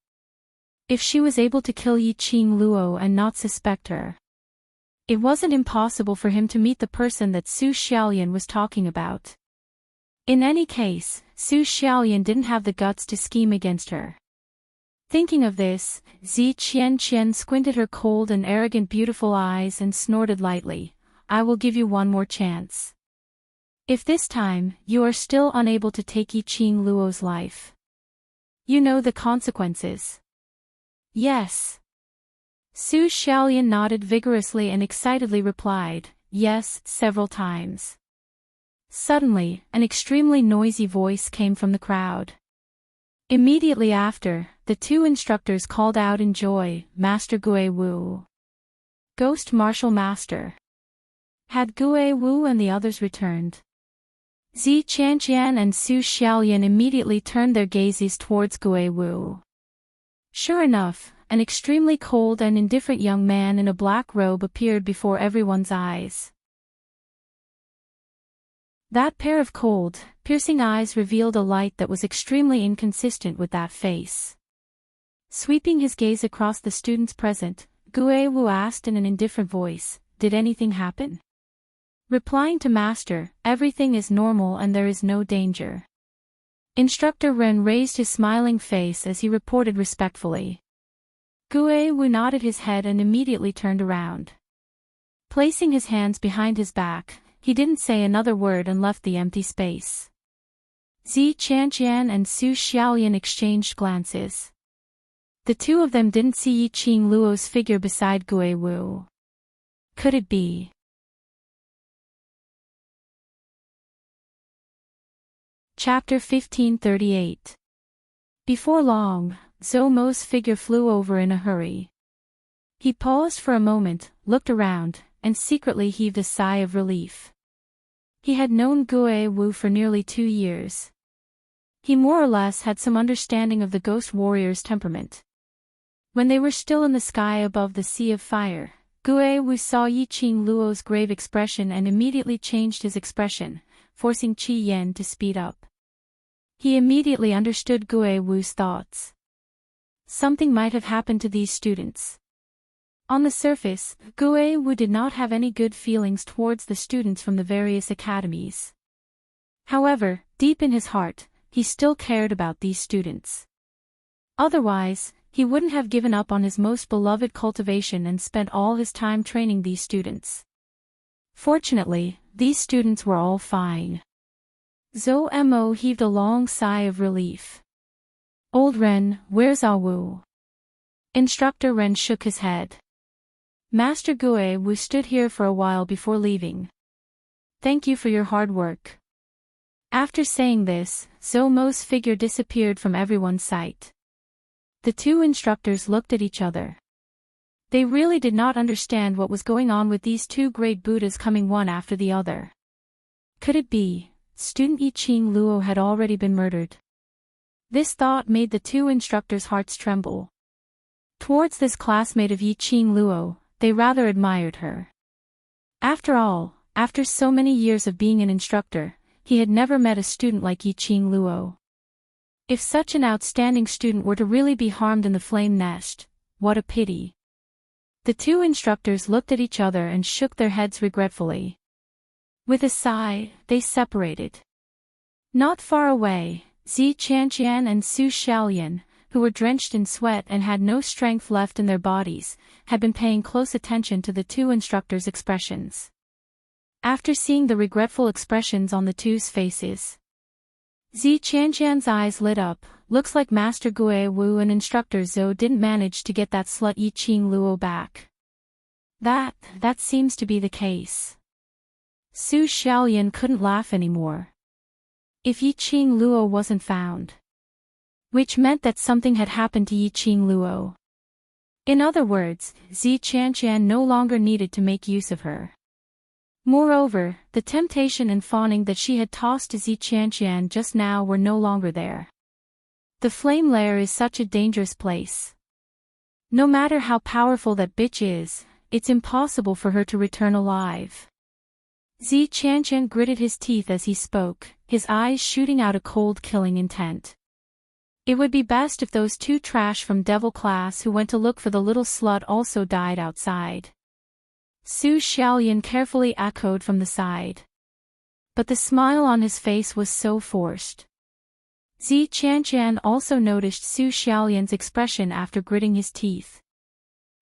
If she was able to kill Yi Qing Luo and not suspect her, it wasn't impossible for him to meet the person that Su Xiaolian was talking about. In any case, Su Xiaolian didn't have the guts to scheme against her. Thinking of this, Zi Qianqian squinted her cold and arrogant beautiful eyes and snorted lightly. I will give you one more chance. If this time, you are still unable to take Yi Qing Luo's life, you know the consequences. Yes. Su Xiaolian nodded vigorously and excitedly replied, yes, several times. Suddenly, an extremely noisy voice came from the crowd. Immediately after, the two instructors called out in joy, Master Gue Wu. Ghost Martial Master. Had Gue Wu and the others returned? Zi Qianqian and Su Xiaolian immediately turned their gazes towards Gue Wu. Sure enough, an extremely cold and indifferent young man in a black robe appeared before everyone's eyes. That pair of cold, piercing eyes revealed a light that was extremely inconsistent with that face. Sweeping his gaze across the students present, Gue Wu asked in an indifferent voice, "Did anything happen?" Replying to Master, "Everything is normal and there is no danger." Instructor Ren raised his smiling face as he reported respectfully. Wu nodded his head and immediately turned around. Placing his hands behind his back, he didn't say another word and left the empty space. Zi Qianqian and Su Xiaolian exchanged glances. The two of them didn't see Yi Qing Luo's figure beside Wu. Could it be? Chapter 1538. Before long, Zhou Mo's figure flew over in a hurry. He paused for a moment, looked around, and secretly heaved a sigh of relief. He had known Wu for nearly 2 years. He more or less had some understanding of the ghost warrior's temperament. When they were still in the sky above the sea of fire, Wu saw Yi Qing Luo's grave expression and immediately changed his expression, forcing Qi Yan to speed up. He immediately understood Wu's thoughts. Something might have happened to these students. On the surface, Wu did not have any good feelings towards the students from the various academies. However, deep in his heart, he still cared about these students. Otherwise, he wouldn't have given up on his most beloved cultivation and spent all his time training these students. Fortunately, these students were all fine. Zhou Mo heaved a long sigh of relief. Old Ren, where's Wu? Instructor Ren shook his head. Master Wu stood here for a while before leaving. Thank you for your hard work. After saying this, Zhou Mo's figure disappeared from everyone's sight. The two instructors looked at each other. They really did not understand what was going on with these two great Buddhas coming one after the other. Could it be, student Yi Qing Luo had already been murdered? This thought made the two instructors' hearts tremble. Towards this classmate of Yi Qing Luo, they rather admired her. After all, after so many years of being an instructor, he had never met a student like Yi Qing Luo. If such an outstanding student were to really be harmed in the flame nest, what a pity. The two instructors looked at each other and shook their heads regretfully. With a sigh, they separated. Not far away, Zi Qianqian and Su Xiaolian, who were drenched in sweat and had no strength left in their bodies, had been paying close attention to the two instructors' expressions. After seeing the regretful expressions on the two's faces, Zi Qianqian's eyes lit up. Looks like Master Wu and Instructor Zhou didn't manage to get that slut Yi Qing Luo back. That seems to be the case. Su Xiaolian couldn't laugh anymore. If Yi Qing Luo wasn't found, which meant that something had happened to Yi Qing Luo. In other words, Zi Qianqian no longer needed to make use of her. Moreover, the temptation and fawning that she had tossed to Zi Qianqian just now were no longer there. The flame lair is such a dangerous place. No matter how powerful that bitch is, it's impossible for her to return alive. Zi Qianqian gritted his teeth as he spoke, his eyes shooting out a cold killing intent. It would be best if those two trash from devil class who went to look for the little slut also died outside. Su Xiaolian carefully echoed from the side. But the smile on his face was so forced. Zi Qianqian also noticed Su Xiaolian's expression after gritting his teeth.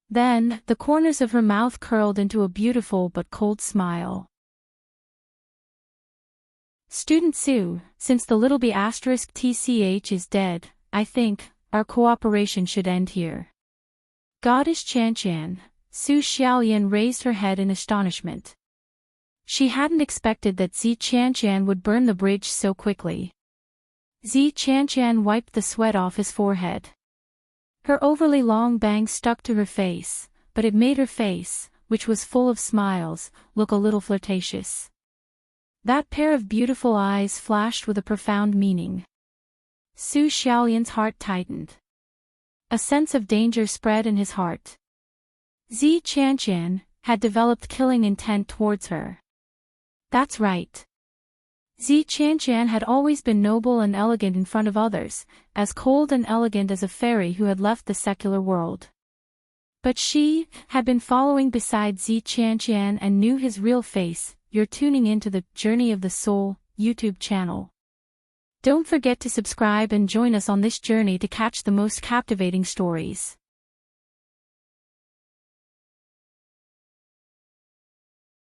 Then, the corners of her mouth curled into a beautiful but cold smile. Student Su, since the little b** tch is dead, I think, our cooperation should end here. Goddess Qianqian. Su Xiaolian raised her head in astonishment. She hadn't expected that Zi Qianqian would burn the bridge so quickly. Zi Qianqian wiped the sweat off his forehead. Her overly long bangs stuck to her face, but it made her face, which was full of smiles, look a little flirtatious. That pair of beautiful eyes flashed with a profound meaning. Su Xiaolian's heart tightened. A sense of danger spread in his heart. Zi Qianqian had developed killing intent towards her. That's right. Zi Qianqian had always been noble and elegant in front of others, as cold and elegant as a fairy who had left the secular world. But she had been following beside Zi Qianqian and knew his real face. You're tuning into the Journey of the Soul YouTube channel. Don't forget to subscribe and join us on this journey to catch the most captivating stories.